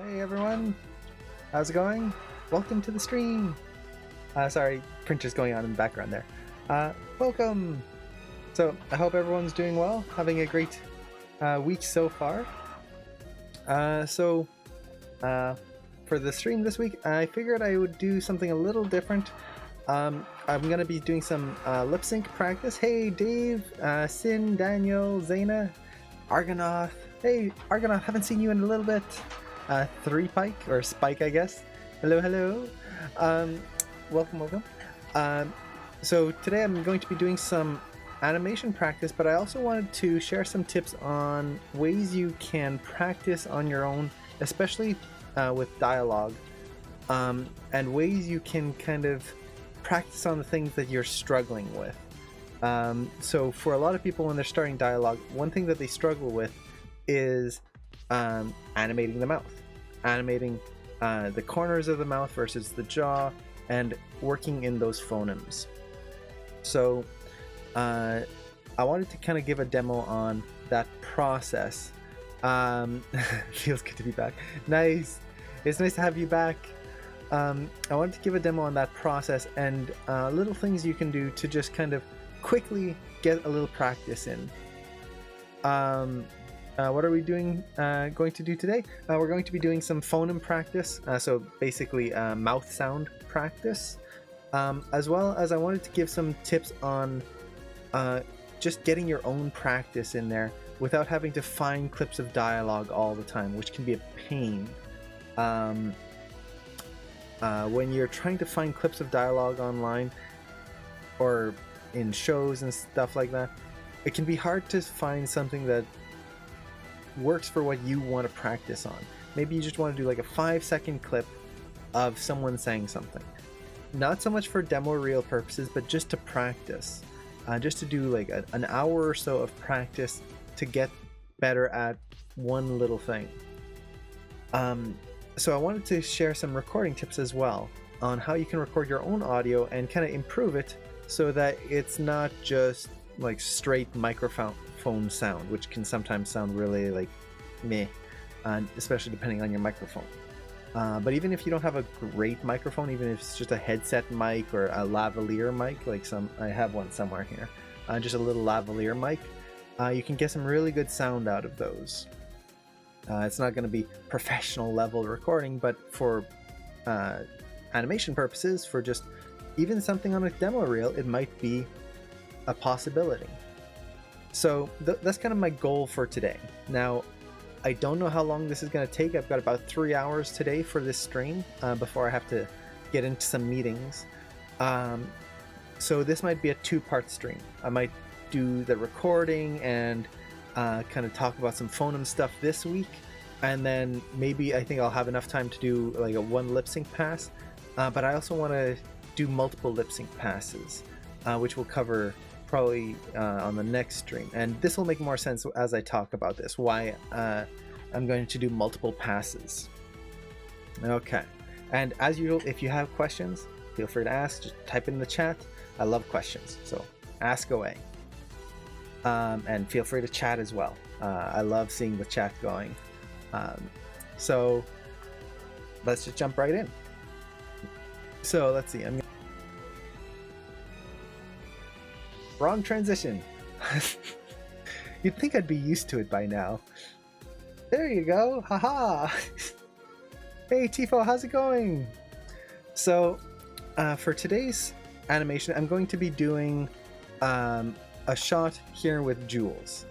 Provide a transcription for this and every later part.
Hey everyone, how's it going? Welcome to the stream. Sorry, printer's going on in the background there. Welcome. So I hope everyone's doing well, having a great week so far. For the stream this week, I figured I would do something a little different. I'm gonna be doing some lip sync practice. Hey Dave, Sin, Daniel, Zaina, Argonaut. Hey Argonaut, haven't seen you in a little bit. Three Pike, or Spike, I guess. Hello, hello. Welcome. So today I'm going to be doing some animation practice, but I also wanted to share some tips on ways you can practice on your own, especially with dialogue, and ways you can kind of practice on the things that you're struggling with. So for a lot of people when they're starting dialogue, one thing that they struggle with is animating the mouth, animating the corners of the mouth versus the jaw, and working in those phonemes. So I wanted to kind of give a demo on that process. Feels good to be back. Nice. It's nice to have you back. I wanted to give a demo on that process and little things you can do to just kind of quickly get a little practice in. What are we going to do today? We're going to be doing some phoneme practice, so basically mouth sound practice, as well as I wanted to give some tips on just getting your own practice in there without having to find clips of dialogue all the time, which can be a pain. When you're trying to find clips of dialogue online or in shows and stuff like that, it can be hard to find something that works for what you want to practice on. Maybe you just want to do like a 5-second clip of someone saying something. Not so much for demo reel purposes, but just to practice. Just to do like an hour or so of practice to get better at one little thing. So I wanted to share some recording tips as well on how you can record your own audio and kind of improve it so that it's not just like straight microphone sound, which can sometimes sound really like meh, especially depending on your microphone. But even if you don't have a great microphone, even if it's just a headset mic or a lavalier mic, like I have one somewhere here, just a little lavalier mic, you can get some really good sound out of those. It's not going to be professional level recording, but for animation purposes, for just even something on a demo reel, it might be a possibility. So that's kind of my goal for today. Now, I don't know how long this is going to take. I've got about 3 hours today for this stream before I have to get into some meetings. So this might be a 2-part stream. I might do the recording and kind of talk about some phoneme stuff this week, and then maybe I think I'll have enough time to do like a 1 lip sync pass. But I also want to do multiple lip sync passes, which will cover probably on the next stream, and this will make more sense as I talk about this, why I'm going to do multiple passes. Okay, and as usual, if you have questions, feel free to ask. Just type in the chat. I love questions, so ask away. And feel free to chat as well. I love seeing the chat going. So let's just jump right in. So let's see. Wrong transition. You'd think I'd be used to it by now. There you go. Haha. Hey Tifo, how's it going? So for today's animation, I'm going to be doing a shot here with Jules.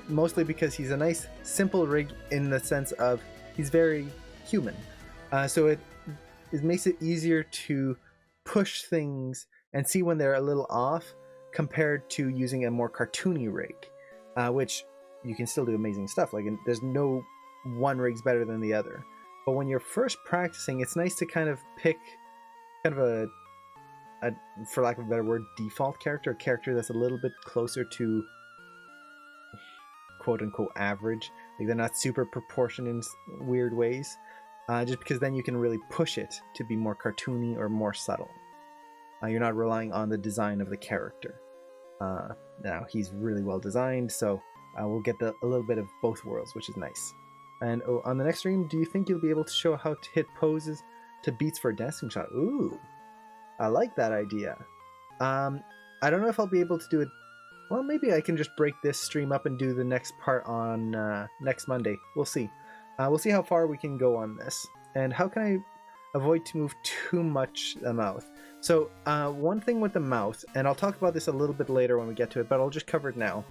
Mostly because he's a nice simple rig in the sense of he's very human. So it makes it easier to push things and see when they're a little off compared to using a more cartoony rig, which you can still do amazing stuff. Like, there's no one rig's better than the other. But when you're first practicing, it's nice to kind of pick kind of a for lack of a better word, default character, a character that's a little bit closer to quote-unquote average. Like, they're not super proportioned in weird ways, just because then you can really push it to be more cartoony or more subtle. You're not relying on the design of the character. Now, he's really well designed, so we'll get a little bit of both worlds, which is nice. And oh, on the next stream, do you think you'll be able to show how to hit poses to beats for a dancing shot? Ooh, I like that idea. I don't know if I'll be able to do it. Well, maybe I can just break this stream up and do the next part on next Monday. We'll see. We'll see how far we can go on this. And how can I avoid to move too much the mouth? So one thing with the mouth, and I'll talk about this a little bit later when we get to it, but I'll just cover it now.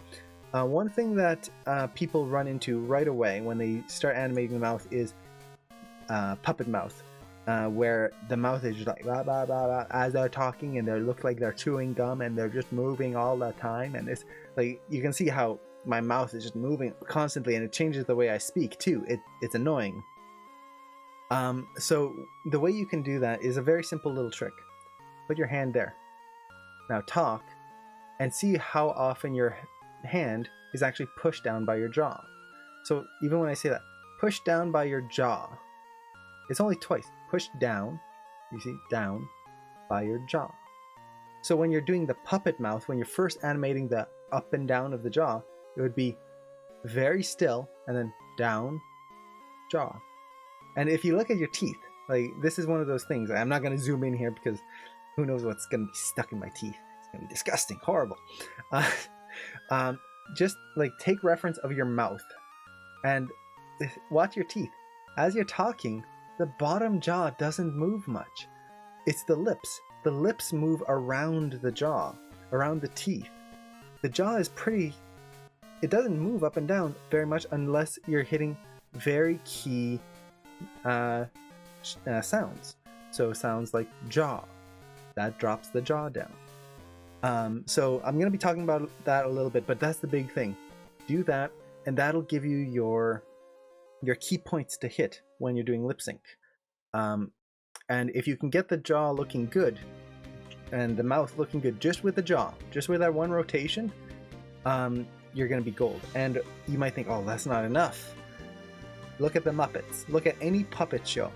One thing that people run into right away when they start animating the mouth is puppet mouth, where the mouth is just like blah, blah, blah, blah, as they're talking, and they look like they're chewing gum, and they're just moving all the time. And it's like you can see how my mouth is just moving constantly, and it changes the way I speak too. It's annoying. So the way you can do that is a very simple little trick. Put your hand there. Now talk, and see how often your hand is actually pushed down by your jaw. So even when I say that, push down by your jaw, it's only twice. Push down, you see, down by your jaw. So when you're doing the puppet mouth, when you're first animating the up and down of the jaw, it would be very still and then down, jaw. And if you look at your teeth, like this is one of those things. I'm not going to zoom in here because who knows what's going to be stuck in my teeth. It's going to be disgusting, horrible. Just like take reference of your mouth and watch your teeth. As you're talking, the bottom jaw doesn't move much. It's the lips. The lips move around the jaw, around the teeth. The jaw is pretty, it doesn't move up and down very much unless you're hitting very key sounds. So sounds like jaw, that drops the jaw down. So I'm going to be talking about that a little bit, but that's the big thing. Do that, and that'll give you your key points to hit when you're doing lip sync. And if you can get the jaw looking good and the mouth looking good just with the jaw, just with that one rotation, you're going to be gold. And you might think, oh, that's not enough. Look at the Muppets. Look at any puppet show.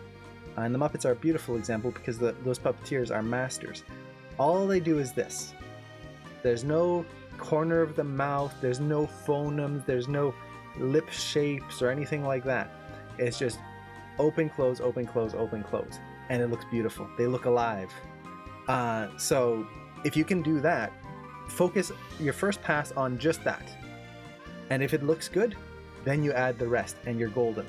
And the Muppets are a beautiful example because those puppeteers are masters. All they do is this. There's no corner of the mouth, there's no phonemes, there's no lip shapes or anything like that. It's just open, close, open, close, open, close. And it looks beautiful. They look alive. So if you can do that, focus your first pass on just that. And if it looks good, then you add the rest and you're golden.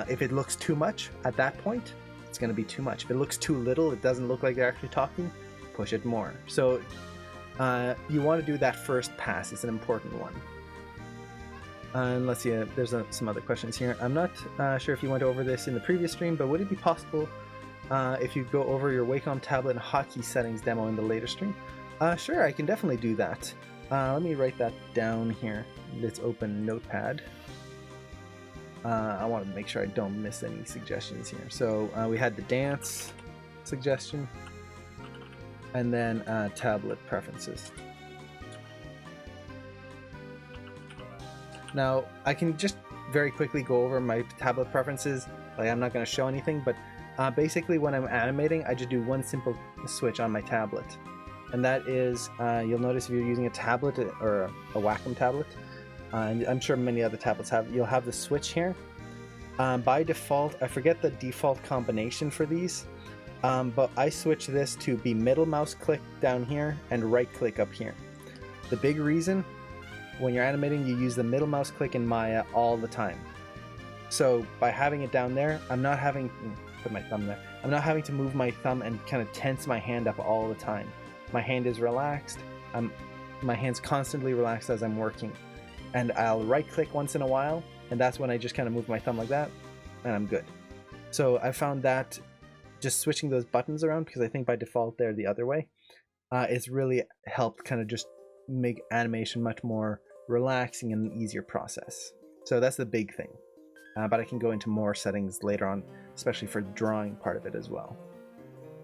If it looks too much at that point, it's going to be too much. If it looks too little, it doesn't look like they're actually talking, push it more. So you want to do that first pass. It's an important one. And let's see, there's some other questions here. I'm not sure if you went over this in the previous stream, but would it be possible if you go over your Wacom tablet and hotkey settings demo in the later stream? Sure, I can definitely do that. Let me write that down here. Let's open Notepad. I want to make sure I don't miss any suggestions here. So we had the dance suggestion, and then tablet preferences. Now I can just very quickly go over my tablet preferences. Like I'm not going to show anything, but basically when I'm animating, I just do one simple switch on my tablet, and that is you'll notice if you're using a tablet or a Wacom tablet, and I'm sure many other tablets have, you'll have the switch here. By default, I forget the default combination for these, but I switch this to be middle mouse click down here and right click up here. The big reason, when you're animating, you use the middle mouse click in Maya all the time. So by having it down there, I'm not having, put my thumb there, I'm not having to move my thumb and kind of tense my hand up all the time. My hand is relaxed, my hand's constantly relaxed as I'm working. And I'll right click once in a while, and that's when I just kind of move my thumb like that, and I'm good. So I found that just switching those buttons around, because I think by default they're the other way, it's really helped kind of just make animation much more relaxing and an easier process. So that's the big thing. But I can go into more settings later on, especially for the drawing part of it as well.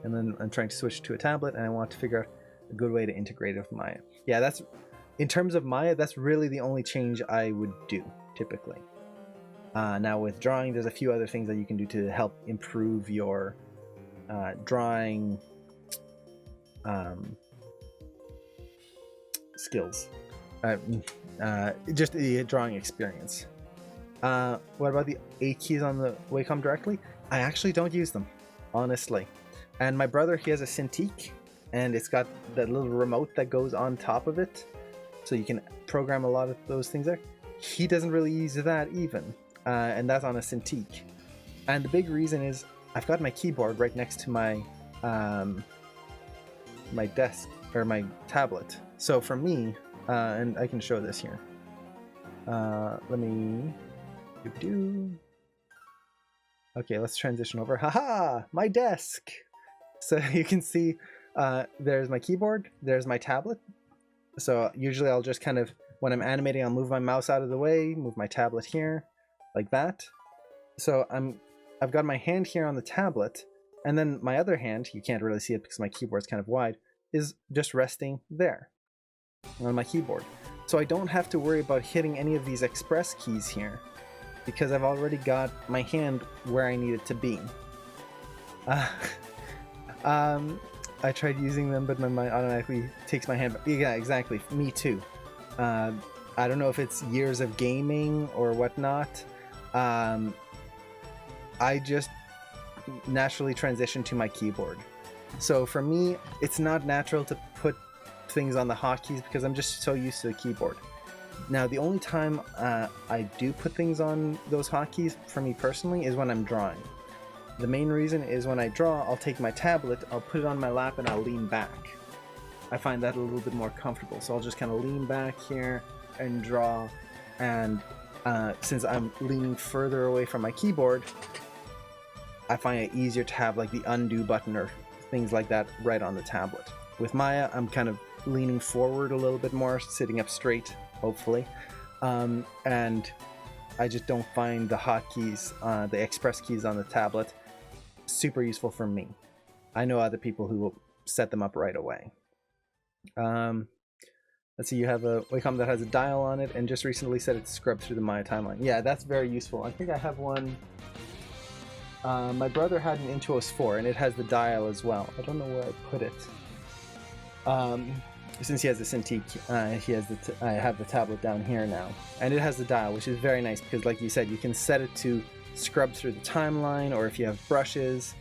And then I'm trying to switch to a tablet, and I want to figure out a good way to integrate it with Maya. Yeah, that's, in terms of Maya, that's really the only change I would do, typically. Now with drawing, there's a few other things that you can do to help improve your drawing skills. Just the drawing experience. What about the A keys on the Wacom directly? I actually don't use them, honestly. And my brother, he has a Cintiq, and it's got that little remote that goes on top of it, so you can program a lot of those things there. He doesn't really use that even, and that's on a Cintiq. And the big reason is I've got my keyboard right next to my my desk or my tablet. So for me, and I can show this here. Let me do. Okay, let's transition over. Haha, my desk. So you can see there's my keyboard, there's my tablet. So usually I'll just kind of, when I'm animating, I'll move my mouse out of the way, move my tablet here, like that. So I've got my hand here on the tablet, and then my other hand, you can't really see it because my keyboard's kind of wide, is just resting there on my keyboard. So I don't have to worry about hitting any of these express keys here, because I've already got my hand where I need it to be. I tried using them, but my mind automatically takes my hand back. Yeah, exactly. Me too. I don't know if it's years of gaming or whatnot. I just naturally transition to my keyboard. So for me, it's not natural to put things on the hotkeys because I'm just so used to the keyboard. Now, the only time I do put things on those hotkeys, for me personally, is when I'm drawing. The main reason is when I draw, I'll take my tablet, I'll put it on my lap, and I'll lean back. I find that a little bit more comfortable, so I'll just kind of lean back here and draw, and since I'm leaning further away from my keyboard, I find it easier to have like the undo button or things like that right on the tablet. With Maya, I'm kind of leaning forward a little bit more, sitting up straight, hopefully, and I just don't find the hotkeys, the express keys on the tablet, super useful for me. I know other people who will set them up right away. Let's see, you have a Wacom that has a dial on it and just recently set it to scrub through the Maya timeline. Yeah, that's very useful. I think I have one. My brother had an Intuos 4 and it has the dial as well. I don't know where I put it. Since he has the Cintiq, I have the tablet down here now, and it has the dial, which is very nice because, like you said, you can set it to scrub through the timeline, or if you have brushes,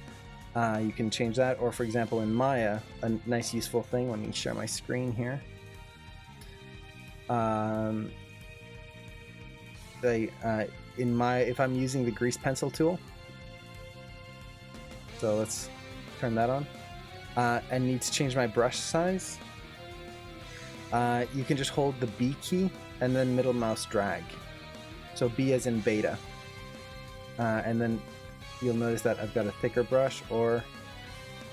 you can change that. Or, for example, in Maya, a nice useful thing. Let me share my screen here. In Maya, if I'm using the grease pencil tool, so let's turn that on, and need to change my brush size. You can just hold the B key and then middle mouse drag. So B as in beta. And then you'll notice that I've got a thicker brush or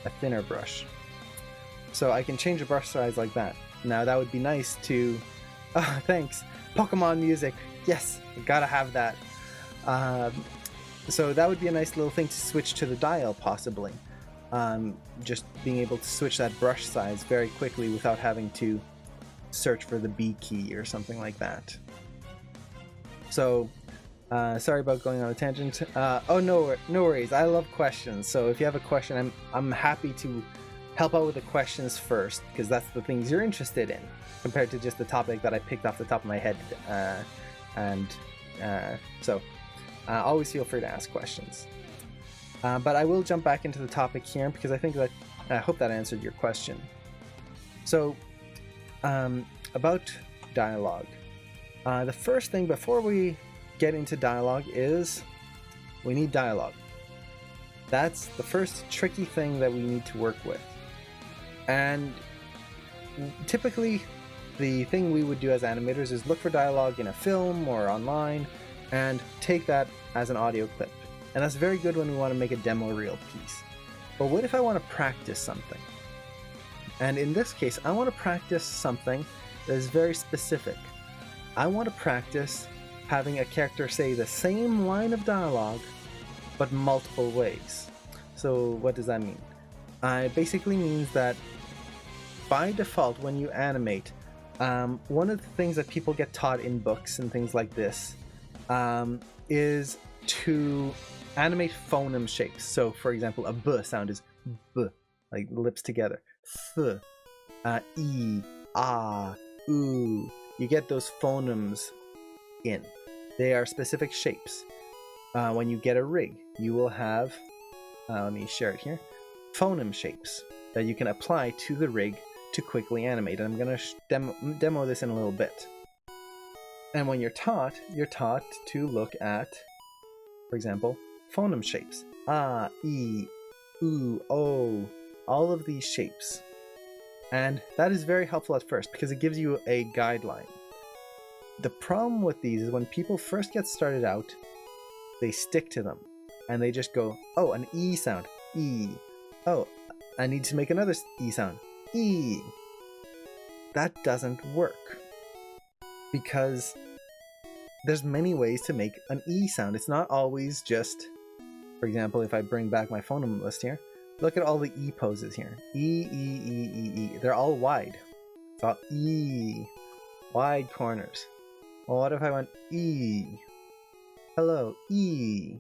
a thinner brush. So I can change the brush size like that. Now that would be nice to... Oh, thanks! Pokemon music! Yes! I gotta have that. So that would be a nice little thing to switch to the dial, possibly. Just being able to switch that brush size very quickly without having to search for the B key or something like that. So sorry about going on a tangent. Oh, no worries. I love questions, so if you have a question, I'm happy to help out with the questions first, because that's the things you're interested in compared to just the topic that I picked off the top of my head. So always feel free to ask questions, but I will jump back into the topic here because I think that I hope that answered your question. So about dialogue. The first thing before we get into dialogue is we need dialogue. That's the first tricky thing that we need to work with. And typically the thing we would do as animators is look for dialogue in a film or online and take that as an audio clip. And that's very good when we want to make a demo reel piece. But what if I want to practice something? And in this case, I want to practice something that is very specific. I want to practice having a character say the same line of dialogue, but multiple ways. So what does that mean? It basically means that by default, when you animate, one of the things that people get taught in books and things like this is to animate phoneme shapes. So for example, a B sound is B, like lips together. Th, E, Ah, Ooh. You get those phonemes in. They are specific shapes. When you get a rig, you will have, let me share it here, phoneme shapes that you can apply to the rig to quickly animate. And I'm going to demo this in a little bit. And when you're taught to look at, for example, phoneme shapes. Ah, E, oo, O, all of these shapes. And that is very helpful at first because it gives you a guideline. The problem with these is when people first get started out, they stick to them and they just go, oh, an E sound, E. Oh, I need to make another E sound, E. That doesn't work because there's many ways to make an E sound. It's not always just, for example, if I bring back my phoneme list here, look at all the E poses here. E, E, E, E, E. They're all wide. It's all E. Wide corners. Well, what if I went E? Hello, E.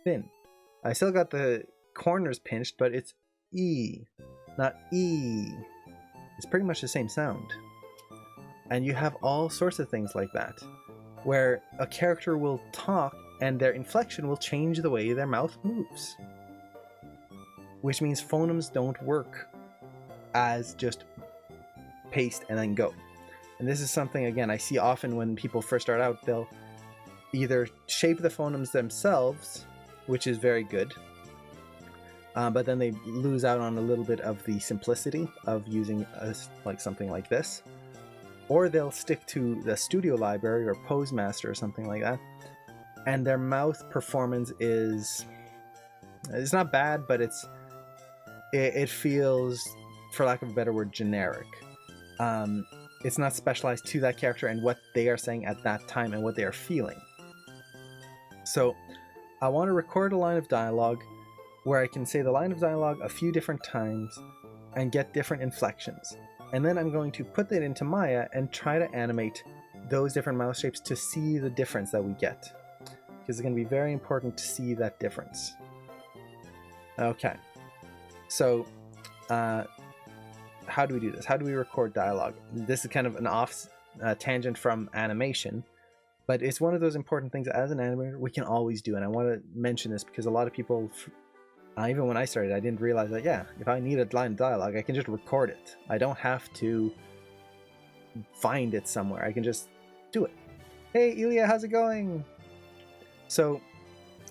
Thin. I still got the corners pinched, but it's E, not E. It's pretty much the same sound. And you have all sorts of things like that, where a character will talk and their inflection will change the way their mouth moves. Which means phonemes don't work as just paste and then go. And this is something, again, I see often when people first start out, they'll either shape the phonemes themselves, which is very good, but then they lose out on a little bit of the simplicity of using like something like this. Or they'll stick to the studio library or Posemaster or something like that, and their mouth performance is, it's not bad, but it feels, for lack of a better word, generic. It's not specialized to that character and what they are saying at that time and what they are feeling. So I want to record a line of dialogue where I can say the line of dialogue a few different times and get different inflections. And then I'm going to put that into Maya and try to animate those different mouth shapes to see the difference that we get. Because it's going to be very important to see that difference. Okay. So, how do we do this? How do we record dialogue? This is kind of an off tangent from animation, but it's one of those important things as an animator we can always do. And I want to mention this because a lot of people, even when I started, I didn't realize that, yeah, if I need a line of dialogue, I can just record it. I don't have to find it somewhere. I can just do it. Hey, Ilya, how's it going? So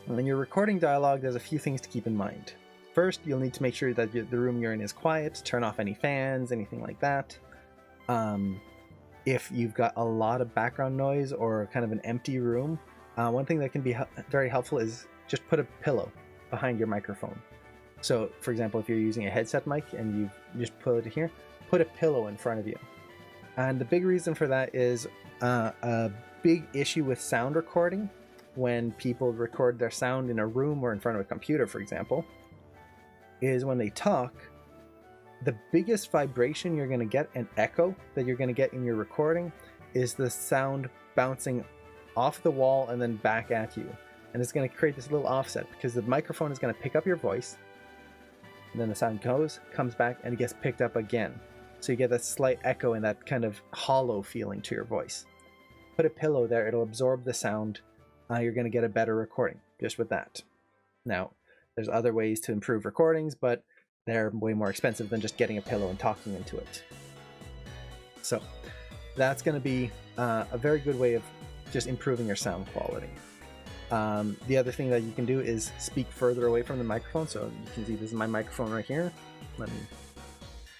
when you're recording dialogue, there's a few things to keep in mind. First, you'll need to make sure that the room you're in is quiet, turn off any fans, anything like that. If you've got a lot of background noise or kind of an empty room, one thing that can be very helpful is just put a pillow behind your microphone. So, for example, if you're using a headset mic and you just put it here, put a pillow in front of you. And the big reason for that is a big issue with sound recording when people record their sound in a room or in front of a computer, for example, is when they talk, the biggest vibration you're going to get, an echo that you're going to get in your recording, is the sound bouncing off the wall and then back at you. And it's going to create this little offset because the microphone is going to pick up your voice, and then the sound comes back, and it gets picked up again. So you get that slight echo and that kind of hollow feeling to your voice. Put a pillow there, it'll absorb the sound. You're going to get a better recording just with that. Now, there's other ways to improve recordings, but they're way more expensive than just getting a pillow and talking into it. So that's going to be a very good way of just improving your sound quality. The other thing that you can do is speak further away from the microphone. So you can see this is my microphone right here. Let me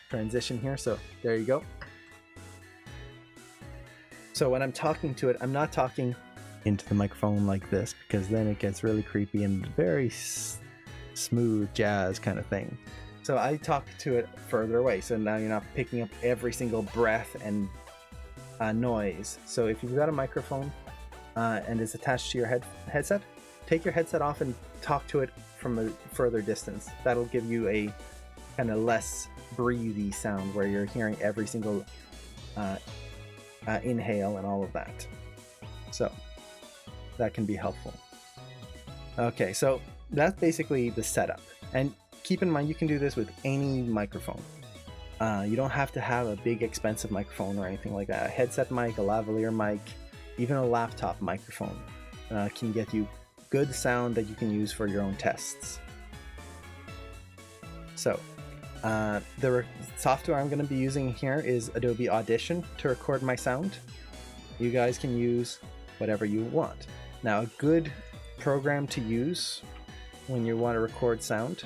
transition here. So there you go. So when I'm talking to it, I'm not talking into the microphone like this, because then it gets really creepy and very smooth jazz kind of thing. So I talk to it further away, so now you're not picking up every single breath and noise. So if you've got a microphone and it's attached to your headset, take your headset off and talk to it from a further distance. That'll give you a kind of less breathy sound where you're hearing every single inhale and all of that. So that can be helpful. Okay, so that's basically the setup. And keep in mind, you can do this with any microphone. You don't have to have a big expensive microphone or anything like that. A headset mic, a lavalier mic, even a laptop microphone can get you good sound that you can use for your own tests. So the software I'm going to be using here is Adobe Audition to record my sound. You guys can use whatever you want. Now, a good program to use when you want to record sound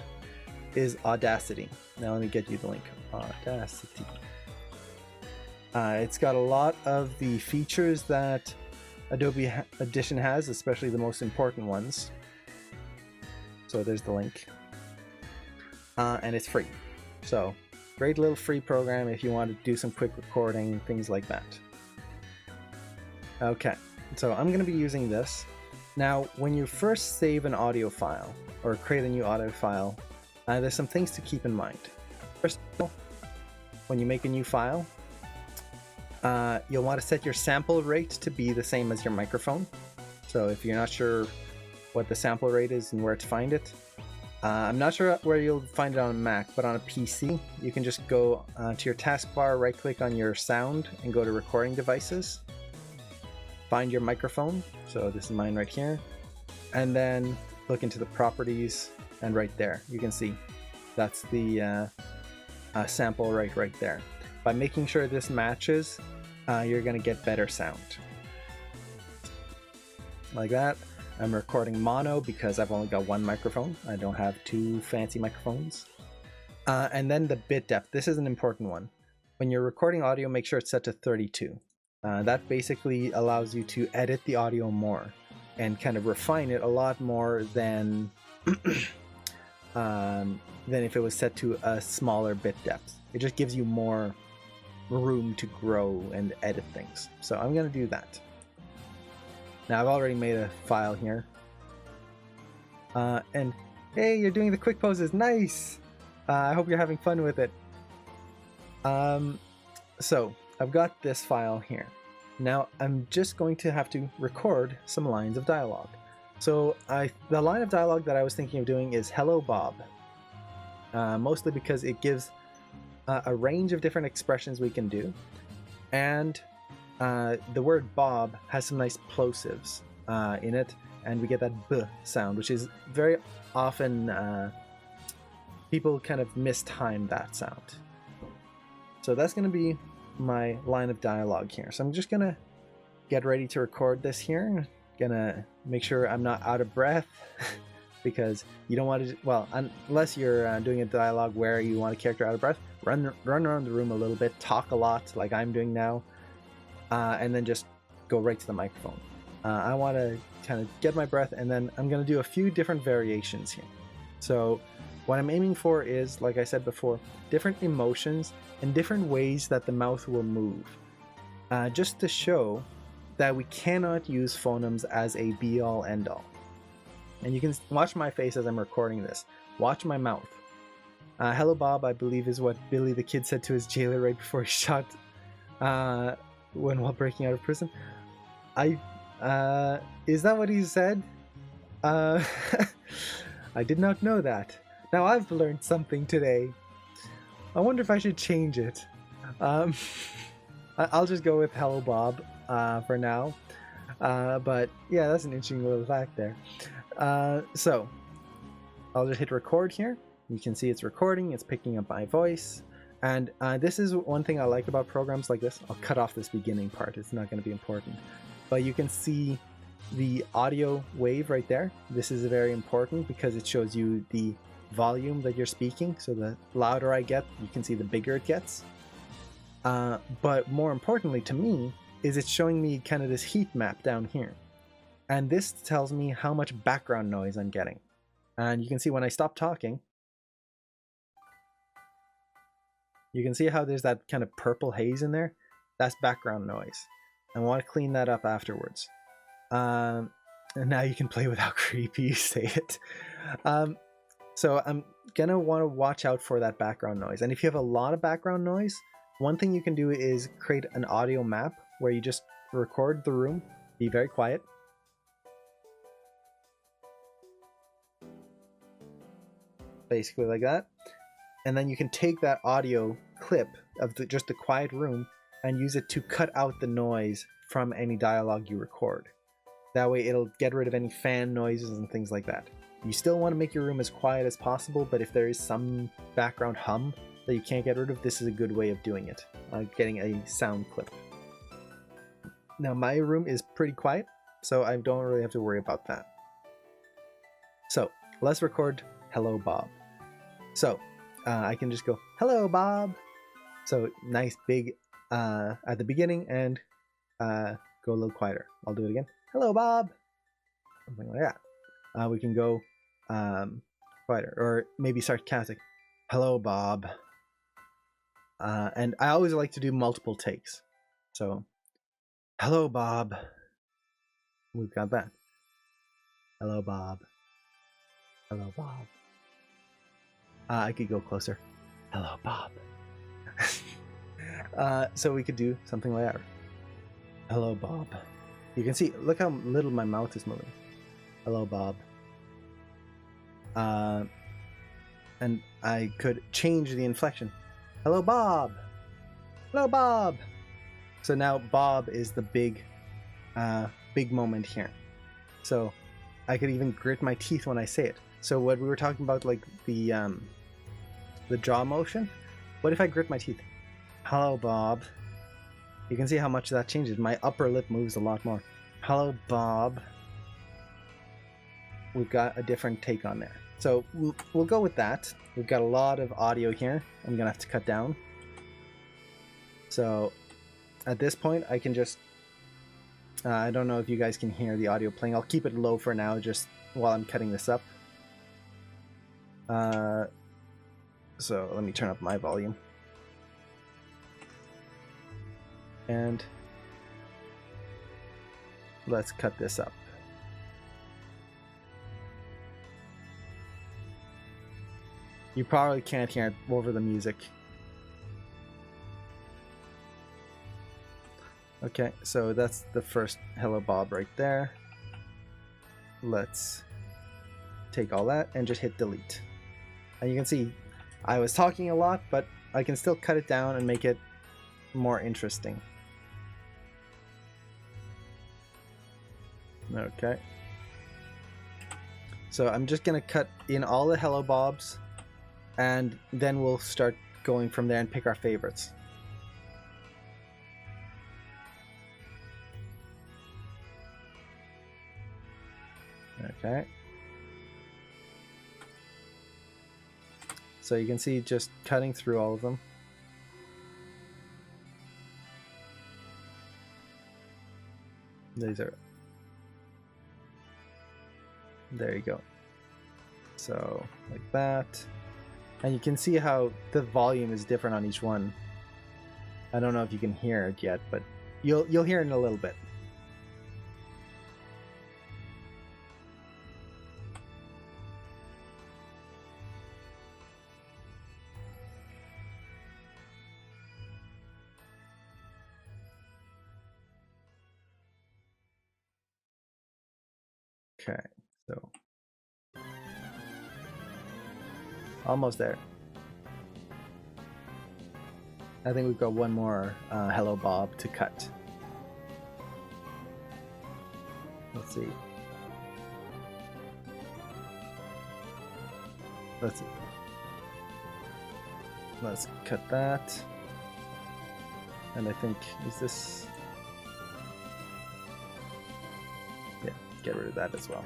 is Audacity. Now let me get you the link. Audacity. It's got a lot of the features that Adobe Audition has, especially the most important ones. So there's the link. And it's free. So great little free program if you want to do some quick recording, things like that. Okay, so I'm going to be using this. Now, when you first save an audio file or create a new audio file, there's some things to keep in mind. First of all, when you make a new file, you'll want to set your sample rate to be the same as your microphone. So if you're not sure what the sample rate is and where to find it, I'm not sure where you'll find it on a Mac, but on a PC, you can just go to your taskbar, right-click on your sound, and go to Recording Devices. Find your microphone, so this is mine right here, and then look into the properties, and right there, you can see that's the sample rate right there. By making sure this matches, you're going to get better sound. Like that. I'm recording mono because I've only got one microphone. I don't have two fancy microphones. And then the bit depth. This is an important one. When you're recording audio, make sure it's set to 32. That basically allows you to edit the audio more and kind of refine it a lot more than if it was set to a smaller bit depth. It just gives you more room to grow and edit things. So I'm going to do that. Now I've already made a file here. And hey, you're doing the quick poses. Nice! I hope you're having fun with it. So I've got this file here. Now I'm just going to have to record some lines of dialogue. So the line of dialogue that I was thinking of doing is "Hello, Bob." Mostly because it gives a range of different expressions we can do. And the word Bob has some nice plosives in it, and we get that B sound, which is very often people kind of mistime that sound. So that's going to be my line of dialogue here. So I'm just going to get ready to record this here. Gonna make sure I'm not out of breath because you don't want to, well, unless you're doing a dialogue where you want a character out of breath, run around the room a little bit, talk a lot like I'm doing now. And then just go right to the microphone. I want to kind of get my breath, and then I'm going to do a few different variations here. So what I'm aiming for is, like I said before, different emotions and different ways that the mouth will move. Just to show that we cannot use phonemes as a be-all, end-all. And you can watch my face as I'm recording this. Watch my mouth. Hello, Bob, I believe is what Billy the Kid said to his jailer right before he shot while breaking out of prison. Is that what he said? I did not know that. Now I've learned something today. I wonder if I should change it. I'll just go with "Hello, Bob" for now. But yeah, that's an interesting little fact there. So I'll just hit record here. You can see it's recording. It's picking up my voice. And this is one thing I like about programs like this. I'll cut off this beginning part. It's not going to be important. But you can see the audio wave right there. This is very important because it shows you the volume that you're speaking. So the louder I get, you can see the bigger it gets. But more importantly to me is it's showing me kind of this heat map down here. And this tells me how much background noise I'm getting. And you can see when I stop talking, you can see how there's that kind of purple haze in there. That's background noise. I want to clean that up afterwards. And now you can play with how creepy you say it. So I'm going to want to watch out for that background noise. And if you have a lot of background noise, one thing you can do is create an audio map where you just record the room, be very quiet. Basically like that. And then you can take that audio clip of just the quiet room and use it to cut out the noise from any dialogue you record. That way it'll get rid of any fan noises and things like that. You still want to make your room as quiet as possible, but if there is some background hum that you can't get rid of, this is a good way of doing it, getting a sound clip. Now my room is pretty quiet, so I don't really have to worry about that. So let's record Hello Bob. So I can just go, Hello Bob. So nice big at the beginning, and go a little quieter. I'll do it again. Hello Bob. Something like that. We can go quieter, or maybe sarcastic. Hello Bob. And I always like to do multiple takes. So, hello Bob. We've got that. Hello Bob. Hello Bob. I could go closer. Hello Bob. So we could do something like that. Hello Bob. You can see, look how little my mouth is moving. Hello Bob. And I could change the inflection. Hello Bob. Hello Bob. So now Bob is the big moment here. So I could even grit my teeth when I say it. So what we were talking about, like the jaw motion. What if I grit my teeth? Hello Bob. You can see how much that changes. My upper lip moves a lot more. Hello Bob. We've got a different take on there. So we'll go with that. We've got a lot of audio here. I'm gonna have to cut down. So at this point I can just I don't know if you guys can hear the audio playing. I'll keep it low for now just while I'm cutting this up. So let me turn up my volume. And let's cut this up. You probably can't hear it over the music. Okay, so that's the first Hello Bob right there. Let's take all that and just hit delete. And you can see I was talking a lot, but I can still cut it down and make it more interesting. Okay. So I'm just gonna cut in all the Hello Bobs, and then we'll start going from there and pick our favorites. Okay. So you can see just cutting through all of them. These are... There you go. So, like that. And you can see how the volume is different on each one. I don't know if you can hear it yet, but you'll hear it in a little bit. Okay, so almost there. I think we've got one more Hello Bob to cut. Let's see. Let's cut that. And I think, is this... Yeah, get rid of that as well.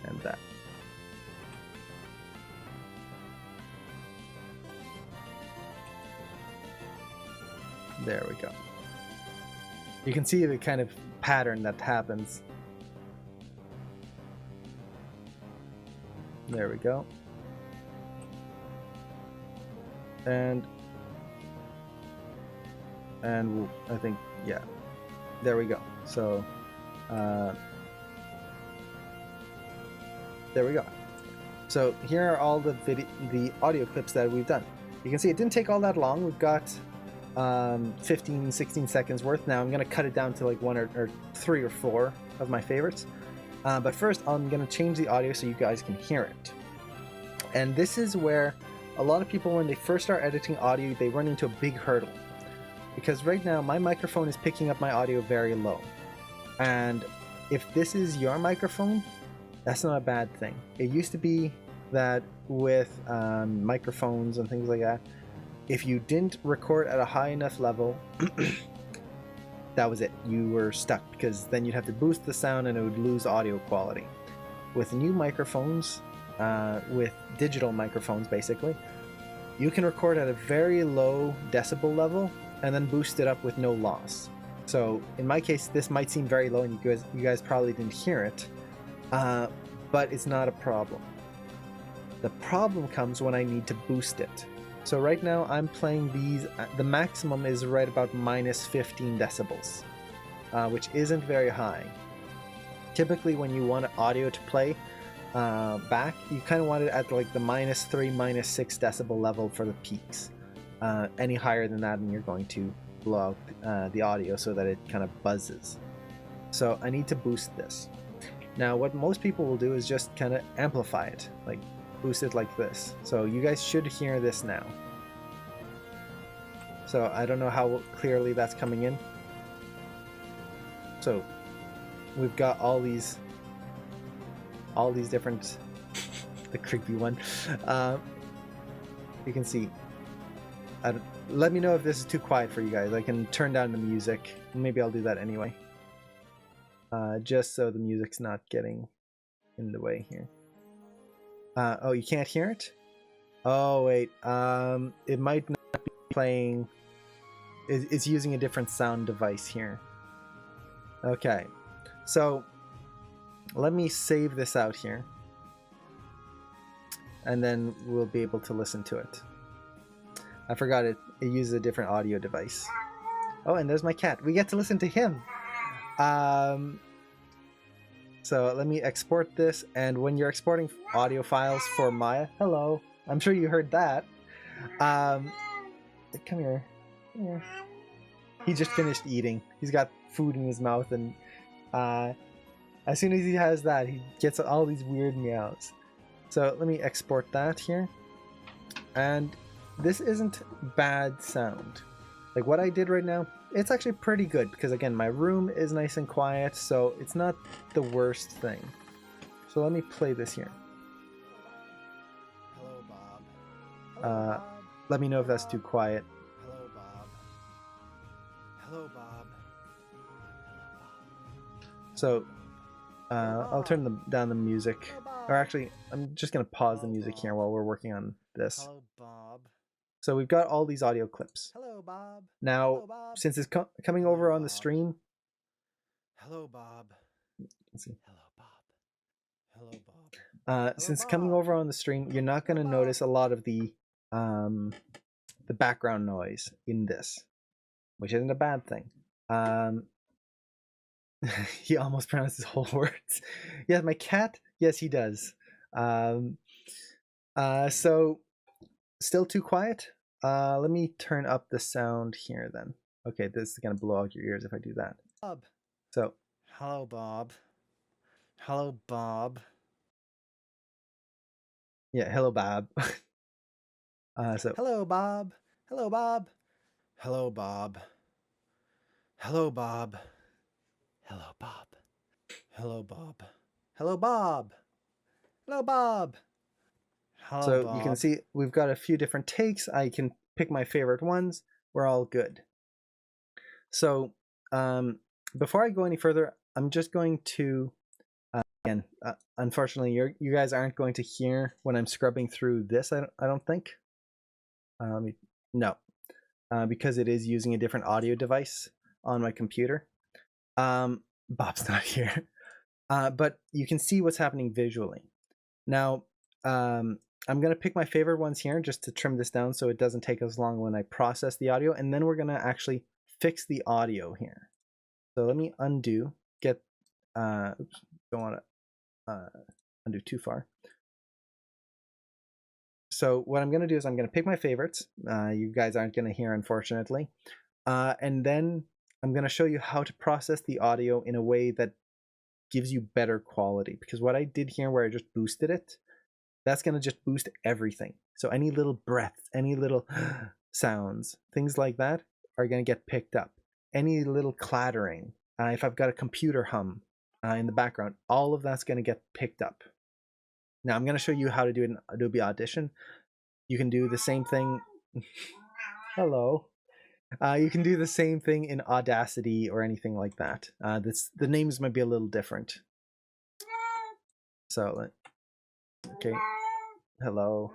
And that. There we go. You can see the kind of pattern that happens. There we go. And I think, yeah, there we go. So there we go. So here are all the audio clips that we've done. You can see it didn't take all that long. We've got 15-16 seconds worth. Now I'm gonna cut it down to like one or three or four of my favorites, but first I'm gonna change the audio so you guys can hear it. And this is where a lot of people, when they first start editing audio, they run into a big hurdle. because right now my microphone is picking up my audio very low. And if this is your microphone, that's not a bad thing. It used to be that with microphones and things like that, if you didn't record at a high enough level, that was it. You were stuck, because then you'd have to boost the sound and it would lose audio quality. With new microphones, with digital microphones basically, you can record at a very low decibel level and then boost it up with no loss. So in my case, this might seem very low and you guys probably didn't hear it, but it's not a problem. The problem comes when I need to boost it. So right now I'm playing these, the maximum is right about minus 15 decibels, which isn't very high. Typically when you want audio to play back, you kind of want it at like the minus 3, minus 6 decibel level for the peaks. Any higher than that and you're going to blow out the audio so that it kind of buzzes. So I need to boost this. Now what most people will do is just kind of amplify it, like boost it like this. So you guys should hear this now. So I don't know how clearly that's coming in. So we've got all these different, the creepy one. You can see. Let me know if this is too quiet for you guys. I can turn down the music. Maybe I'll do that anyway. Just so the music's not getting in the way here. Oh, you can't hear it? Oh, wait. It might not be playing. It's using a different sound device here. Okay. So, let me save this out here. And then we'll be able to listen to it. I forgot it uses a different audio device. Oh, and there's my cat. We get to listen to him. So let me export this, and when you're exporting audio files for Maya, hello, I'm sure you heard that. Come here. Yeah. He just finished eating. He's got food in his mouth, and as soon as he has that, he gets all these weird meows. So let me export that here. And this isn't bad sound. Like what I did right now, it's actually pretty good because again, my room is nice and quiet, so it's not the worst thing. So let me play this here. Hello, Bob. Hello, Bob. Let me know if that's too quiet. Hello, Bob. Hello, Bob. So I'll turn down the music. Or actually, I'm just going to pause the music here while we're working on this. Hello, Bob. So we've got all these audio clips. Hello, Bob. Now, Hello, Bob. since it's coming over on the stream. Hello, Bob. Let's see. Hello, Bob. Hello, Bob. Since coming over on the stream, you're not going to notice a lot of the background noise in this, which isn't a bad thing. He almost pronounces whole words. Yeah, my cat. Yes, he does. So still too quiet. Let me turn up the sound here then. Okay, this is gonna blow out your ears if I do that. Bob. So Hello, Bob. Hello, Bob. yeah, hello, Bob. So hello, Bob. Hello, Bob. Hello, Bob. Hello, Bob. Hello, Bob. Hello, Bob. Hello, Bob. Hello, Bob. Hello, so Bob. you can see we've got a few different takes. I can pick my favorite ones. We're all good. So before I go any further, I'm just going to again, unfortunately, you guys aren't going to hear when I'm scrubbing through this. I don't think. No, because it is using a different audio device on my computer. Bob's not here, but you can see what's happening visually. Now, I'm going to pick my favorite ones here just to trim this down so it doesn't take as long when I process the audio, and then we're going to actually fix the audio here. So let me undo, oops, don't want to undo too far. So what I'm going to do is I'm going to pick my favorites. You guys aren't going to hear, unfortunately. And then I'm going to show you how to process the audio in a way that gives you better quality. Because what I did here where I just boosted it, that's going to just boost everything. So any little breaths, any little sounds, things like that, are going to get picked up. Any little clattering, if I've got a computer hum in the background, all of that's going to get picked up. Now I'm going to show you how to do it in Adobe Audition. You can do the same thing. Hello. You can do the same thing in Audacity or anything like that. The names might be a little different. So, okay. Hello.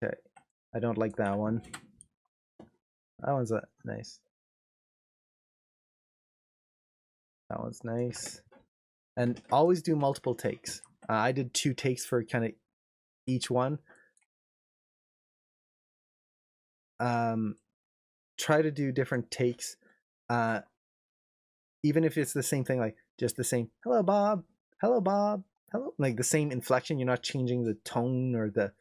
Okay. I don't like that one. That one's nice. That one's nice. And always do multiple takes. I did 2 takes for kind of each one. Try to do different takes. Even if it's the same thing, like just the same, hello, Bob. Hello, Bob. Hello. Like the same inflection. You're not changing the tone or the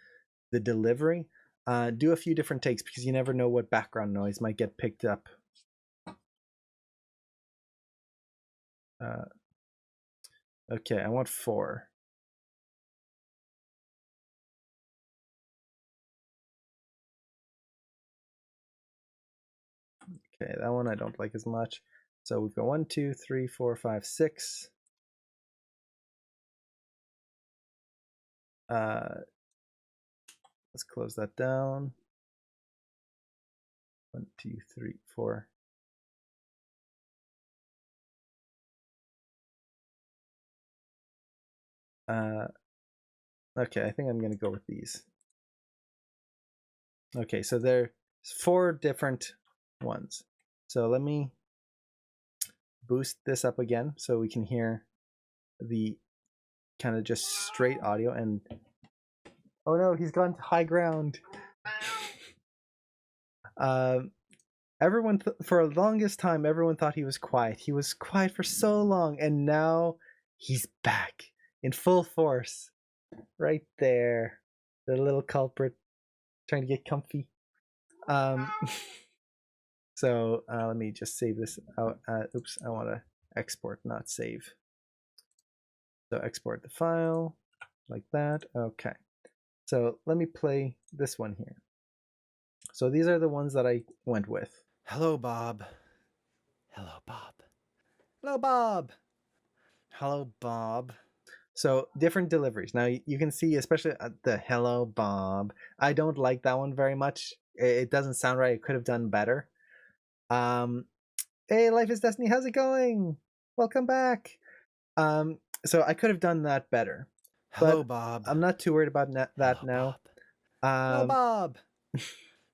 delivery. Do a few different takes because you never know what background noise might get picked up. Okay, I want 4. Okay, that one I don't like as much. So we've got 1, 2, 3, 4, 5, 6. Let's close that down. 1, 2, 3, 4. Okay, I think I'm going to go with these. Okay, so there's 4 different ones. So let me boost this up again so we can hear the kind of just straight audio. And oh no, he's gone to high ground. Everyone for the longest time, everyone thought he was quiet. He was quiet for so long, and now he's back in full force. Right there, the little culprit trying to get comfy. So let me just save this out. Oops, I want to export, not save. So export the file like that. Okay. So let me play this one here. So these are the ones that I went with. Hello, Bob. Hello, Bob. Hello, Bob. Hello, Bob. So different deliveries. Now you can see, especially the hello, Bob. I don't like that one very much. It doesn't sound right. It could have done better. Hey, Life is Destiny. How's it going? Welcome back. So I could have done that better. Hello, but Bob. I'm not too worried about that Hello, now. Bob. Hello, Bob.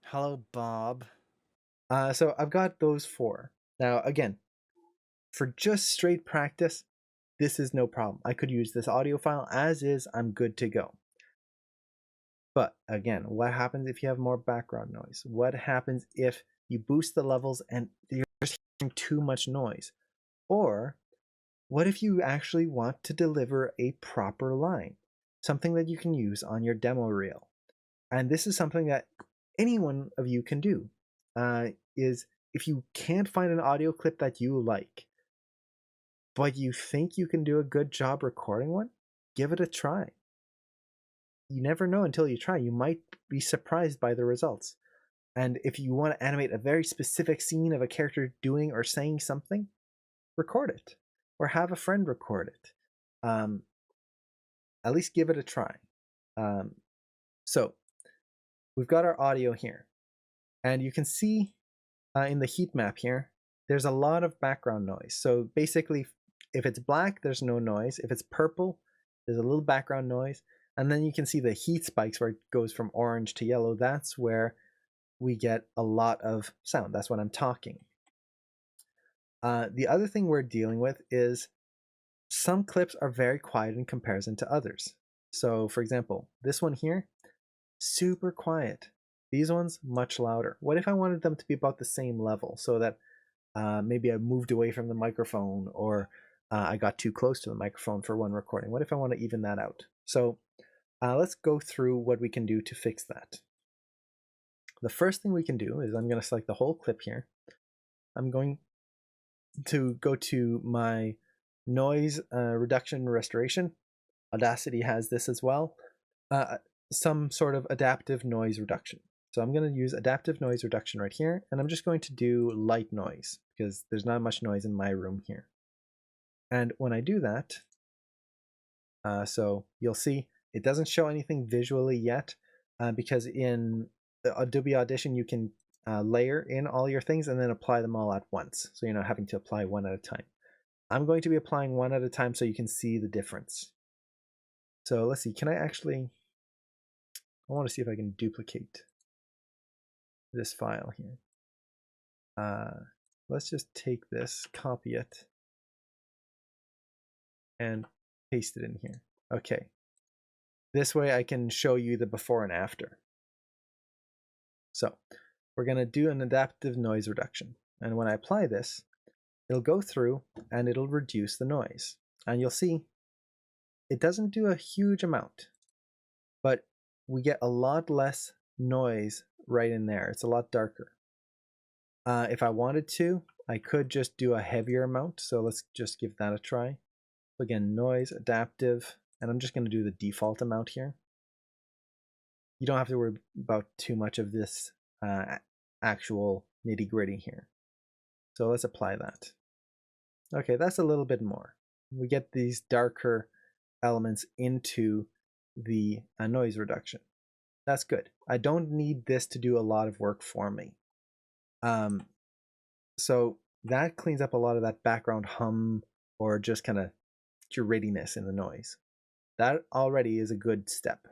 Hello, Bob. So I've got those 4. Now, again, for just straight practice, this is no problem. I could use this audio file as is. I'm good to go. But again, what happens if you have more background noise? What happens if you boost the levels and you're just hearing too much noise? Or what if you actually want to deliver a proper line? Something that you can use on your demo reel. And this is something that any one of you can do. Is if you can't find an audio clip that you like, but you think you can do a good job recording one, give it a try. You never know until you try. You might be surprised by the results. And if you want to animate a very specific scene of a character doing or saying something, record it or have a friend record it. At least give it a try. So we've got our audio here, and you can see in the heat map here, there's a lot of background noise. So basically, if it's black, there's no noise. If it's purple, there's a little background noise. And then you can see the heat spikes where it goes from orange to yellow. That's where we get a lot of sound. That's when I'm talking. The other thing we're dealing with is some clips are very quiet in comparison to others. So for example, this one here, super quiet. These ones, much louder. What if I wanted them to be about the same level so that maybe I moved away from the microphone, or I got too close to the microphone for one recording? What if I want to even that out? So let's go through what we can do to fix that. The first thing we can do is I'm going to select the whole clip here. I'm going to go to my noise reduction restoration, Audacity has this as well. Some sort of adaptive noise reduction. So I'm going to use adaptive noise reduction right here, and I'm just going to do light noise because there's not much noise in my room here. And when I do that, so you'll see it doesn't show anything visually yet because in Adobe Audition you can layer in all your things and then apply them all at once. So you're not having to apply one at a time. I'm going to be applying one at a time so you can see the difference. So let's see, can I actually, I want to see if I can duplicate this file here. Let's just take this, copy it, and paste it in here. Okay. This way I can show you the before and after. So we're going to do an adaptive noise reduction. And when I apply this, it'll go through and it'll reduce the noise. And you'll see it doesn't do a huge amount, but we get a lot less noise right in there. It's a lot darker. If I wanted to, I could just do a heavier amount. So let's just give that a try. Again, noise, adaptive, and I'm just going to do the default amount here. You don't have to worry about too much of this actual nitty-gritty here. So let's apply that. Okay, that's a little bit more. We get these darker elements into the noise reduction. That's good. I don't need this to do a lot of work for me. So that cleans up a lot of that background hum or just kind of grittiness in the noise. That already is a good step.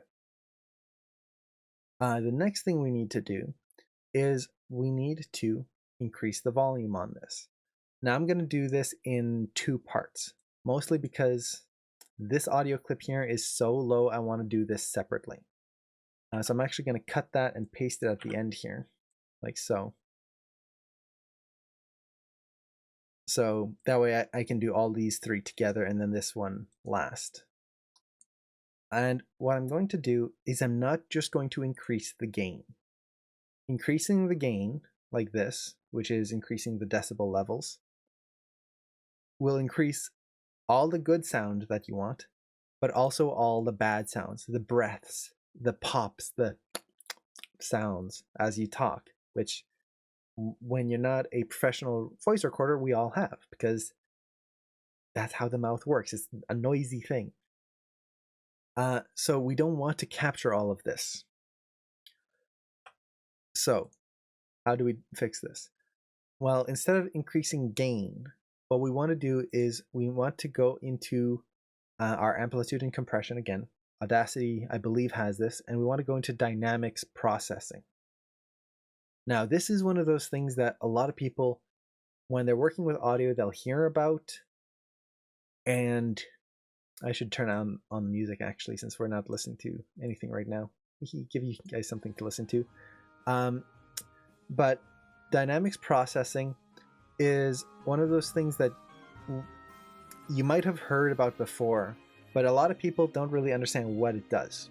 The next thing we need to do is we need to increase the volume on this. Now I'm going to do this in two parts, mostly because this audio clip here is so low I want to do this separately. So I'm actually going to cut that and paste it at the end here, like so. So that way I can do all these three together and then this one last. And what I'm going to do is I'm not just going to increase the gain. Increasing the gain like this, which is increasing the decibel levels, will increase all the good sound that you want, but also all the bad sounds, the breaths, the pops, the sounds as you talk, which when you're not a professional voice recorder, we all have, because that's how the mouth works. It's a noisy thing. So we don't want to capture all of this. So how do we fix this? Well, instead of increasing gain, what we want to do is we want to go into our amplitude and compression again. Audacity, I believe, has this, and we want to go into dynamics processing. Now, this is one of those things that a lot of people, when they're working with audio, they'll hear about, and I should turn on music actually, since we're not listening to anything right now. Give you guys something to listen to. But dynamics processing is one of those things that you might have heard about before, but a lot of people don't really understand what it does.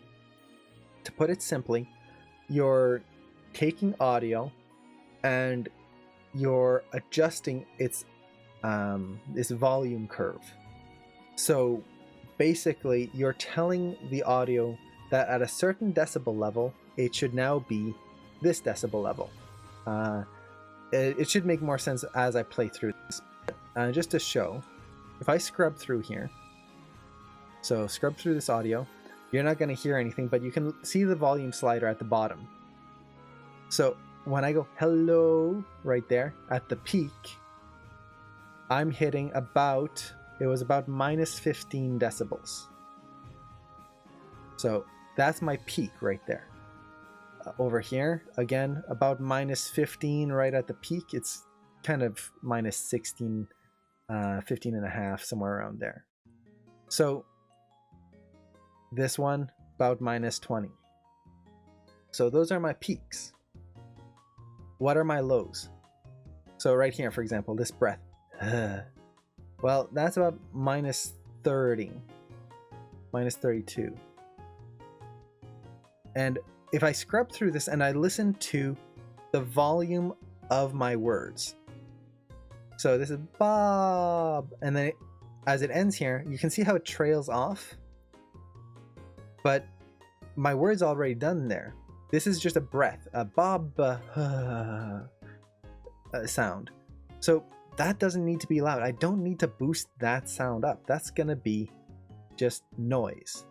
To put it simply, you're taking audio and you're adjusting its this volume curve. So basically, you're telling the audio that at a certain decibel level, it should now be this decibel level. It should make more sense as I play through this. Just to show, if I scrub through here, so scrub through this audio, you're not going to hear anything, but you can see the volume slider at the bottom. So when I go hello right there at the peak, I'm hitting about, it was about minus 15 decibels. So that's my peak right there. Over here, again, about minus 15 right at the peak. It's kind of minus 16, 15 and a half, somewhere around there. So this one, about minus 20. So those are my peaks. What are my lows? So right here, for example, this breath. Well, that's about minus 30, minus 32. And if I scrub through this and I listen to the volume of my words. So this is Bob. And then as it ends here, you can see how it trails off. but my word's already done there. This is just a breath, a bob sound. So that doesn't need to be loud. I don't need to boost that sound up. That's gonna be just noise.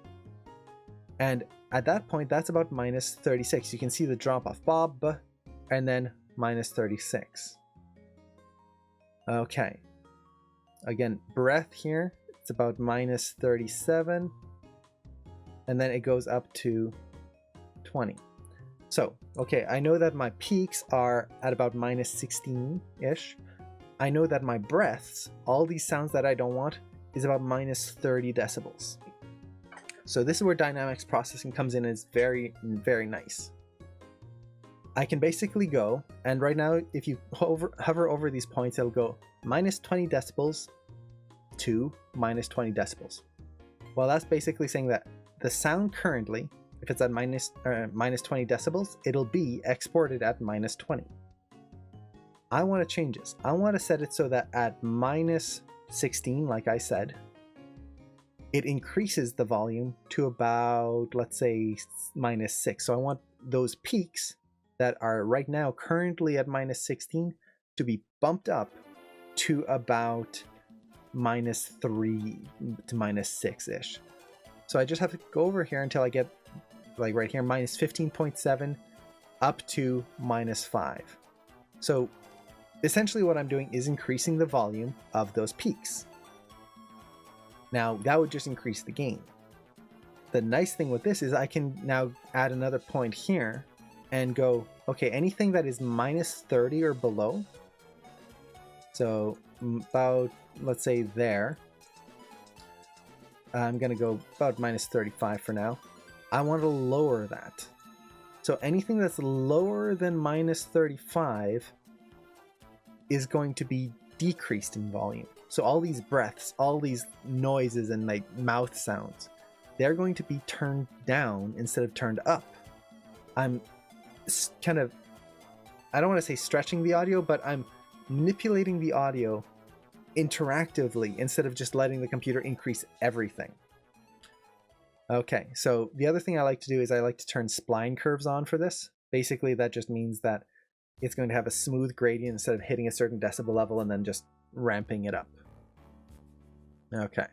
And at that point, that's about minus 36. You can see the drop off, bob, and then minus 36. Okay. Again, breath here, it's about minus 37. And then it goes up to 20. So, okay, I know that my peaks are at about minus 16-ish. I know that my breaths, all these sounds that I don't want, is about minus 30 decibels. So this is where dynamics processing comes in and is very, very nice. I can basically go, and right now if you hover over these points, it'll go minus 20 decibels to minus 20 decibels. Well, that's basically saying that the sound currently, if it's at minus 20 decibels, it'll be exported at minus 20. I want to change this. I want to set it so that at minus 16, like I said, it increases the volume to about, let's say, minus 6. So I want those peaks that are right now currently at minus 16 to be bumped up to about minus 3 to minus 6-ish. So I just have to go over here until I get, like right here, minus 15.7 up to minus 5. So essentially what I'm doing is increasing the volume of those peaks. Now that would just increase the gain. The nice thing with this is I can now add another point here and go, okay, anything that is minus 30 or below, so about, let's say there, I'm gonna go about minus 35 for now. I want to lower that. So anything that's lower than minus 35 is going to be decreased in volume. So all these breaths, all these noises and like mouth sounds, they're going to be turned down instead of turned up. I'm kind of, I don't want to say stretching the audio, but I'm manipulating the audio interactively instead of just letting the computer increase everything. Okay, so the other thing I like to do is I like to turn spline curves on for this. Basically, that just means that it's going to have a smooth gradient instead of hitting a certain decibel level and then just ramping it up. Okay.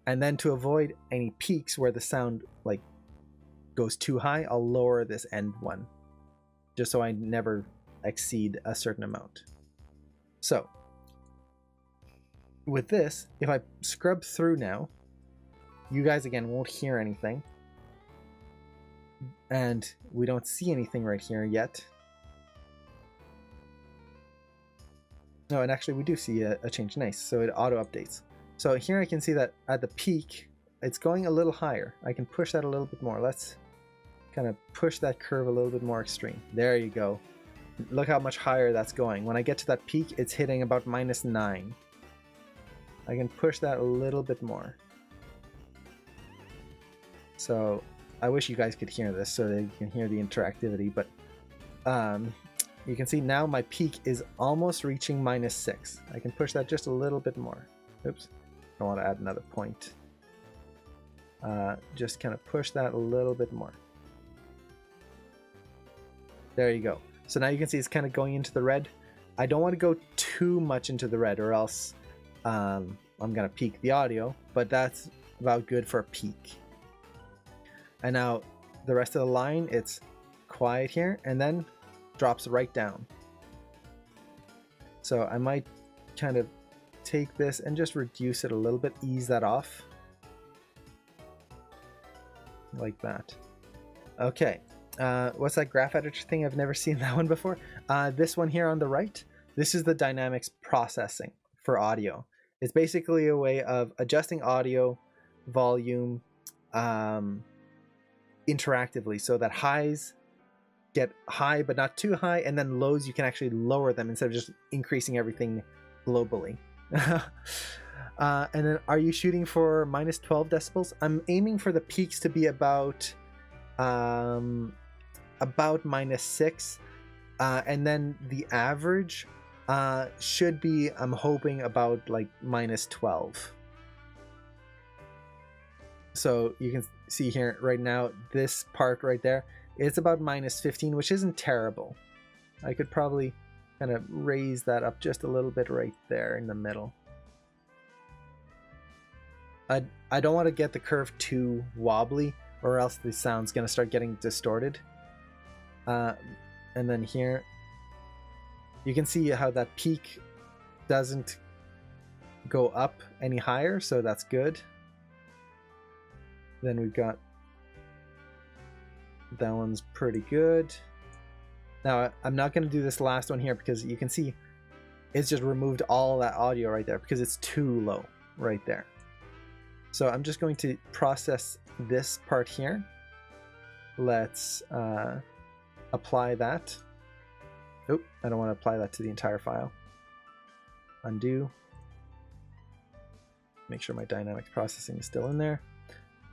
And then to avoid any peaks where the sound like goes too high, I'll lower this end one, just so I never exceed a certain amount. So with this, if I scrub through now, you guys again won't hear anything. And we don't see anything right here yet. No, and actually we do see a change. Nice. So it auto updates. So here I can see that at the peak, it's going a little higher. I can push that a little bit more. Let's kind of push that curve a little bit more extreme. There you go. Look how much higher that's going. When I get to that peak, it's hitting about minus 9. I can push that a little bit more. So I wish you guys could hear this so that you can hear the interactivity, but you can see now my peak is almost reaching minus 6. I can push that just a little bit more. Oops, I want to add another point. Just kind of push that a little bit more. There you go. So now you can see it's kind of going into the red. I don't want to go too much into the red or else I'm going to peak the audio, but that's about good for a peak. And now the rest of the line, it's quiet here and then drops right down. So I might kind of take this and just reduce it a little bit, ease that off. Like that. Okay. What's that graph editor thing? I've never seen that one before. This one here on the right, this is the dynamics processing for audio. It's basically a way of adjusting audio volume interactively so that highs get high but not too high, and then lows you can actually lower them instead of just increasing everything globally. And then are you shooting for minus 12 decibels? I'm aiming for the peaks to be about minus 6, and then the average should be, I'm hoping, about like minus 12. So you can see here right now, this part right there, it's about -15, which isn't terrible. I could probably kind of raise that up just a little bit right there in the middle. I don't want to get the curve too wobbly, or else the sound's going to start getting distorted. And then here, you can see how that peak doesn't go up any higher, so that's good. Then we've got that one's pretty good. Now I'm not going to do this last one here because you can see it's just removed all that audio right there because it's too low right there. So I'm just going to process this part here. Let's apply that. Oh, I don't want to apply that to the entire file. Undo. Make sure my dynamic processing is still in there.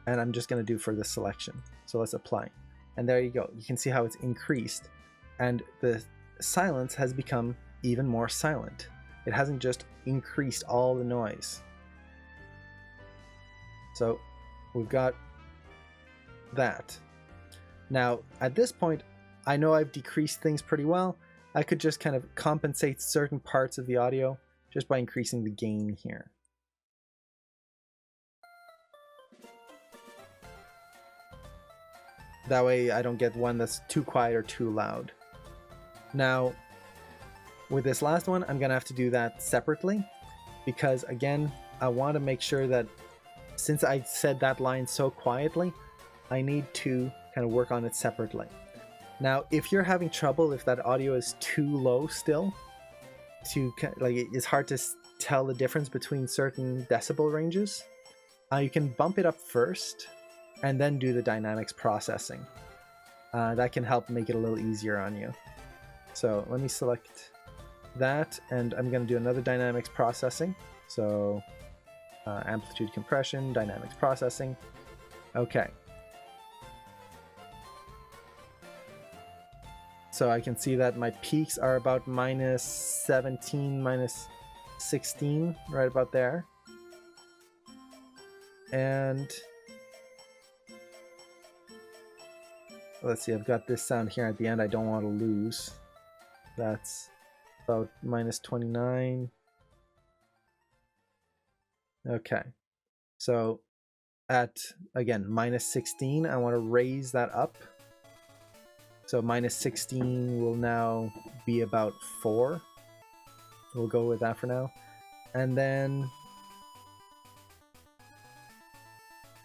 And I'm just going to do for the selection. So let's apply. And there you go. You can see how it's increased. And the silence has become even more silent. It hasn't just increased all the noise. So we've got that. Now, at this point, I know I've decreased things pretty well. I could just kind of compensate certain parts of the audio just by increasing the gain here. That way I don't get one that's too quiet or too loud. Now, with this last one, I'm going to have to do that separately because, again, I want to make sure that since I said that line so quietly, I need to kind of work on it separately. Now, if you're having trouble, if that audio is too low still, it's hard to tell the difference between certain decibel ranges, you can bump it up first and then do the dynamics processing. That can help make it a little easier on you. So let me select that, and I'm going to do another dynamics processing. So amplitude compression, dynamics processing. Okay. So I can see that my peaks are about -17, -16, right about there. And let's see, I've got this sound here at the end I don't want to lose. That's about -29. Okay, so at, again, -16, I want to raise that up. So -16 will now be about 4. We'll go with that for now. And then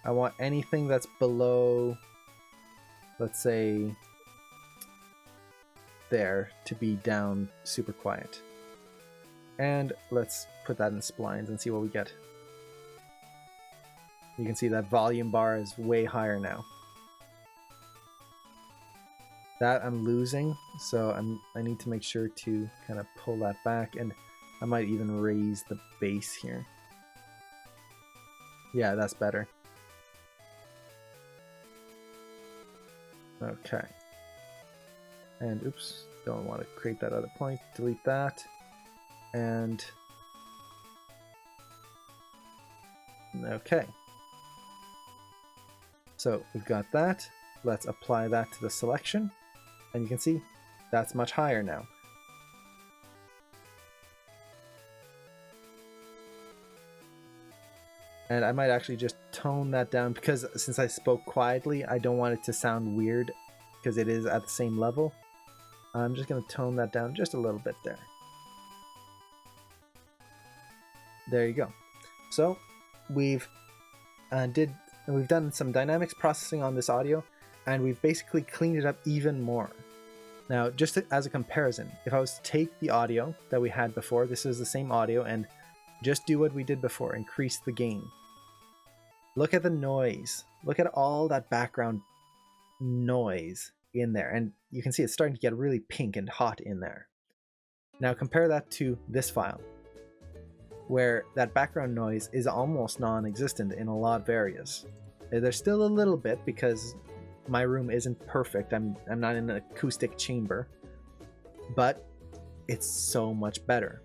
I want anything that's below, let's say, there, to be down super quiet. And let's put that in splines and see what we get. You can see that volume bar is way higher now. That I'm losing, so I need to make sure to kind of pull that back, and I might even raise the bass here. Yeah, that's better. Okay. And oops, don't want to create that other point. Delete that. And okay. So we've got that. Let's apply that to the selection. And you can see that's much higher now. And I might actually just tone that down because since I spoke quietly, I don't want it to sound weird because it is at the same level. I'm just going to tone that down just a little bit there. There you go. So we've done some dynamics processing on this audio, and we've basically cleaned it up even more. Now, just as a comparison, if I was to take the audio that we had before, this is the same audio, and just do what we did before, increase the gain. Look at the noise. Look at all that background noise in there, and you can see it's starting to get really pink and hot in there. Now compare that to this file, where that background noise is almost non-existent in a lot of areas. There's still a little bit because my room isn't perfect. I'm not in an acoustic chamber, but it's so much better.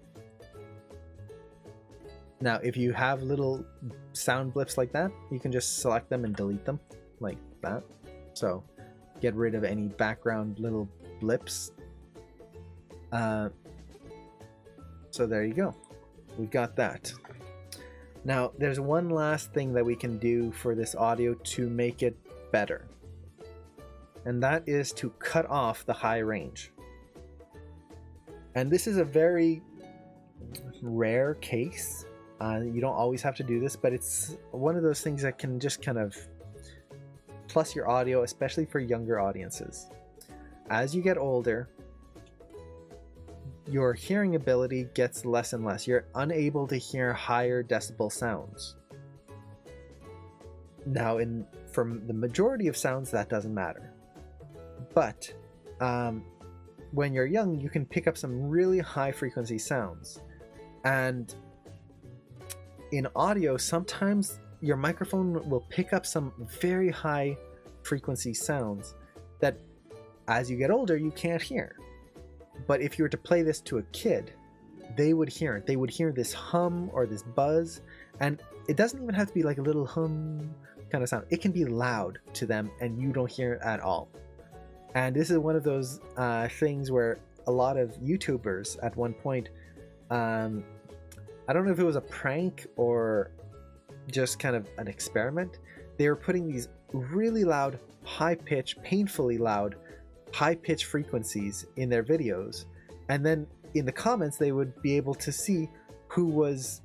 Now, if you have little sound blips like that, you can just select them and delete them. like that. So get rid of any background little blips. So there you go. We've got that. Now, there's one last thing that we can do for this audio to make it better. And that is to cut off the high range. And this is a very rare case. You don't always have to do this, but it's one of those things that can just kind of plus your audio, especially for younger audiences. As you get older, your hearing ability gets less and less. You're unable to hear higher decibel sounds. Now, from the majority of sounds, that doesn't matter. But when you're young, you can pick up some really high frequency sounds. And in audio, sometimes your microphone will pick up some very high frequency sounds that as you get older, you can't hear. But if you were to play this to a kid, they would hear it. They would hear this hum or this buzz. And it doesn't even have to be like a little hum kind of sound. It can be loud to them and you don't hear it at all. And this is one of those things where a lot of YouTubers at one point, I don't know if it was a prank or just kind of an experiment, they were putting these really loud, high-pitched, painfully loud, high-pitched frequencies in their videos. And then in the comments, they would be able to see who was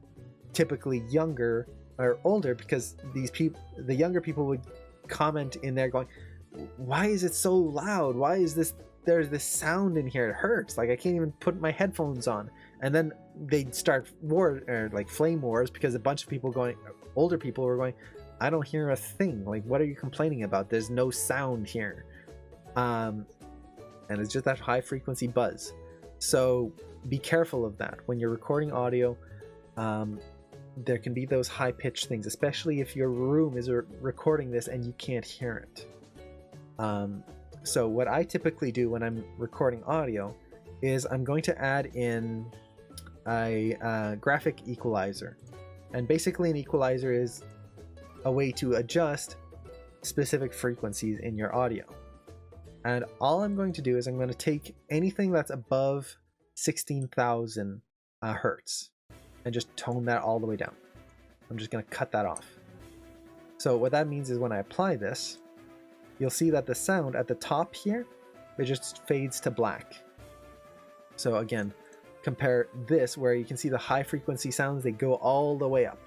typically younger or older, because these people, the younger people, would comment in there going, why is it so loud? Why is this, there's this sound in here, it hurts, like I can't even put my headphones on. And then they'd start flame wars, because a bunch of people going, older people were going, I don't hear a thing, like what are you complaining about? There's no sound here. And it's just that high frequency buzz. So be careful of that when you're recording audio. There can be those high pitched things, especially if your room is recording this and you can't hear it. So what I typically do when I'm recording audio is I'm going to add in a graphic equalizer. And basically an equalizer is a way to adjust specific frequencies in your audio. And all I'm going to do is I'm going to take anything that's above 16,000 hertz and just tone that all the way down. I'm just going to cut that off. So what that means is when I apply this, you'll see that the sound at the top here, it just fades to black. So again, compare this where you can see the high frequency sounds, they go all the way up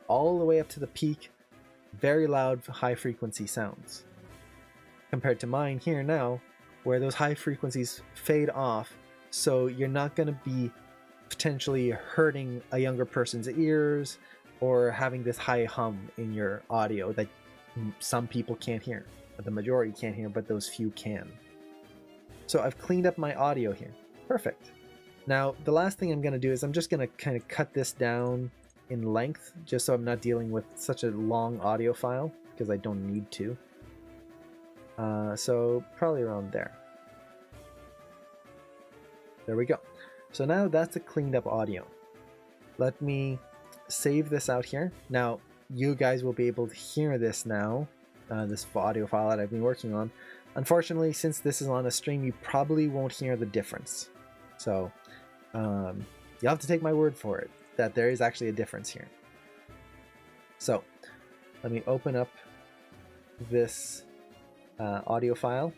to the peak, very loud high frequency sounds. Compared to mine here now, where those high frequencies fade off, so you're not going to be potentially hurting a younger person's ears or having this high hum in your audio that some people can't hear, but the majority can't hear, but those few can. So I've cleaned up my audio here. Perfect. Now, the last thing I'm going to do is I'm just going to kind of cut this down in length, just so I'm not dealing with such a long audio file, because I don't need to. So probably around there. There we go. So now that's the cleaned up audio. Let me save this out here. Now, you guys will be able to hear this now, this audio file that I've been working on. Unfortunately, since this is on a stream, you probably won't hear the difference. So you'll have to take my word for it that there is actually a difference here. So let me open up this audio file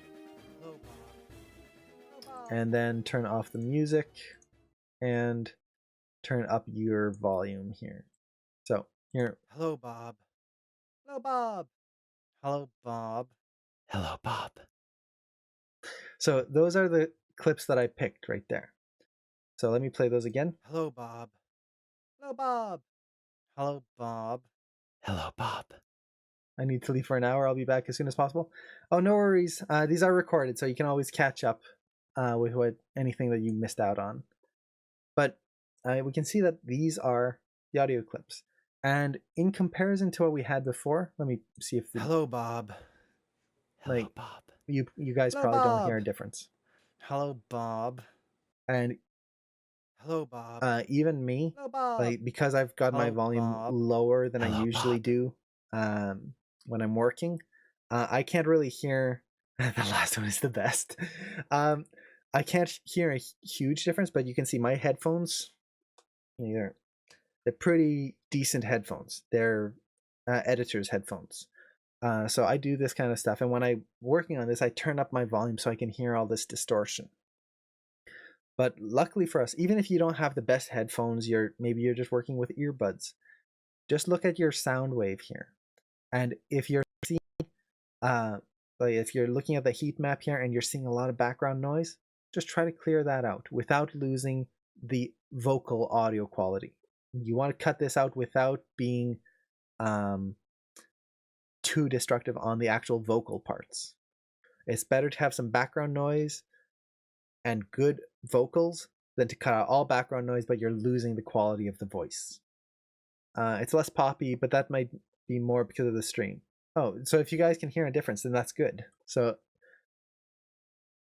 and then turn off the music and turn up your volume here. So here. Hello, Bob. Hello, Bob. Hello, Bob. Hello, Bob. So those are the clips that I picked right there. So let me play those again. Hello, Bob. Hello, Bob. Hello, Bob. Hello, Bob. I need to leave for an hour. I'll be back as soon as possible. Oh, no worries. These are recorded, so you can always catch up with anything that you missed out on. But we can see that these are the audio clips. And in comparison to what we had before, let me see if... Hello, Bob. Hello, Bob. You guys Hello, probably Bob. don't hear a difference. Hello, Bob. And hello, Bob. Even me, hello, Bob. Like, because I've got my volume Bob. lower than Hello, I usually Bob. do when I'm working, I can't really hear. The last one is the best. I can't hear a huge difference, but you can see my headphones. They're pretty decent headphones. They're editor's headphones. So I do this kind of stuff, and when I'm working on this, I turn up my volume so I can hear all this distortion. But luckily for us, even if you don't have the best headphones, maybe you're just working with earbuds. Just look at your sound wave here, and if you're seeing, like if you're looking at the heat map here and you're seeing a lot of background noise, just try to clear that out without losing the vocal audio quality. You want to cut this out without being too destructive on the actual vocal parts. It's better to have some background noise and good vocals than to cut out all background noise, but you're losing the quality of the voice. It's less poppy, but that might be more because of the stream. Oh, so if you guys can hear a difference, then that's good. So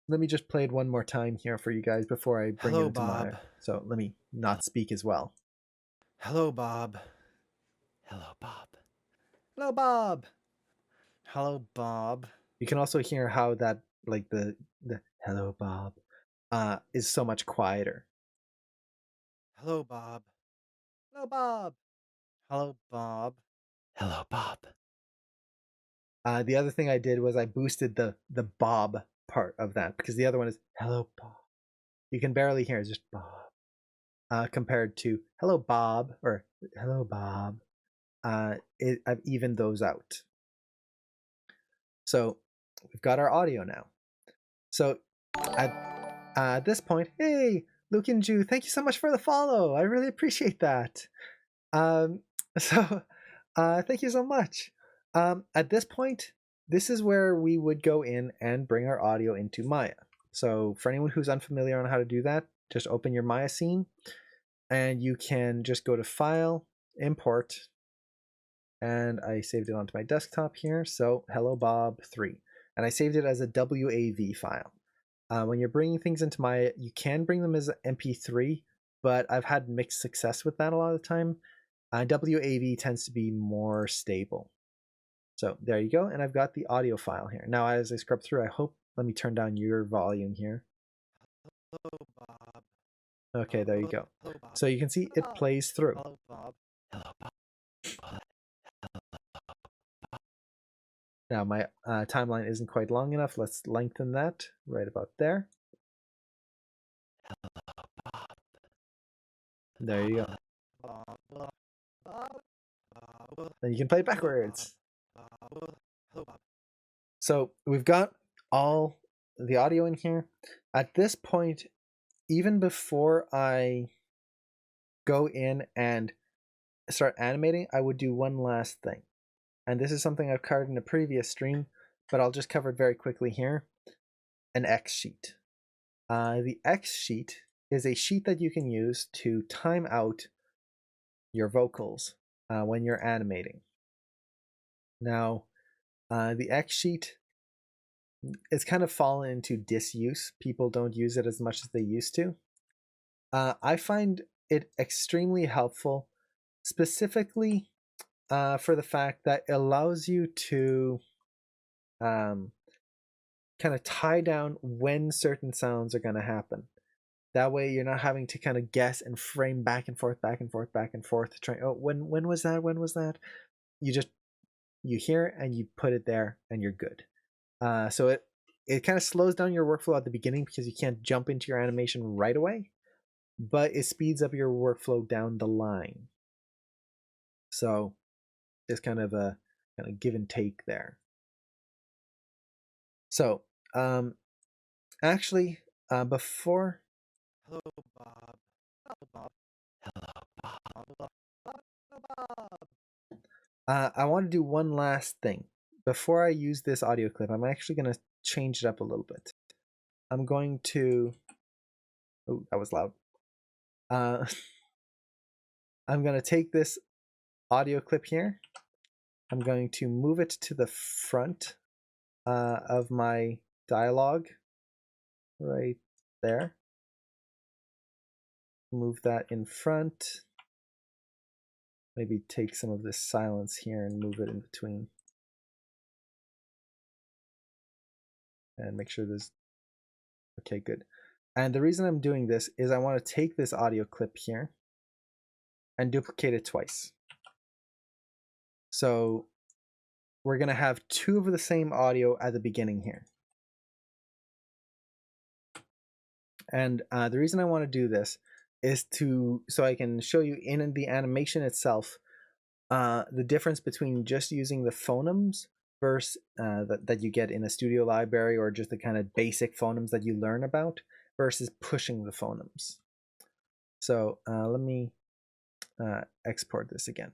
let me just play it one more time here for you guys before I bring it into Maya. So let me not speak as well. Hello, Bob. Hello, Bob. Hello, Bob. Hello, Bob. You can also hear how that, like the hello, Bob, is so much quieter. Hello, Bob. Hello, Bob. Hello, Bob. Hello, Bob. The other thing I did was I boosted the Bob part of that, because the other one is hello, Bob. You can barely hear, it's just Bob. Compared to hello, Bob, or hello, Bob. I've evened those out. So we've got our audio now. So at this point, hey, Luke and Ju, thank you so much for the follow. I really appreciate that. So thank you so much. At this point, this is where we would go in and bring our audio into Maya. So for anyone who's unfamiliar on how to do that, just open your Maya scene and you can just go to File, Import, and I saved it onto my desktop here. So Hello Bob 3, and I saved it as a WAV file. When you're bringing things into Maya, you can bring them as MP3, but I've had mixed success with that a lot of the time. WAV tends to be more stable. So there you go, and I've got the audio file here. Now as I scrub through, let me turn down your volume here. Hello, Bob. Okay, there you go. Hello, Bob. So you can see it plays through. Hello, Bob. Hello, Bob. Now my timeline isn't quite long enough. Let's lengthen that right about there. There you go. Then you can play backwards. So we've got all the audio in here. At this point, even before I go in and start animating, I would do one last thing. And this is something I've covered in a previous stream, but I'll just cover it very quickly here. An X sheet. The X sheet is a sheet that you can use to time out your vocals when you're animating. Now, the X sheet is kind of fallen into disuse. People don't use it as much as they used to. I find it extremely helpful, specifically for the fact that it allows you to kind of tie down when certain sounds are going to happen. That way you're not having to kind of guess and frame back and forth, back and forth, back and forth. When was that? When was that? You hear it and you put it there and you're good. So it kind of slows down your workflow at the beginning because you can't jump into your animation right away, but it speeds up your workflow down the line. So there's kind of a give and take there. So actually before Hello, Bob. Hello, Bob. Hello, Bob. Hello, Bob. I want to do one last thing. Before I use this audio clip, I'm actually going to change it up a little bit. I'm going to... Oh, that was loud. I'm going to take this audio clip here. I'm going to move it to the front of my dialogue. Right there. Move that in front. Maybe take some of this silence here and move it in between. and make sure there's okay, good. And the reason I'm doing this is I want to take this audio clip here and duplicate it twice. So we're going to have two of the same audio at the beginning here. And the reason I want to do this is so I can show you in the animation itself the difference between just using the phonemes versus that you get in a studio library, or just the kind of basic phonemes that you learn about, versus pushing the phonemes. So let me export this again.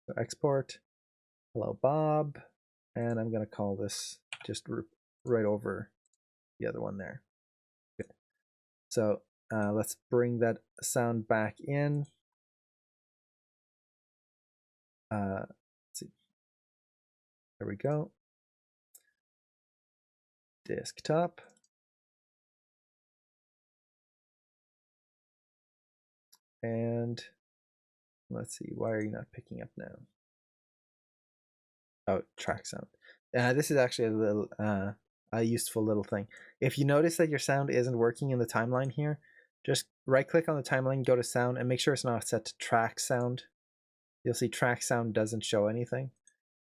So export, hello Bob, and I'm going to call this just right over the other one there. Good. So let's bring that sound back in. Let's see. There we go. Desktop. And let's see, why are you not picking up now? Oh, track sound. This is actually a little a useful little thing. If you notice that your sound isn't working in the timeline here, just right click on the timeline, go to sound, and make sure it's not set to track sound. You'll see track sound doesn't show anything.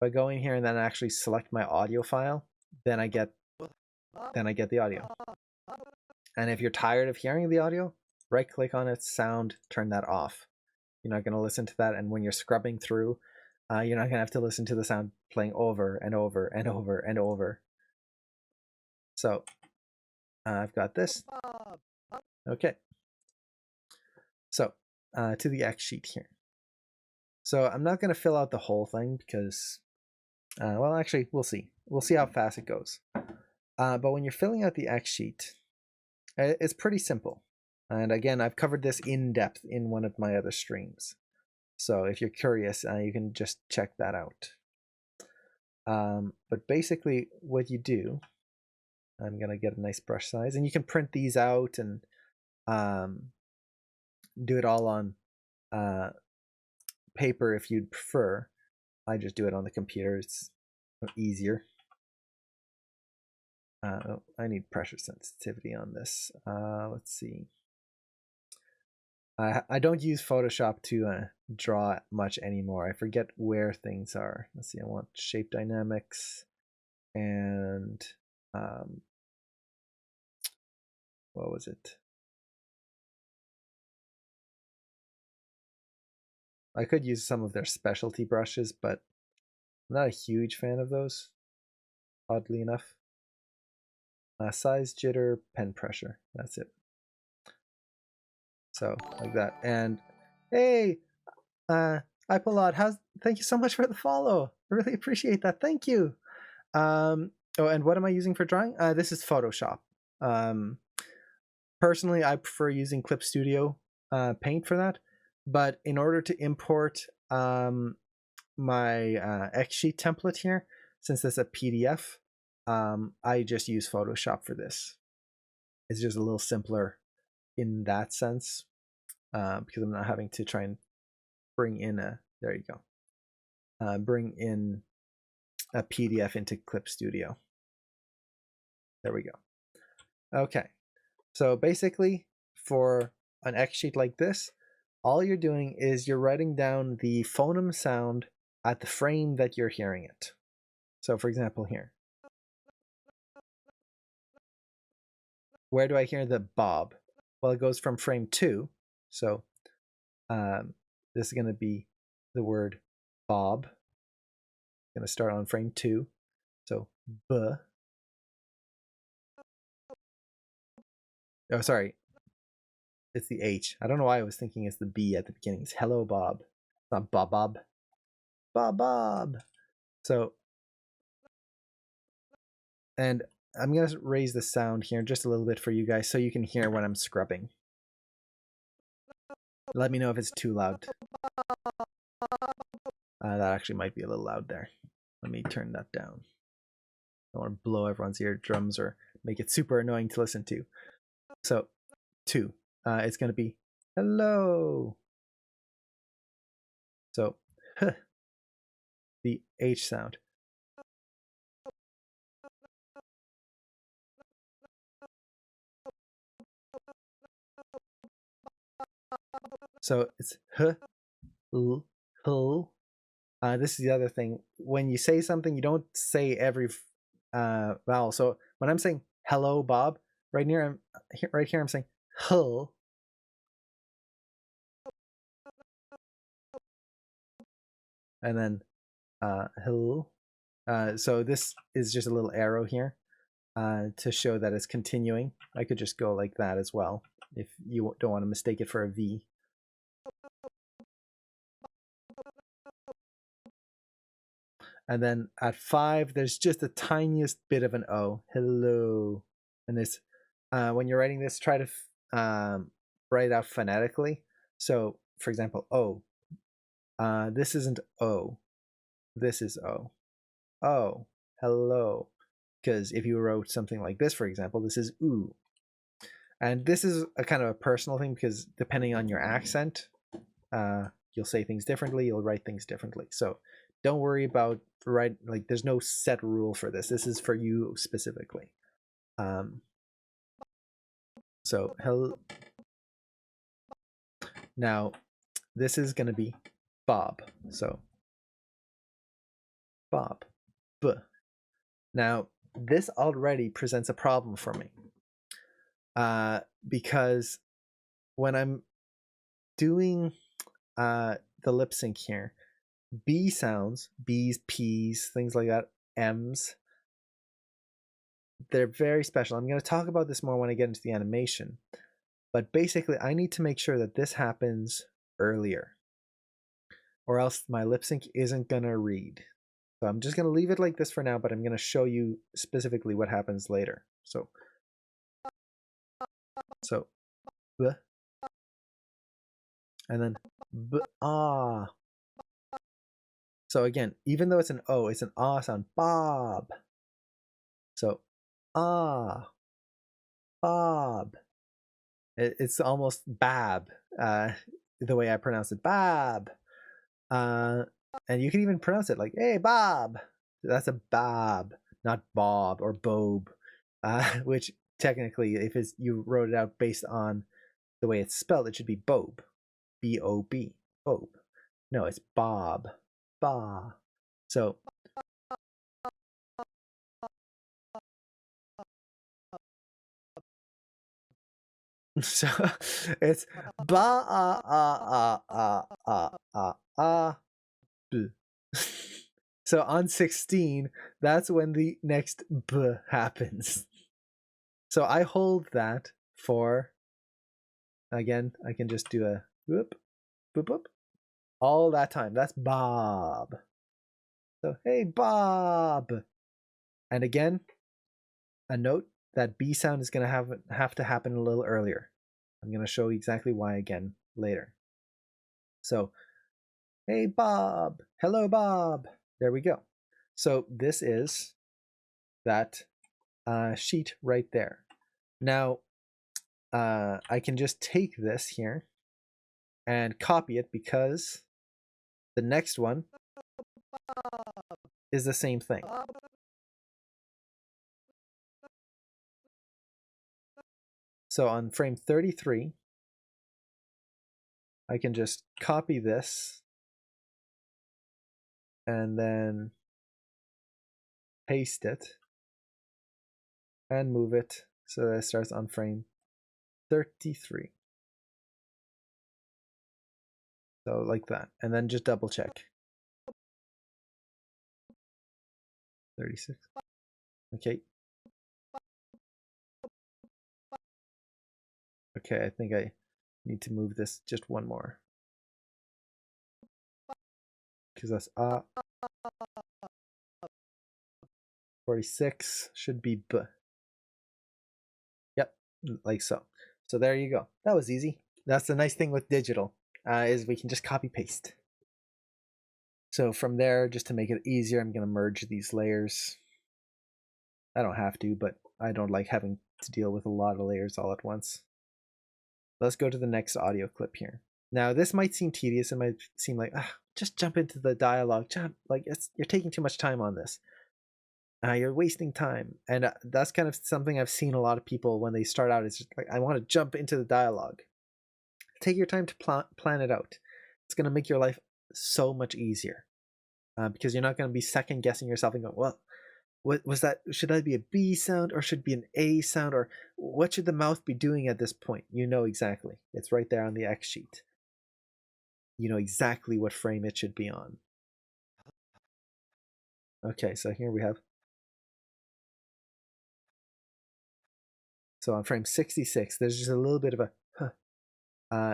If I go in here and then actually select my audio file, then I get the audio. And if you're tired of hearing the audio, right click on it, sound, turn that off. You're not going to listen to that, and when you're scrubbing through, you're not going to have to listen to the sound playing over and over and over and over. So I've got this. Okay. So to the X sheet here. So I'm not going to fill out the whole thing because, well, actually, we'll see. We'll see how fast it goes. But when you're filling out the X sheet, it's pretty simple. And again, I've covered this in depth in one of my other streams. So if you're curious, you can just check that out. But basically what you do, I'm going to get a nice brush size, and you can print these out and do it all on paper if you'd prefer. I just do it on the computer. It's easier. I need pressure sensitivity on this. Let's see. I don't use Photoshop to draw much anymore. I forget where things are. Let's see, I want shape dynamics and what was it? I could use some of their specialty brushes, but I'm not a huge fan of those, oddly enough. Size, jitter, pen pressure. That's it. So like that. And hey, iPolot, thank you so much for the follow. I really appreciate that. Thank you. Oh, and what am I using for drawing? This is Photoshop. Personally, I prefer using Clip Studio Paint for that. But in order to import my Xsheet template here, since this is a PDF, I just use Photoshop for this. It's just a little simpler in that sense, because I'm not having to try and bring in there you go, bring in a PDF into Clip Studio. There we go. Okay, so basically for an X sheet like this, all you're doing is you're writing down the phoneme sound at the frame that you're hearing it. So for example here, where do I hear the Bob? Well, it goes from frame 2. So this is going to be the word Bob. Going to start on frame 2. So B. Oh, sorry. It's the H. I don't know why I was thinking it's the B at the beginning. It's hello, Bob. It's not Bob Bob. Bob Bob. So, and I'm going to raise the sound here just a little bit for you guys so you can hear when I'm scrubbing. Let me know if it's too loud. That actually might be a little loud there. Let me turn that down. I don't want to blow everyone's eardrums or make it super annoying to listen to. So, 2. It's going to be hello. So, the H sound. So it's h, l, h. This is the other thing. When you say something, you don't say every vowel. So when I'm saying hello, Bob, right here, I'm saying hull, and then hull. So this is just a little arrow here to show that it's continuing. I could just go like that as well if you don't want to mistake it for a V. And then at 5, there's just the tiniest bit of an O. Hello. And this, when you're writing this, try to write it out phonetically. So, for example, O. This isn't O. This is O. Oh, hello. Because if you wrote something like this, for example, this is oo. And this is a kind of a personal thing because depending on your accent, you'll say things differently, you'll write things differently. So don't worry about like there's no set rule for this. This is for you specifically. So hello. Now this is going to be Bob. So Bob. B. Now this already presents a problem for me. Because when I'm doing the lip sync here, B sounds, B's, P's, things like that, M's, they're very special. I'm going to talk about this more when I get into the animation. But basically, I need to make sure that this happens earlier, or else my lip sync isn't going to read. So I'm just going to leave it like this for now, but I'm going to show you specifically what happens later. So B, and then B, ah. So again, even though it's an O, it's an ah sound. Bob. So ah, Bob. It's almost Bab, the way I pronounce it. Bab. And you can even pronounce it like, hey, Bob. That's a Bob, not Bob or Bob, which technically, if you wrote it out based on the way it's spelled, it should be Bob. B-O-B. Bob. No, it's Bob. Ba. So so it's ba ah ah ah ah ah ah b. So on 16, that's when the next b happens. So I hold that for, again, I can just do a whoop, boop, boop, all that time. That's Bob. So, hey, Bob. And again, a note, that B sound is going to have to happen a little earlier. I'm going to show you exactly why again later. So, hey, Bob. Hello, Bob. There we go. So this is that sheet right there. Now, I can just take this here and copy it because the next one is the same thing. So on frame 33, I can just copy this and then paste it and move it so that it starts on frame 33. So like that, and then just double check. 36. Okay. Okay, I think I need to move this just one more. Because that's 46 should be b. Yep, like so. So there you go. That was easy. That's the nice thing with digital, is we can just copy paste. So from there, just to make it easier, I'm going to merge these layers. I don't have to, but I don't like having to deal with a lot of layers all at once. Let's go to the next audio clip here. Now, this might seem tedious. It might seem like, just jump into the dialogue. Like you're taking too much time on this. You're wasting time. And that's kind of something I've seen a lot of people when they start out. It's just like, I want to jump into the dialogue. take your time to plan it out. It's going to make your life so much easier because you're not going to be second guessing yourself and go, well, what was that? Should that be a B sound or should it be an A sound, or what should the mouth be doing at this point? You know exactly. It's right there on the X sheet. You know exactly what frame it should be on. Okay, so here we have. So on frame 66, there's just a little bit of a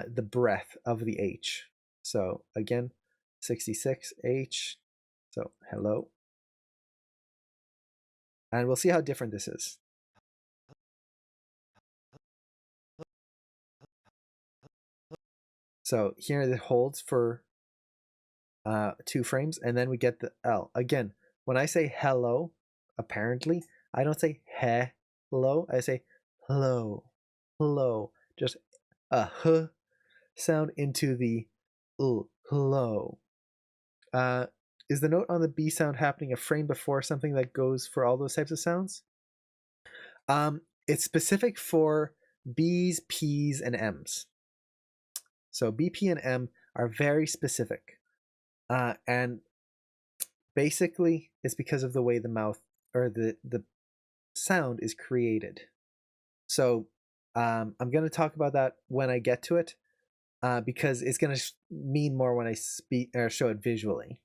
the breath of the H. So again, 66 H. So hello. And we'll see how different this is. So here it holds for 2 frames, and then we get the L. Again, when I say hello, apparently, I don't say hello, I say hello, hello. Just a h sound into the hello. Is the note on the B sound happening a frame before something that goes for all those types of sounds? It's specific for B's, P's, and M's. So B, P, and M are very specific. And basically, it's because of the way the mouth or the sound is created. So I'm going to talk about that when I get to it, because it's going to mean more when I speak or show it visually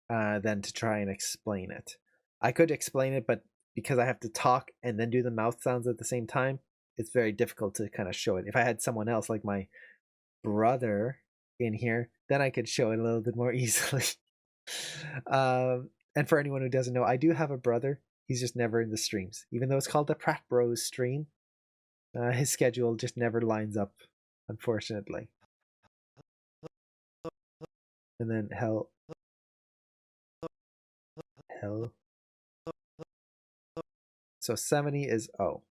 than to try and explain it. I could explain it, but because I have to talk and then do the mouth sounds at the same time, it's very difficult to kind of show it. If I had someone else like my brother in here, then I could show it a little bit more easily. And for anyone who doesn't know, I do have a brother. He's just never in the streams. Even though it's called the Pratt Bros stream, his schedule just never lines up, unfortunately. And then hell. So 70 is O.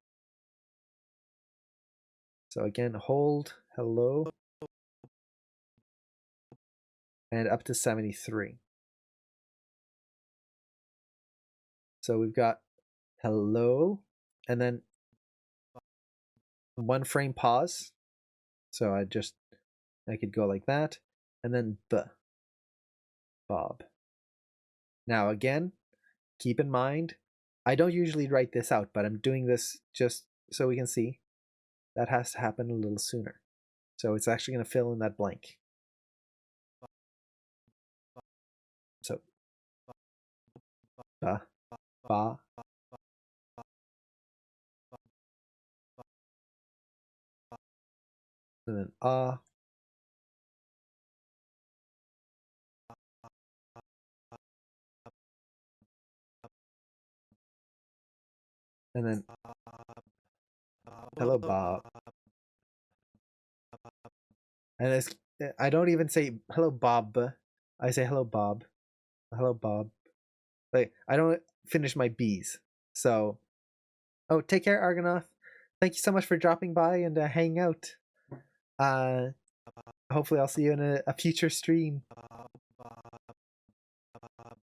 So again, hold, hello, and up to 73. So we've got hello, and then 1 frame pause. So I could go like that, and then Bob. Now again, keep in mind, I don't usually write this out, but I'm doing this just so we can see. That has to happen a little sooner. So it's actually going to fill in that blank. So ba, ba, and then and then hello Bob. And I don't even say hello Bob. I say hello Bob. Hello Bob. Like I don't finish my B's. So, take care, Argonath. Thank you so much for dropping by and hanging out. Hopefully I'll see you in a future stream.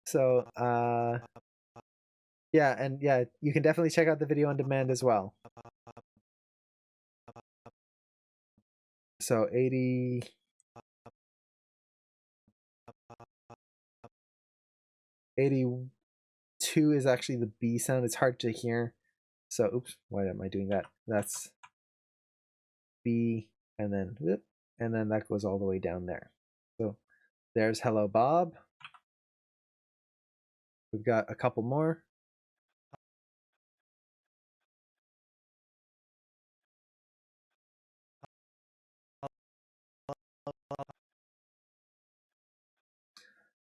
So, yeah, and yeah, you can definitely check out the video on demand as well. So 82 is actually the B sound. It's hard to hear. So, oops, why am I doing that? That's B, and then whoop, and then that goes all the way down there. So there's hello Bob. We've got a couple more.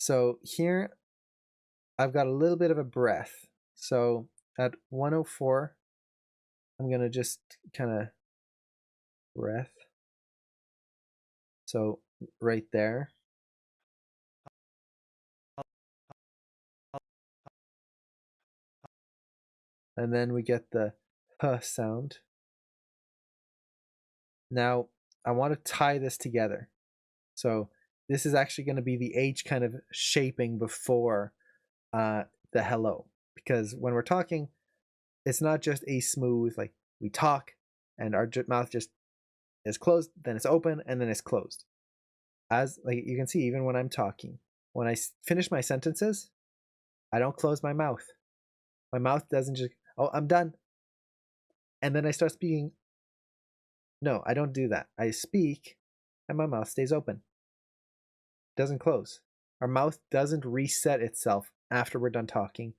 So here I've got a little bit of a breath. So at 104, I'm going to just kind of breath. So right there. And then we get the h sound. Now I want to tie this together. So this is actually going to be the H kind of shaping before the hello. Because when we're talking, it's not just a smooth, like we talk and our mouth just It's closed, then it's open, and then it's closed. As like you can see, even when I'm talking, when I finish my sentences, I don't close my mouth. My mouth doesn't just, oh, I'm done. And then I start speaking. No, I don't do that. I speak and my mouth stays open. It doesn't close. Our mouth doesn't reset itself after we're done talking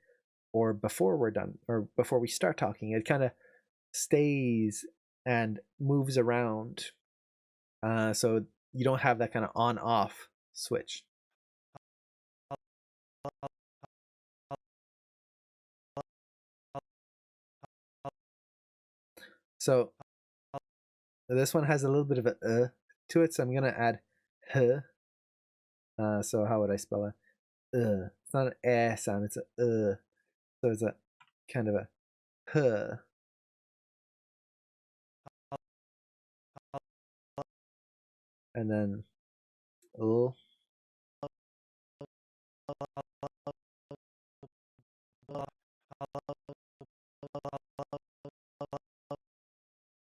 or before we're done or before we start talking. It kind of stays and moves around. So you don't have that kind of on off switch. So this one has a little bit of a to it, so I'm gonna add h. So how would I spell it? It's not an eh sound, it's a so it's a kind of a h. And then l.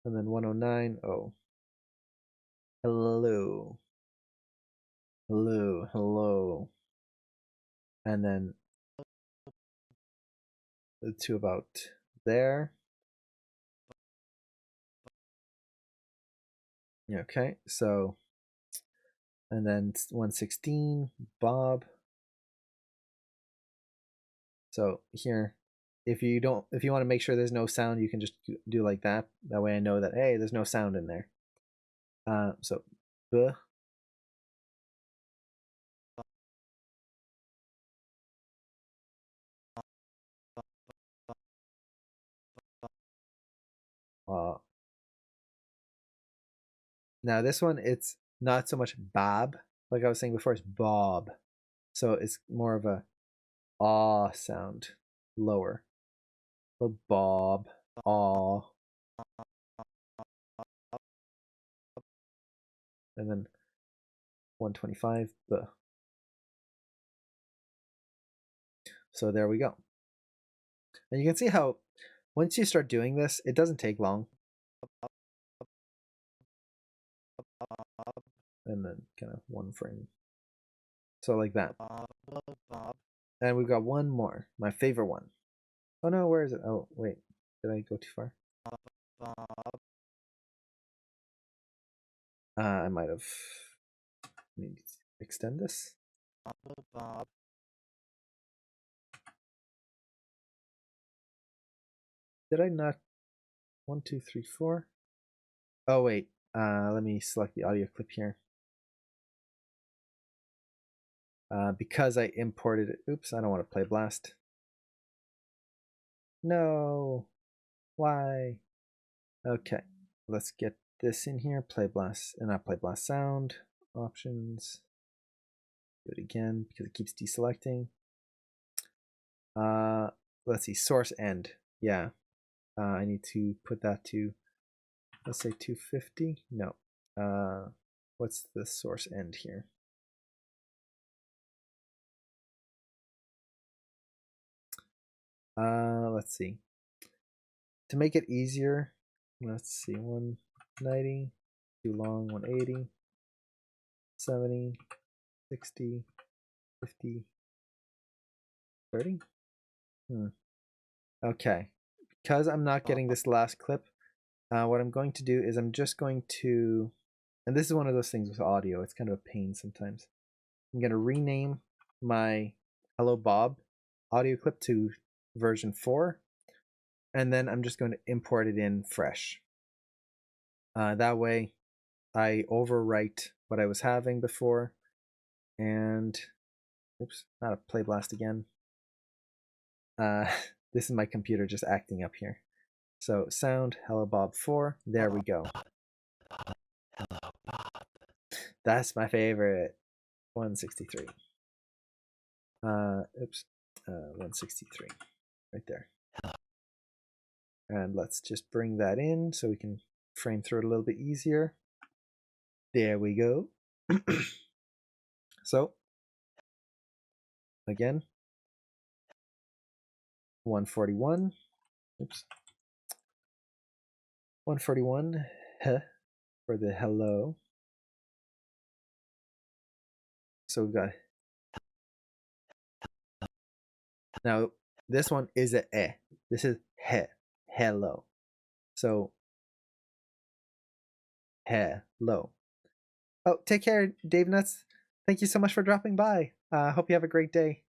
And then 109 oh. Hello. Hello, hello. And then to about there. Okay, so and then 116 Bob. So here, if you want to make sure there's no sound, you can just do like that. That way I know that, hey, there's no sound in there. So b. Now this one, it's not so much Bob, like I was saying before, it's Bob. So it's more of a ah sound, lower. So Bob, ah. And then 125 b. So there we go. And you can see how once you start doing this, it doesn't take long. And then kind of one frame. So like that. And we've got one more, my favorite one. Oh no, where is it? Oh, wait. Did I go too far? I might have need to extend this. Did I not? 1, 2, 3, 4. Oh wait. Let me select the audio clip here. Because I imported it. Oops, I don't want to play blast. No. Why? Okay. Let's get this in here. Play blast and not play blast sound. Options. Do it again because it keeps deselecting. Let's see. Source end. Yeah. I need to put that to, let's say 250. No. What's the source end here? Let's see. To make it easier, let's see. 190. Too long. 180. 70. 60. 50. 30. Okay. Because I'm not getting this last clip, what I'm going to do is I'm just going to, and this is one of those things with audio, it's kind of a pain sometimes. I'm going to rename my Hello Bob audio clip to version 4, and then I'm just going to import it in fresh. That way I overwrite what I was having before, and oops, not a play blast again. This is my computer just acting up here. So sound Hello Bob 4, there we go. Hello Bob. That's my favorite. 163. Oops. 163. Right there. And let's just bring that in so we can frame through it a little bit easier. There we go. So, again, 141. Oops. 141. Huh. for the hello. So we've got, now this one is a eh. This is he, hello. So hello. Oh, take care, Dave Nuts. Thank you so much for dropping by. Hope you have a great day.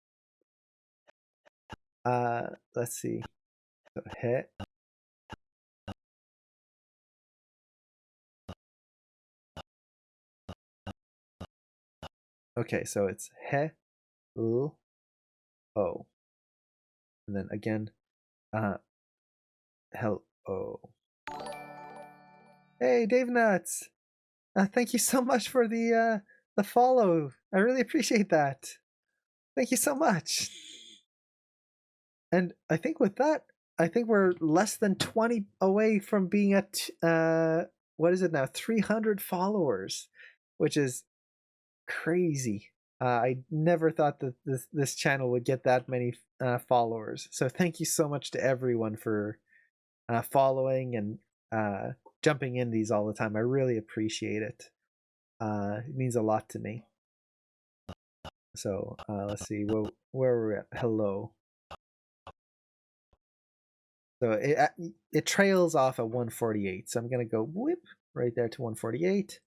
Let's see. So, he. Okay, so it's he, l, o, and then again, hello. Hey, Dave Nuts. Thank you so much for the follow. I really appreciate that. Thank you so much. And I think with that, I think we're less than 20 away from being at what is it now? 300 followers, which is crazy. I never thought that this channel would get that many followers. So thank you so much to everyone for following and jumping in these all the time. I really appreciate it. It means a lot to me. So let's see, where are we at? Hello. So it trails off at 148. So I'm gonna go whip right there to 148.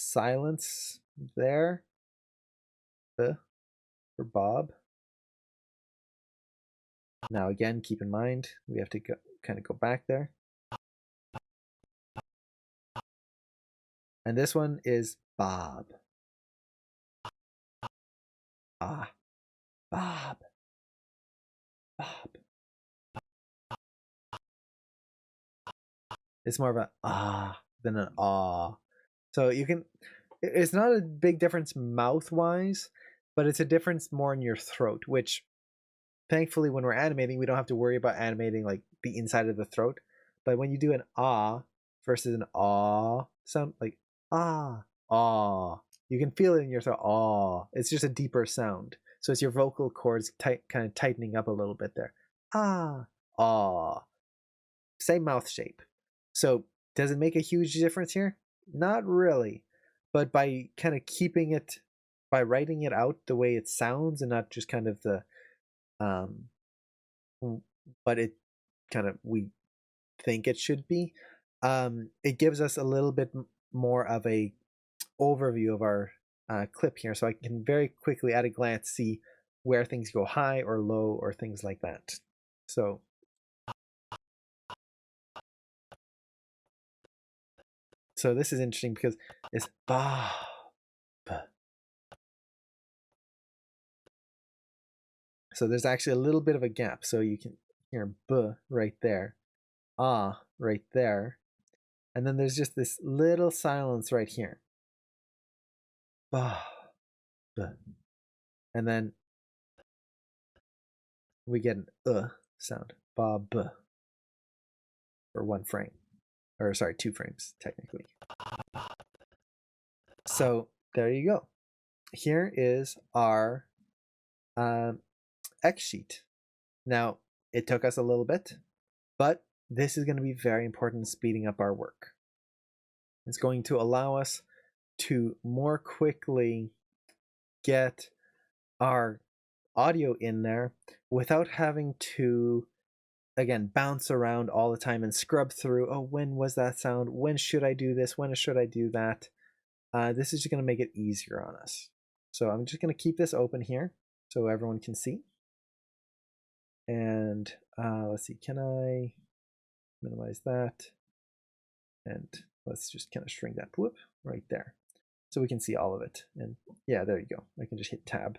Silence there. For Bob. Now again, keep in mind we have to kind of go back there. And this one is Bob. Ah, Bob. Bob. It's more of a ah than an ah. So you can, it's not a big difference mouth wise, but it's a difference more in your throat, which thankfully when we're animating, we don't have to worry about animating like the inside of the throat. But when you do an ah versus an ah sound, like ah, ah, you can feel it in your throat. Ah, it's just a deeper sound. So it's your vocal cords kind of tightening up a little bit there. Ah, ah. Same mouth shape. So does it make a huge difference here? Not really. But by kind of keeping it, by writing it out the way it sounds and not just kind of the, but it kind of, we think it should be, it gives us a little bit more of a overview of our clip here. So I can very quickly at a glance see where things go high or low or things like that. So this is interesting because it's Bob. So there's actually a little bit of a gap. So you can hear B right there, ah right there, and then there's just this little silence right here. Bob. And then we get an sound. Bob for one frame. Or sorry, 2 frames technically. So there you go. Here is our X sheet. Now, it took us a little bit, but this is going to be very important in speeding up our work. It's going to allow us to more quickly get our audio in there without having to, again, bounce around all the time and scrub through, oh, when was that sound? When should I do this? When should I do that? This is just going to make it easier on us. So I'm just going to keep this open here so everyone can see. And let's see, can I minimize that? And let's just kind of shrink that whoop right there so we can see all of it. And yeah, there you go. I can just hit tab.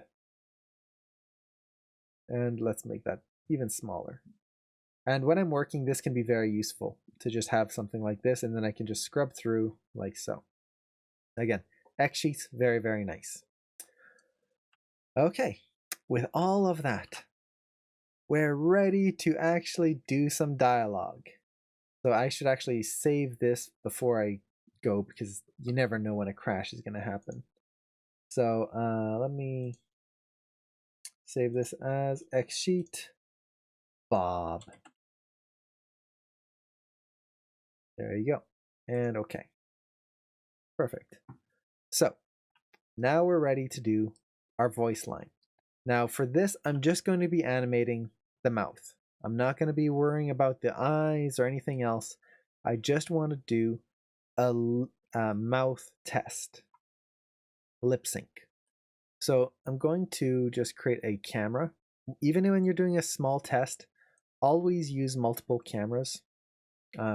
And let's make that even smaller. And when I'm working, this can be very useful to just have something like this, and then I can just scrub through like so. Again, X sheets, very, very nice. Okay, with all of that, we're ready to actually do some dialogue. So I should actually save this before I go because you never know when a crash is going to happen. So let me save this as X sheet Bob. There you go. And okay. Perfect. So now we're ready to do our voice line. Now for this, I'm just going to be animating the mouth. I'm not going to be worrying about the eyes or anything else. I just want to do a mouth test, lip sync. So I'm going to just create a camera. Even when you're doing a small test, always use multiple cameras.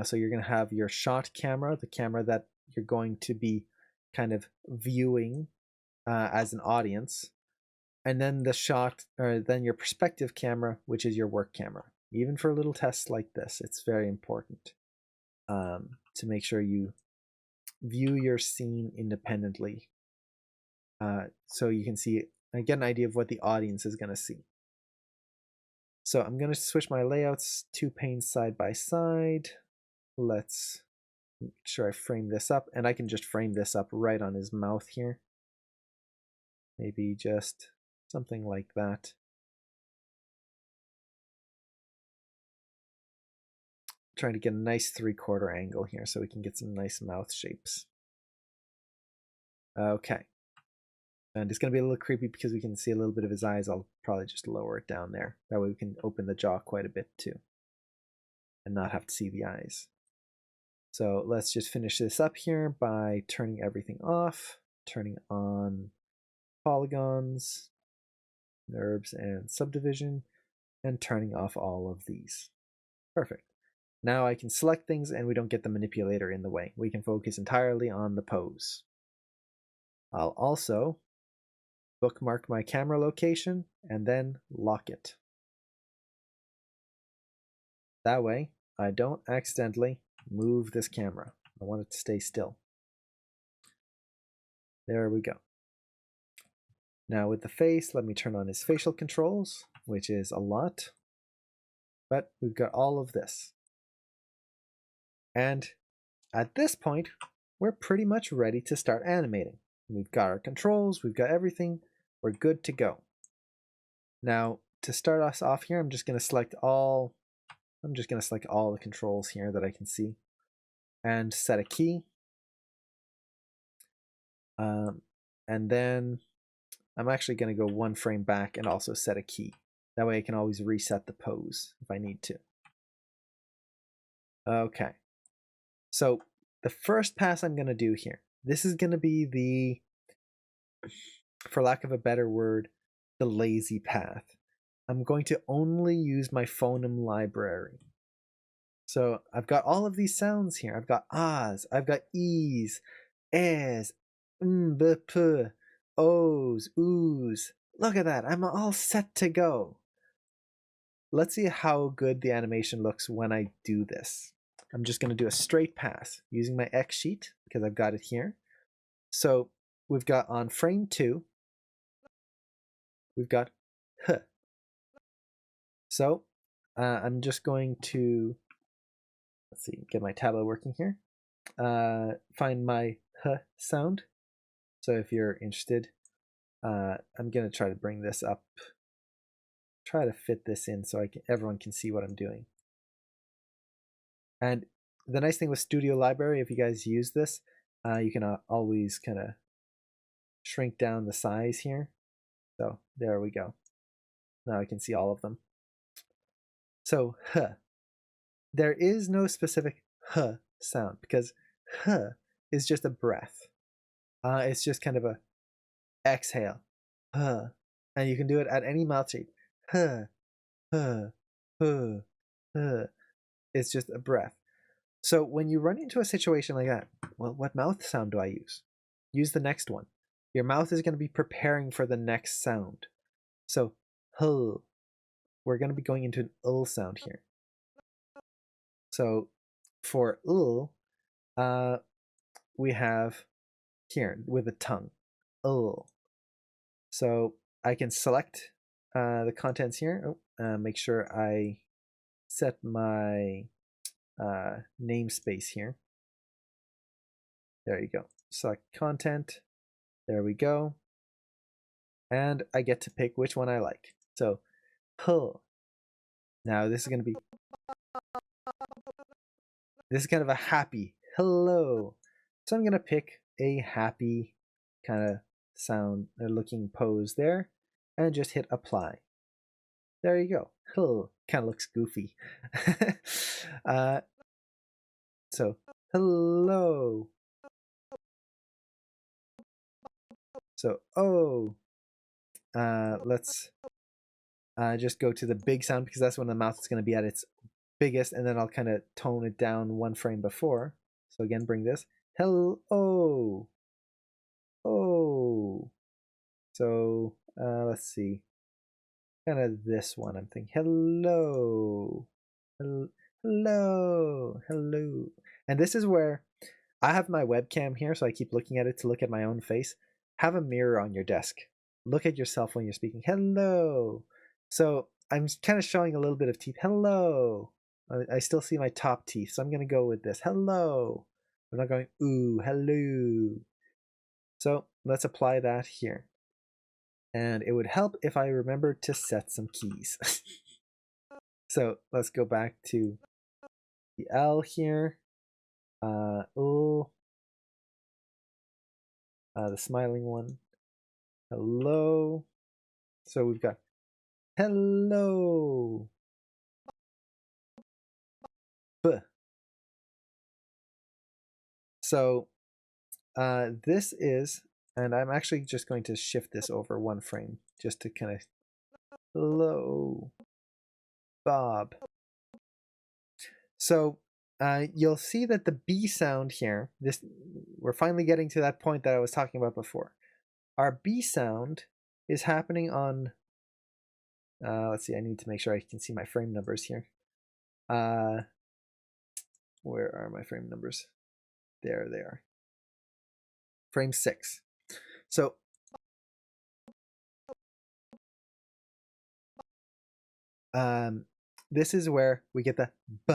So you're going to have your shot camera, the camera that you're going to be kind of viewing as an audience, and then the shot, or then your perspective camera, which is your work camera. Even for little tests like this, it's very important to make sure you view your scene independently, so you can see and get an idea of what the audience is going to see. So I'm going to switch my layouts, 2 panes side by side. Let's make sure I frame this up, and I can just frame this up right on his mouth here. Maybe just something like that. Trying to get a nice 3/4 angle here so we can get some nice mouth shapes. Okay. And it's going to be a little creepy because we can see a little bit of his eyes. I'll probably just lower it down there. That way we can open the jaw quite a bit too, and not have to see the eyes. So let's just finish this up here by turning everything off, turning on polygons, NURBS, and subdivision, and turning off all of these. Perfect. Now I can select things and we don't get the manipulator in the way. We can focus entirely on the pose. I'll also bookmark my camera location and then lock it. That way I don't accidentally move this camera. I want it to stay still. There we go. Now with the face, let me turn on his facial controls, which is a lot. But we've got all of this. And at this point, we're pretty much ready to start animating. We've got our controls, we've got everything, we're good to go. Now, to start us off here, I'm just going to select all the controls here that I can see and set a key. And then I'm actually going to go 1 frame back and also set a key. That way I can always reset the pose if I need to. Okay. So the first pass I'm going to do here, this is going to be the, for lack of a better word, the lazy path. I'm going to only use my Phoneme library. So I've got all of these sounds here. I've got ahs, I've got e's, ehs, b, p, ohs, oohs. Look at that, I'm all set to go. Let's see how good the animation looks when I do this. I'm just going to do a straight pass using my X sheet because I've got it here. So we've got on frame 2, we've got h. So I'm just going to, let's see, get my tablet working here. Find my h sound. So if you're interested, I'm going to try to bring this up, try to fit this in so everyone can see what I'm doing. And the nice thing with Studio Library, if you guys use this, you can always kind of shrink down the size here. So there we go. Now I can see all of them. So h. There is no specific h sound because h is just a breath. It's just kind of a exhale. H. And you can do it at any mouth shape. H, h, h, h. It's just a breath. So when you run into a situation like that, well, what mouth sound do I use? Use the next one. Your mouth is going to be preparing for the next sound. So, h. We're going to be going into an l sound here. So for l, we have here with the tongue, l. So I can select the contents here. Make sure I set my namespace here. There you go. Select content. There we go. And I get to pick which one I like. So, h. Now this is going to be This is kind of a happy hello. So I'm going to pick a happy kind of sound looking pose there and just hit apply. There you go. Hello. Kind of looks goofy. uh, so hello. So oh, let's just go to the big sound because that's when the mouth is going to be at its biggest, and then I'll kind of tone it down one frame before. So again, bring this hello. Oh. So let's see. Kind of this one. I'm thinking hello. Hello. Hello. And this is where I have my webcam here, so I keep looking at it to look at my own face. Have a mirror on your desk. Look at yourself when you're speaking. Hello. So I'm kind of showing a little bit of teeth. Hello. I still see my top teeth, so I'm going to go with this. Hello. I'm not going, ooh, hello. So let's apply that here. And it would help if I remembered to set some keys. So let's go back to the L here. The smiling one. Hello. So we've got hello. B. So this is, and I'm actually just going to shift this over one frame just to kind of hello, Bob. So you'll see that the B sound here, we're finally getting to that point that I was talking about before. Our B sound is happening on, let's see, I need to make sure I can see my frame numbers here. Where are my frame numbers? There they are. Frame 6. So this is where we get the B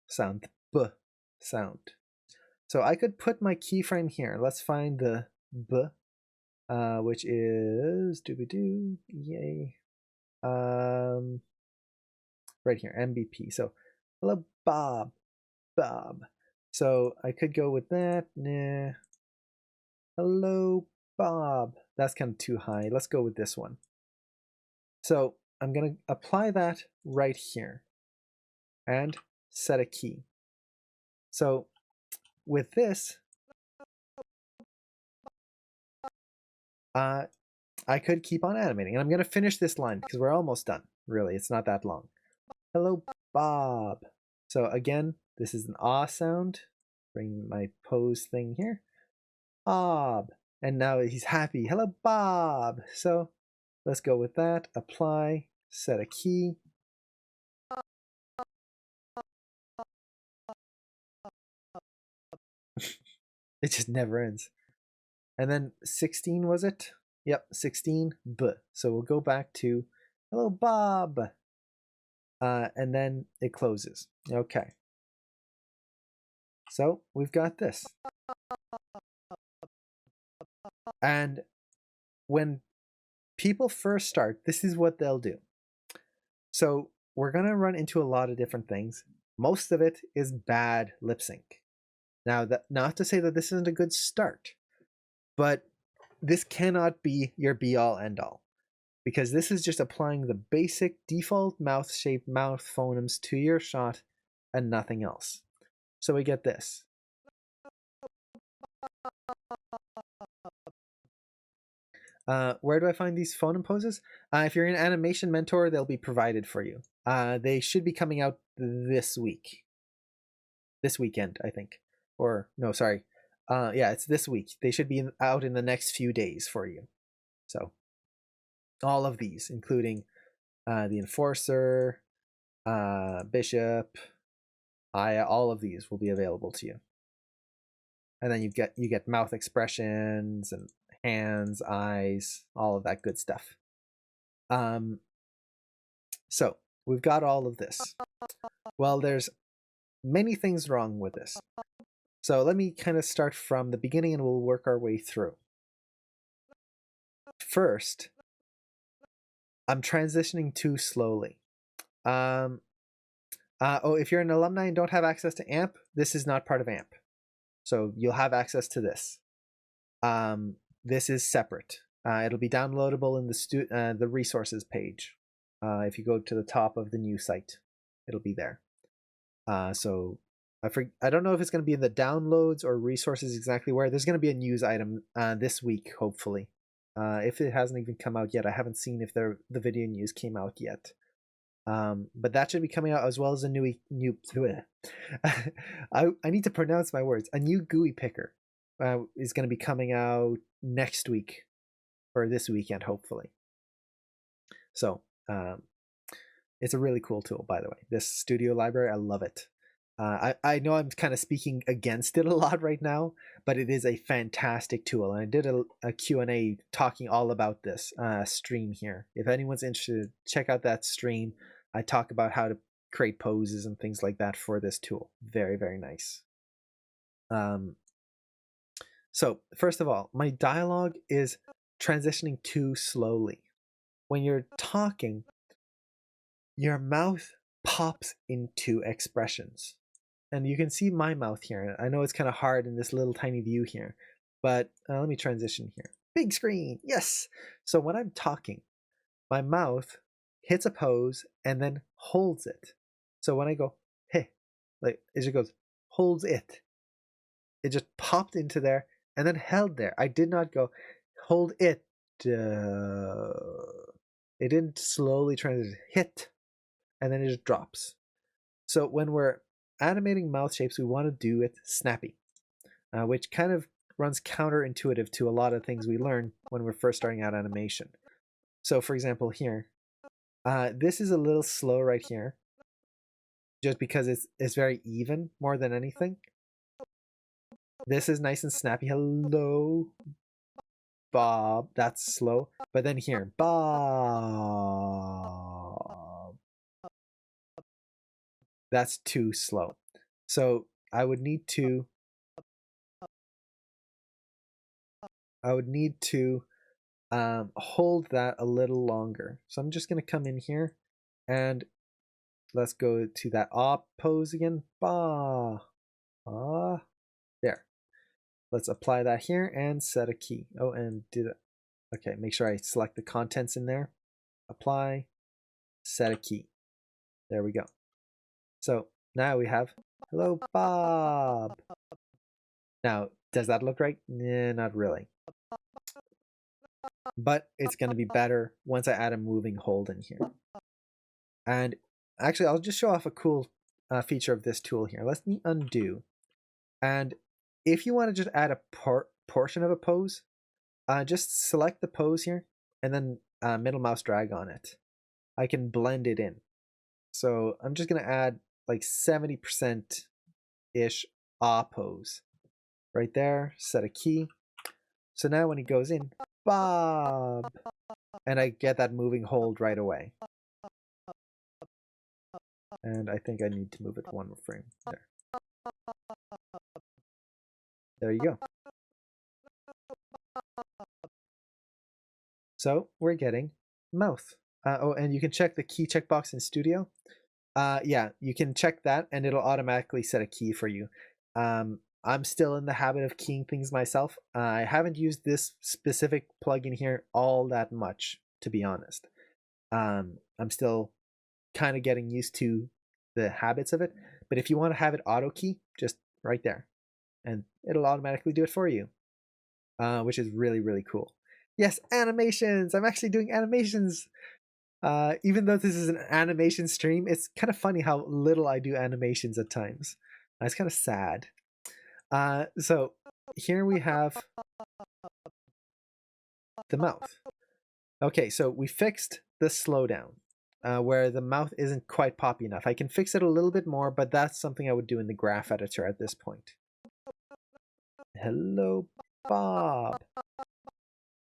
sound, B sound. So I could put my keyframe here. Let's find the B, which is doobie-doo, yay. Right here, MVP. So hello, Bob. So I could go with that. Nah. Hello, Bob. That's kind of too high. Let's go with this one. So I'm going to apply that right here and set a key. So with this, I could keep on animating. And I'm going to finish this line because we're almost done. Really, it's not that long. Hello, Bob. So again, this is an ah sound. Bring my pose thing here. Bob. And now he's happy. Hello, Bob. So let's go with that. Apply, set a key. It just never ends. And then 16, was it? Yep, 16, B. So we'll go back to hello, Bob. And then it closes. Okay. So we've got this. And when people first start, this is what they'll do. So we're going to run into a lot of different things. Most of it is bad lip sync. Now, not to say that this isn't a good start, but this cannot be your be all end all, because this is just applying the basic default mouth shape mouth phonemes to your shot and nothing else. So we get this. Where do I find these phoneme poses? If you're in Animation Mentor, they'll be provided for you. They should be coming out this week. This weekend, I think. Or, no, sorry. Yeah, it's this week. They should be out in the next few days for you. So, all of these, including the Enforcer, Bishop, Aya, all of these will be available to you. And then you get mouth expressions and hands, eyes, all of that good stuff. So we've got all of this. Well, there's many things wrong with this. So let me kind of start from the beginning and we'll work our way through. First, I'm transitioning too slowly. Oh, if you're an alumni and don't have access to AMP, this is not part of AMP. So you'll have access to this. This is separate. It'll be downloadable in the resources page. If you go to the top of the new site, it'll be there. So I don't know if it's going to be in the downloads or resources exactly where. There's going to be a news item this week, hopefully. If it hasn't even come out yet, I haven't seen if the video news came out yet. But that should be coming out, as well as a new I need to pronounce my words. A new GUI picker is going to be coming out next week, or this weekend, hopefully. So it's a really cool tool, by the way. This studio library, I love it. I know I'm kind of speaking against it a lot right now, but it is a fantastic tool. And I did a Q&A talking all about this stream here. If anyone's interested, check out that stream. I talk about how to create poses and things like that for this tool. Very, very nice. So first of all, my dialogue is transitioning too slowly. When you're talking, your mouth pops into expressions. And you can see my mouth here. I know it's kind of hard in this little tiny view here, but let me transition here. Big screen, yes! So when I'm talking, my mouth hits a pose and then holds it. So when I go, hey, like it just goes, holds it. It just popped into there and then held there. I did not go, hold it. It didn't slowly transition, hit, and then it just drops. So when we're animating mouth shapes, we want to do it snappy, which kind of runs counterintuitive to a lot of things we learn when we're first starting out animation. So for example here, this is a little slow right here, just because it's very even more than anything. This is nice and snappy. Hello, Bob. That's slow. But then here, Bob. That's too slow. So I would need to hold that a little longer. So I'm just going to come in here and let's go to that ah pose again. Ba. Ah. There. Let's apply that here and set a key. Oh, and okay, make sure I select the contents in there. Apply, set a key. There we go. So now we have, hello, Bob. Now, does that look right? Nah, not really. But it's going to be better once I add a moving hold in here. And actually, I'll just show off a cool feature of this tool here. Let me undo. And if you want to just add a portion of a pose, just select the pose here and then middle mouse drag on it. I can blend it in. So I'm just going to add like 70%-ish ah pose. Right there, set a key. So now when he goes in, Bob, and I get that moving hold right away. And I think I need to move it one more frame. There. There you go. So we're getting mouth. Oh, and you can check the key checkbox in Studio. Yeah, you can check that and it'll automatically set a key for you. I'm still in the habit of keying things myself. I haven't used this specific plugin here all that much, to be honest. I'm still kind of getting used to the habits of it. But if you want to have it auto key, just right there. And it'll automatically do it for you, which is really, really cool. Yes, animations! I'm actually doing animations! Even though this is an animation stream, it's kind of funny how little I do animations at times. It's kind of sad. So here we have the mouth. Okay, so we fixed the slowdown where the mouth isn't quite poppy enough. I can fix it a little bit more, but that's something I would do in the graph editor at this point. Hello, Bob.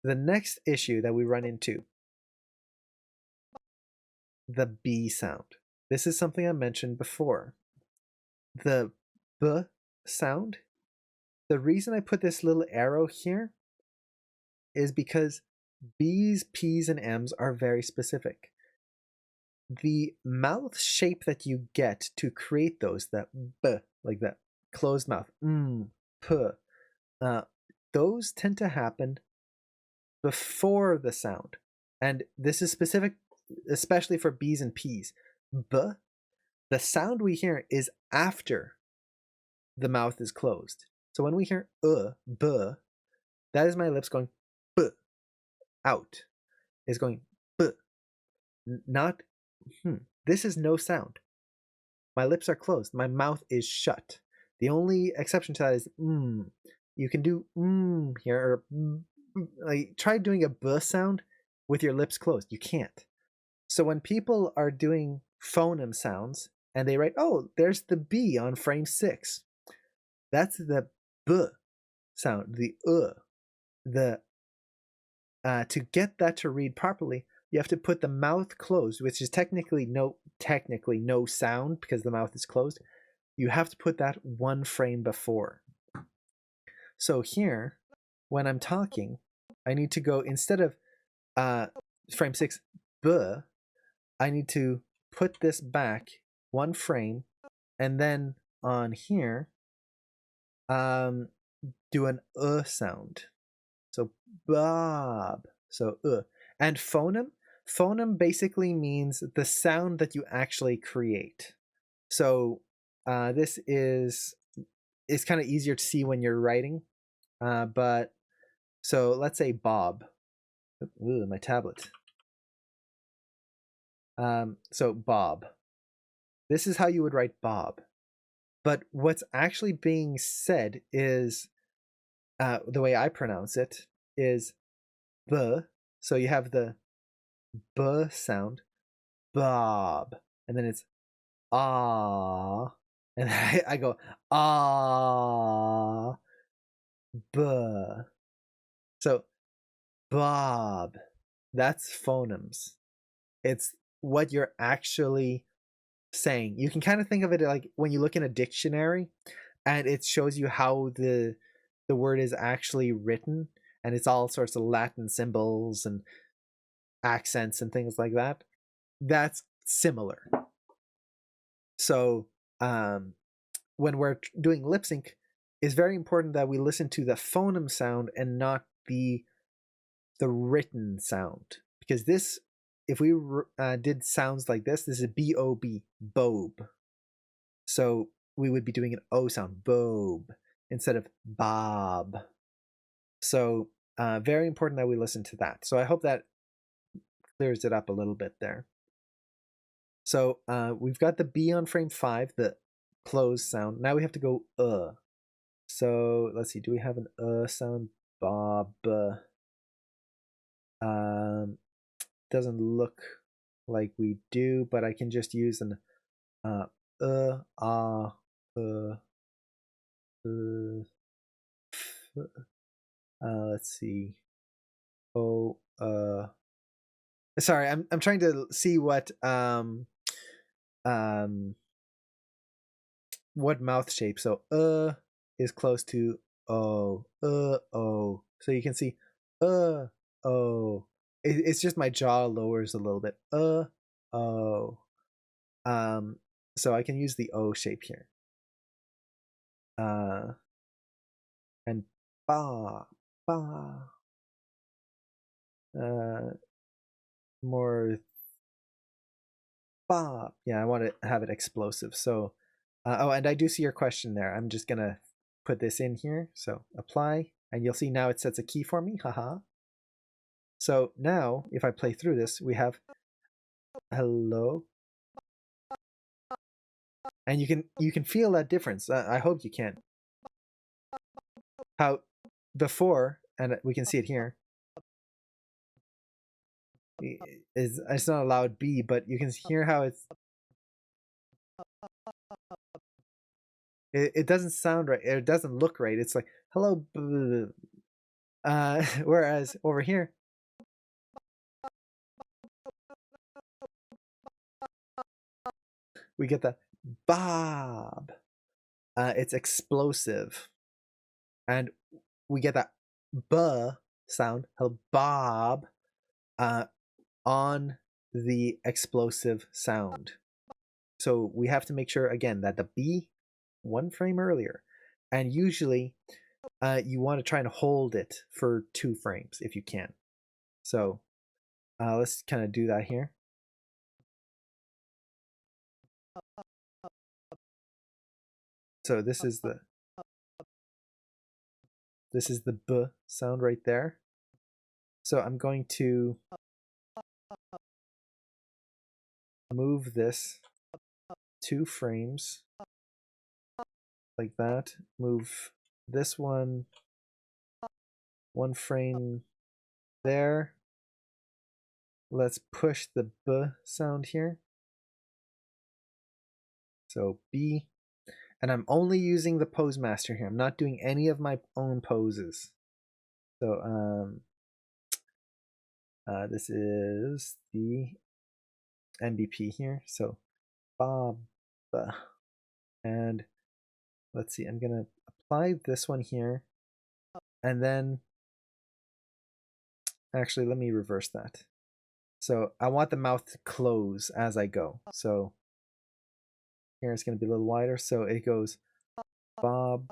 The next issue that we run into, the B sound. This is something I mentioned before. The B sound, the reason I put this little arrow here is because B's, P's, and M's are very specific. the mouth shape that you get to create those, that b, like that closed mouth, p, those tend to happen before the sound. And this is specific, especially for B's and P's. B, the sound we hear is after the mouth is closed. So when we hear b, that is my lips going b, out. Is going b, not This is no sound. My lips are closed. My mouth is shut. The only exception to that is You can do here, or like try doing a b sound with your lips closed. You can't. So when people are doing phoneme sounds and they write, oh, there's the B on frame 6. That's the b sound, the the to get that to read properly, you have to put the mouth closed, which is technically no sound because the mouth is closed. You have to put that one frame before. So here, when I'm talking, I need to go, instead of frame 6 b, I need to put this back one frame, and then on here do an sound. So Bob. So and phoneme basically means the sound that you actually create. So this is kind of easier to see when you're writing, but so let's say Bob. Ooh, my tablet. So Bob. This is how you would write Bob. But what's actually being said is, the way I pronounce it is b. So you have the b sound, Bob, and then it's ah, and I go ah, b. So Bob, that's phonemes. It's what you're actually saying. You can kind of think of it like when you look in a dictionary and it shows you how the word is actually written, and it's all sorts of Latin symbols and accents and things like that. That's similar. So when we're doing lip sync, it's very important that we listen to the phoneme sound and not the written sound, because this, if we did sounds like this is B-O-B, bob. So we would be doing an O sound, bob, instead of bob. So very important that we listen to that. So I hope that clears it up a little bit there. So we've got the B on frame 5, the closed sound. Now we have to go So let's see, do we have an sound? Bob. Doesn't look like we do, but I can just use an let's see. Sorry, I'm trying to see what mouth shape. So is close to O. So you can see O. It's just my jaw lowers a little bit. O. So I can use the O shape here. And ba. More ba. Yeah, I want to have it explosive. So and I do see your question there. I'm just gonna put this in here. So apply, and you'll see now it sets a key for me. Haha. So now if I play through this, we have hello. And you can feel that difference. I hope you can. How before, and we can see it here, it's not a loud B, but you can hear how it doesn't sound right. It doesn't look right. It's like hello. Whereas over here, we get the Bob. It's explosive, and we get that B sound. Hello, Bob. On the explosive sound. So we have to make sure, again, that the B one frame earlier. And usually you want to try and hold it for 2 frames if you can. So let's kind of do that here. So this is the B sound right there. So I'm going to move this 2 frames like that. Move this one 1 frame there. Let's push the B sound here. So B. And I'm only using the pose master here. I'm not doing any of my own poses. So this is the MVP here. So Bob, and let's see, I'm gonna apply this one here, and then actually let me reverse that. So I want the mouth to close as I go. So here it's gonna be a little wider. So it goes Bob,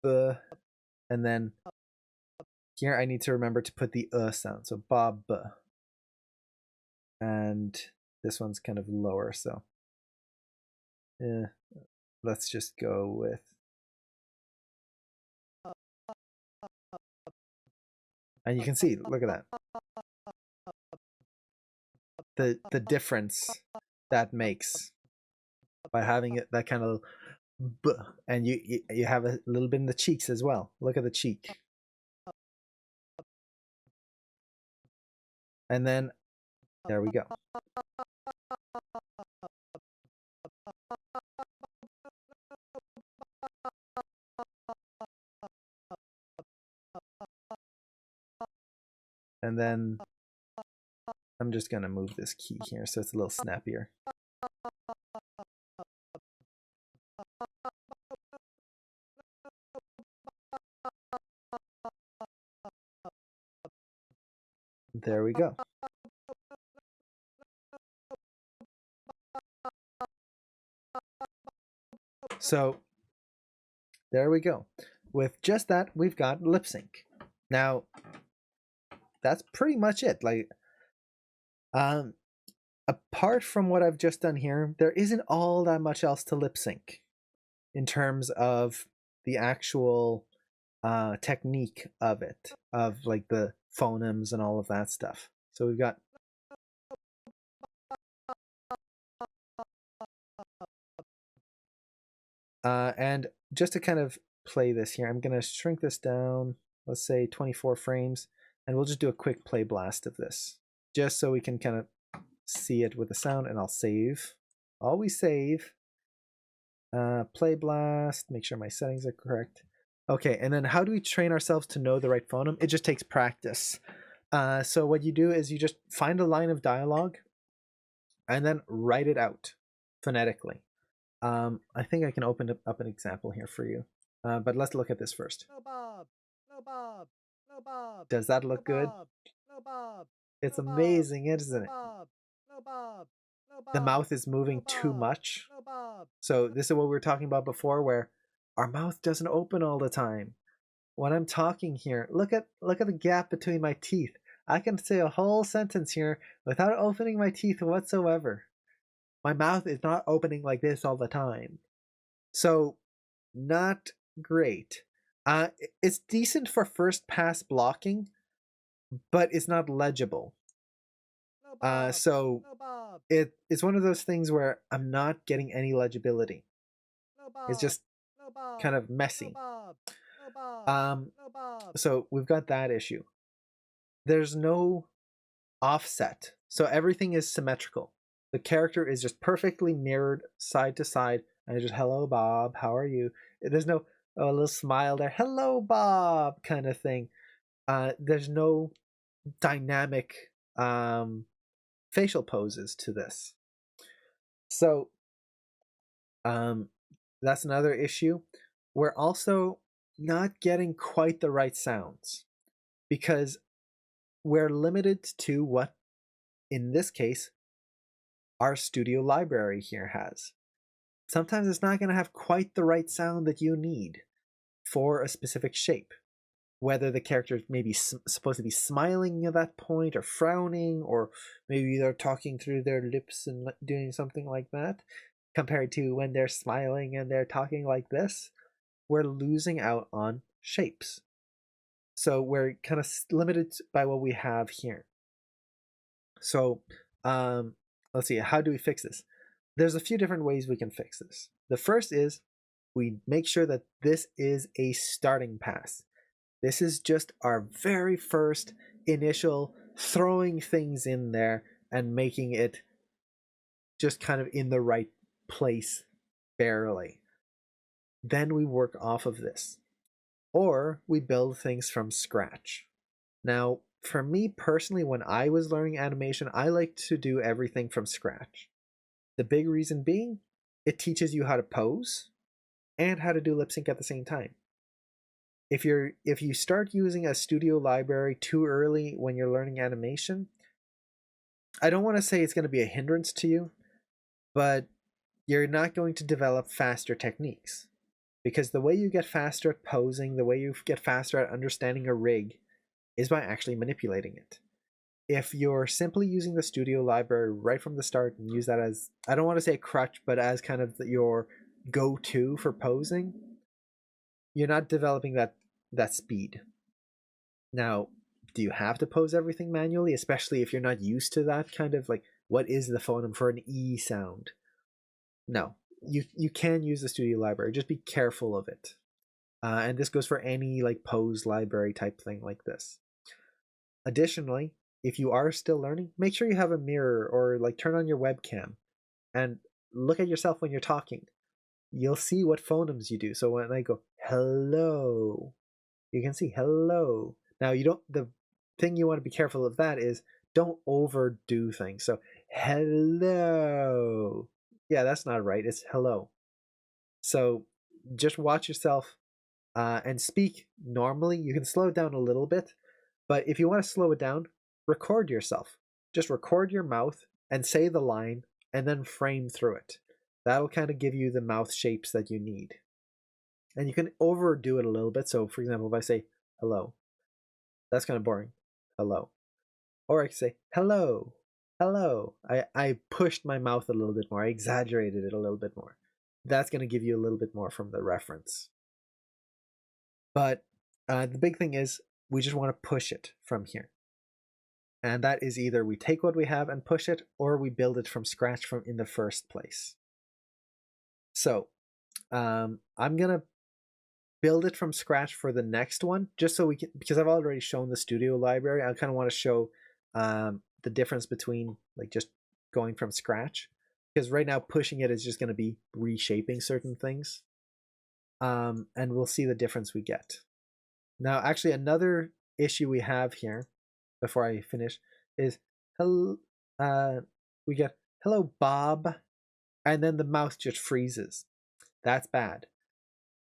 and then here I need to remember to put the sound. So Bob, and this one's kind of lower. So let's just go with and you can see, look at that. The difference that makes by having it that kind of and you have a little bit in the cheeks as well. Look at the cheek. And then there we go. And then I'm just gonna move this key here so it's a little snappier. There we go. So there we go. With just that, we've got lip sync. Now, that's pretty much it. Like, apart from what I've just done here, there isn't all that much else to lip sync in terms of the actual technique of it, of like the phonemes and all of that stuff. So we've got and just to kind of play this here, I'm going to shrink this down, let's say 24 frames, and we'll just do a quick play blast of this, just so we can kind of see it with the sound, and I'll save. Always save. Play blast, make sure my settings are correct. Okay, and then how do we train ourselves to know the right phoneme? It just takes practice. So what you do is you just find a line of dialogue and then write it out phonetically. I think I can open up an example here for you. But let's look at this first. No Bob. No Bob. No Bob. Does that look good? No Bob. It's no amazing, Bob. isn't it? No Bob. No Bob. The mouth is moving too much. No Bob. So this is what we were talking about before, where our mouth doesn't open all the time. When I'm talking here, look at the gap between my teeth. I can say a whole sentence here without opening my teeth whatsoever. My mouth is not opening like this all the time. So, not great. It's decent for first pass blocking, but it's not legible. So it's one of those things where I'm not getting any legibility. It's just kind of messy. So we've got that issue. There's no offset, so everything is symmetrical. The character is just perfectly mirrored side to side, and just hello Bob, how are you? There's no a little smile there, hello Bob kind of thing. There's no dynamic facial poses to this. So that's another issue. We're also not getting quite the right sounds because we're limited to what in this case, our studio library here has. Sometimes it's not going to have quite the right sound that you need for a specific shape. Whether the character is maybe supposed to be smiling at that point or frowning, or maybe they're talking through their lips and doing something like that, compared to when they're smiling and they're talking like this, we're losing out on shapes. So we're kind of limited by what we have here. So let's see, how do we fix this? There's a few different ways we can fix this. The first is we make sure that this is a starting pass. This is just our very first initial throwing things in there and making it just kind of in the right place, barely. Then we work off of this. Or we build things from scratch. Now, for me personally, when I was learning animation, I like to do everything from scratch. The big reason being, it teaches you how to pose and how to do lip sync at the same time. If you start using a studio library too early when you're learning animation, I don't want to say it's going to be a hindrance to you, but you're not going to develop faster techniques. Because the way you get faster at posing, the way you get faster at understanding a rig, is by actually manipulating it. If you're simply using the studio library right from the start and use that as, I don't want to say a crutch, but as kind of your go-to for posing, you're not developing that speed. Now, do you have to pose everything manually, especially if you're not used to that kind of like, what is the phoneme for an E sound? No, you can use the studio library, just be careful of it. And this goes for any like pose library type thing like this. Additionally, if you are still learning, make sure you have a mirror or like turn on your webcam and look at yourself when you're talking. You'll see what phonemes you do. So when I go hello, you can see hello. Now the thing you want to be careful of that is don't overdo things. So hello. Yeah, that's not right. It's hello. So just watch yourself and speak normally. You can slow it down a little bit, but if you want to slow it down, record yourself. Just record your mouth and say the line and then frame through it. That'll kind of give you the mouth shapes that you need. And you can overdo it a little bit. So, for example, if I say hello, that's kind of boring. Hello. Or I can say hello, hello. I pushed my mouth a little bit more. I exaggerated it a little bit more. That's going to give you a little bit more from the reference. But the big thing is we just want to push it from here. And that is either we take what we have and push it, or we build it from scratch from in the first place. So I'm going to build it from scratch for the next one, just so we can, because I've already shown the studio library. I kind of want to show the difference between like just going from scratch, because right now pushing it is just going to be reshaping certain things. And we'll see the difference we get. Now, actually, another issue we have here before I finish is hello. We get hello, Bob, and then the mouth just freezes. That's bad.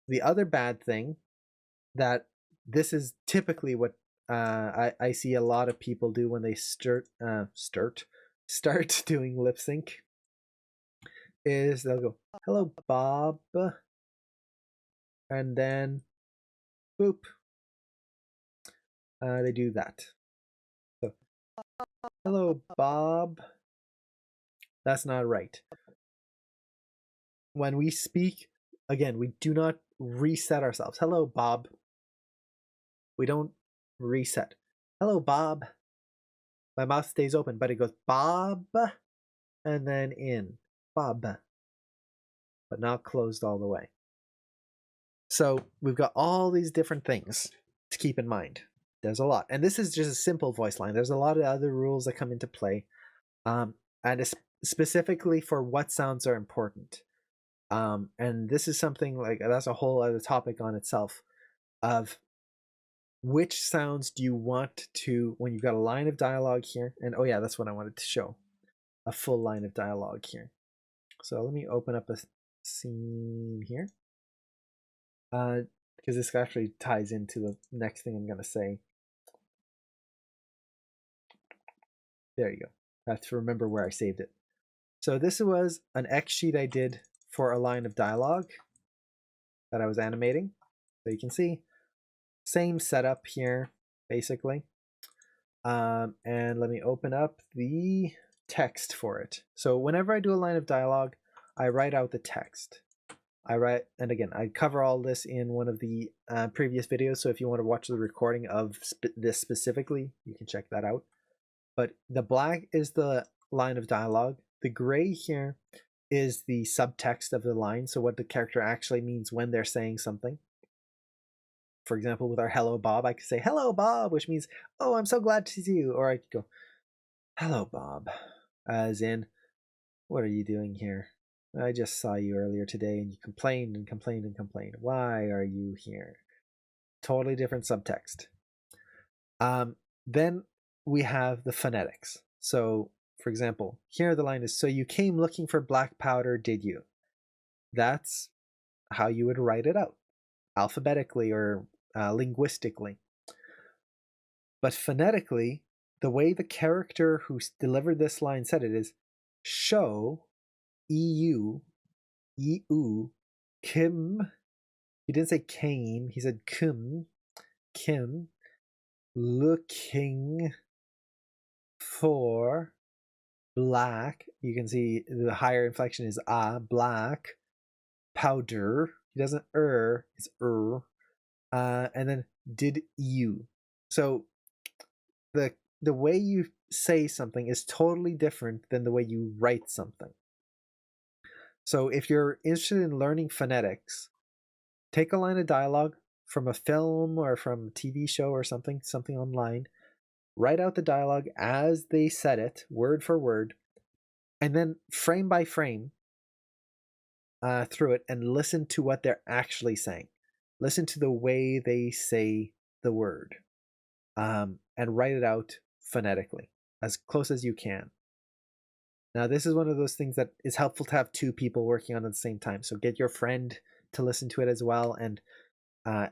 The other bad thing that this is typically what I see a lot of people do when they start doing lip sync is they'll go hello, Bob, and then boop. They do that. So, hello, Bob. That's not right. When we speak, again, we do not reset ourselves. Hello, Bob. We don't reset. Hello, Bob. My mouth stays open, but it goes Bob and then in. Bob. But not closed all the way. So we've got all these different things to keep in mind. There's a lot. And this is just a simple voice line. There's a lot of other rules that come into play. And it's specifically for what sounds are important. And this is something like, that's a whole other topic on itself of which sounds do you want to, when you've got a line of dialogue here, and oh yeah, that's what I wanted to show, a full line of dialogue here. So let me open up a scene here. Because this actually ties into the next thing I'm going to say. There you go. I have to remember where I saved it. So this was an X sheet I did for a line of dialogue that I was animating. So you can see, same setup here, basically. And let me open up the text for it. So whenever I do a line of dialogue, I write out the text. And again, I cover all this in one of the previous videos. So if you want to watch the recording of this specifically, you can check that out. But the black is the line of dialogue. The gray here is the subtext of the line. So what the character actually means when they're saying something. For example, with our hello Bob, I could say hello Bob, which means, oh, I'm so glad to see you. Or I could go, hello Bob, as in, what are you doing here? I just saw you earlier today and you complained and complained and complained. Why are you here? Totally different subtext. Then we have the phonetics. So, for example, here the line is, so you came looking for black powder, did you? That's how you would write it out, alphabetically or linguistically. But phonetically, the way the character who delivered this line said it is, show, EU, EU, Kim. He didn't say came, he said Kim, looking for black. You can see the higher inflection is black, powder. He doesn't it's and then did you. So the way you say something is totally different than the way you write something. So if you're interested in learning phonetics, take a line of dialogue from a film or from a TV show or something online, write out the dialogue as they said it, word for word, and then frame by frame through it and listen to what they're actually saying. Listen to the way they say the word, and write it out phonetically as close as you can. Now, this is one of those things that is helpful to have two people working on at the same time. So get your friend to listen to it as well, and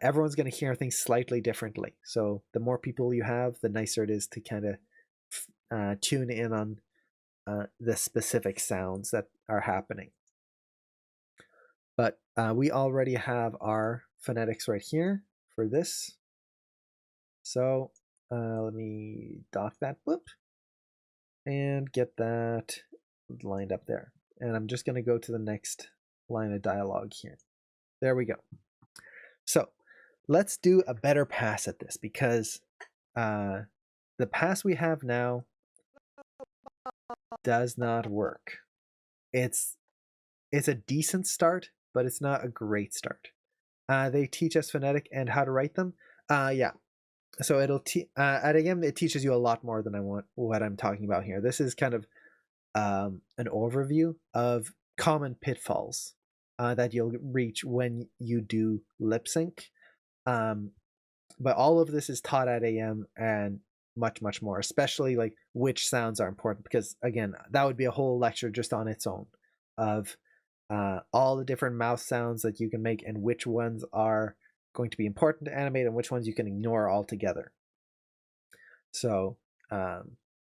everyone's going to hear things slightly differently. So the more people you have, the nicer it is to kind of tune in on the specific sounds that are happening. But we already have our phonetics right here for this. So let me dock that, and get that lined up there. And I'm just going to go to the next line of dialogue here. There we go. So let's do a better pass at this, because the pass we have now does not work. It's a decent start, but it's not a great start. They teach us phonetic and how to write them. Yeah. So it'll at AM it teaches you a lot more than what I'm talking about here. This is kind of an overview of common pitfalls that you'll reach when you do lip sync. But all of this is taught at AM and much more, especially like which sounds are important, because again, that would be a whole lecture just on its own of all the different mouth sounds that you can make and which ones are going to be important to animate and which ones you can ignore altogether. So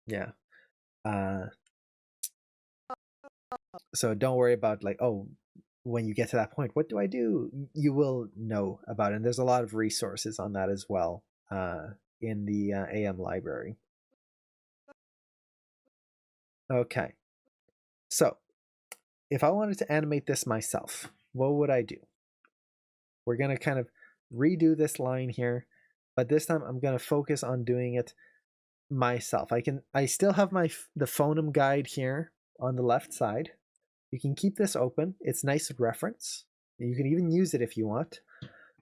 yeah. So don't worry about like, oh, when you get to that point, what do I do? You will know about it. And there's a lot of resources on that as well in the AM library. Okay. So if I wanted to animate this myself, what would I do? We're going to kind of redo this line here, but this time I'm going to focus on doing it myself. I still have the Phoneme guide here on the left side. You can keep this open. It's nice reference. You can even use it if you want.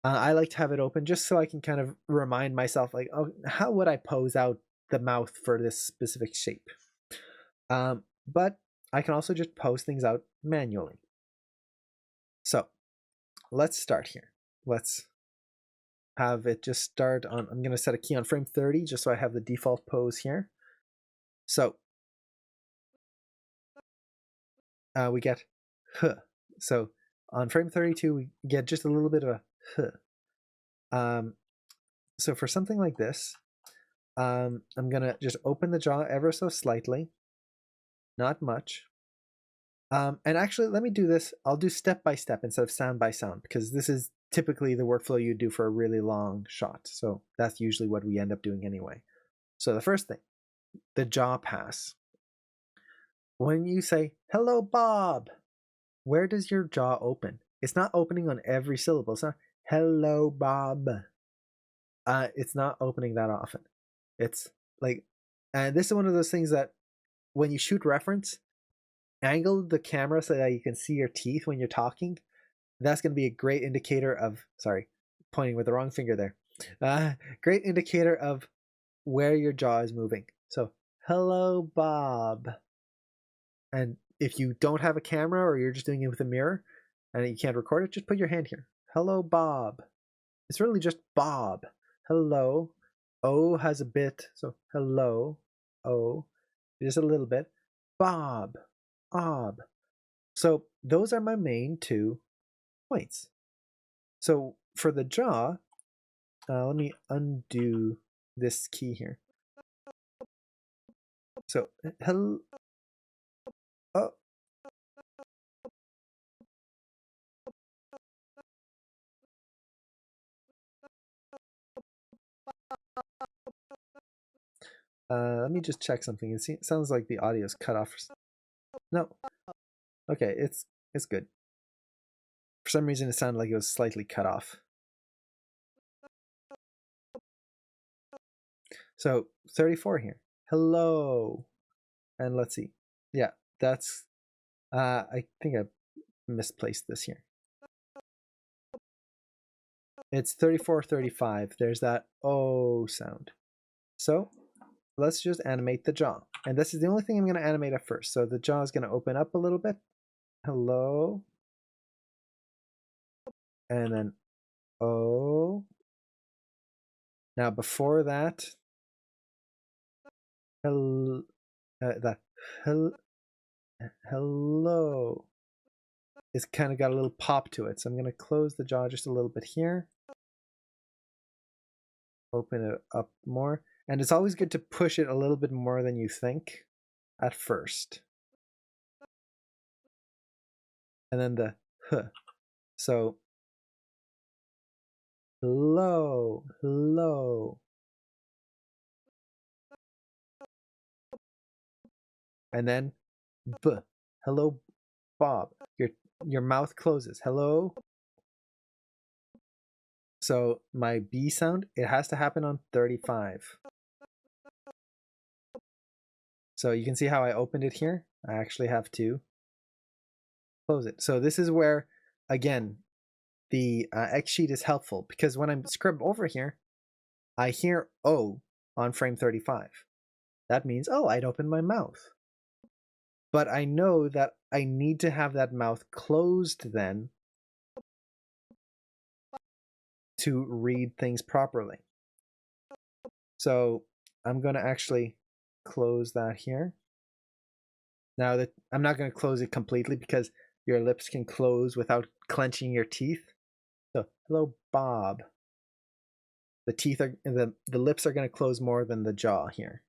I like to have it open just so I can kind of remind myself, like, oh, how would I pose out the mouth for this specific shape? But I can also just pose things out manually. So let's start here. Let's have it just start on, I'm going to set a key on frame 30 just so I have the default pose here. So we get huh. So on frame 32, we get just a little bit of a huh. So for something like this, I'm going to just open the jaw ever so slightly. not much. And actually, let me do this. I'll do step by step instead of sound by sound because this is typically the workflow you do for a really long shot. So that's usually what we end up doing anyway. So the first thing, the jaw pass. When you say, hello, Bob, where does your jaw open? It's not opening on every syllable. It's not, hello, Bob. It's not opening that often. It's like, and this is one of those things that when you shoot reference, angle the camera so that you can see your teeth when you're talking. That's going to be a great indicator of, sorry, pointing with the wrong finger there. Great indicator of where your jaw is moving. So, hello, Bob. And if you don't have a camera or you're just doing it with a mirror and you can't record it, just put your hand here. Hello, Bob. It's really just Bob. Hello. O has a bit, so hello. O, just a little bit. Bob. Bob. So those are my main 2 points. So for the jaw, let me undo this key here. So hello. Oh. Let me just check something. It sounds like the audio is cut off. No. Okay, it's good. For some reason, it sounded like it was slightly cut off. So 34 here. Hello. And let's see. Yeah, that's, I think I misplaced this here. It's 34, 35. There's that O sound. So let's just animate the jaw. And this is the only thing I'm going to animate at first. So the jaw is going to open up a little bit. Hello. And then O. Now before that, hello. Hello. It's kind of got a little pop to it. So I'm going to close the jaw just a little bit here. Open it up more. And it's always good to push it a little bit more than you think at first. And then the huh. So hello, hello. And then b. Hello, Bob. Your mouth closes. Hello. So my B sound, it has to happen on 35. So you can see how I opened it here. I actually have to close it. So this is where, again, the X sheet is helpful because when I'm scribbling over here, I hear O on frame 35. That means, oh, I'd open my mouth. But I know that I need to have that mouth closed then to read things properly. So I'm going to actually close that here. Now that I'm not going to close it completely because your lips can close without clenching your teeth. So hello, Bob. The teeth are the lips are going to close more than the jaw here.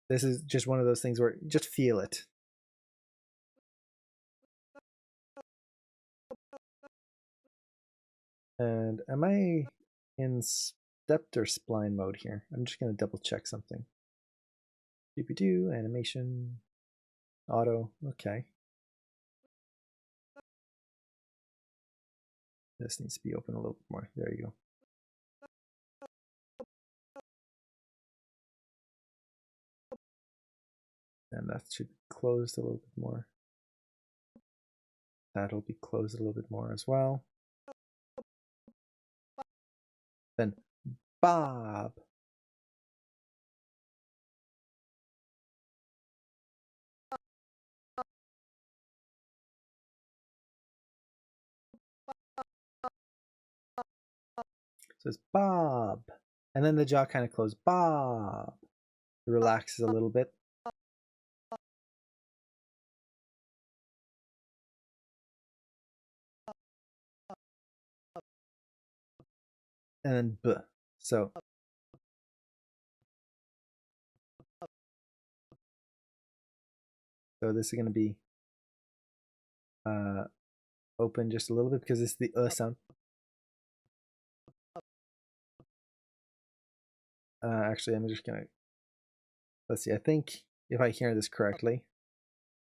This is just one of those things where just feel it. And am I in stepped or spline mode here? I'm just going to double check something. Doop-a-doo, animation, auto, okay. This needs to be open a little bit more. There you go. And that should be closed a little bit more. That'll be closed a little bit more as well. Then Bob. So it's Bob. And then the jaw kind of closed. Bob. It relaxes a little bit. And then B. So So this is going to be open just a little bit because it's the sound. Actually, I'm just going to, let's see, I think if I hear this correctly,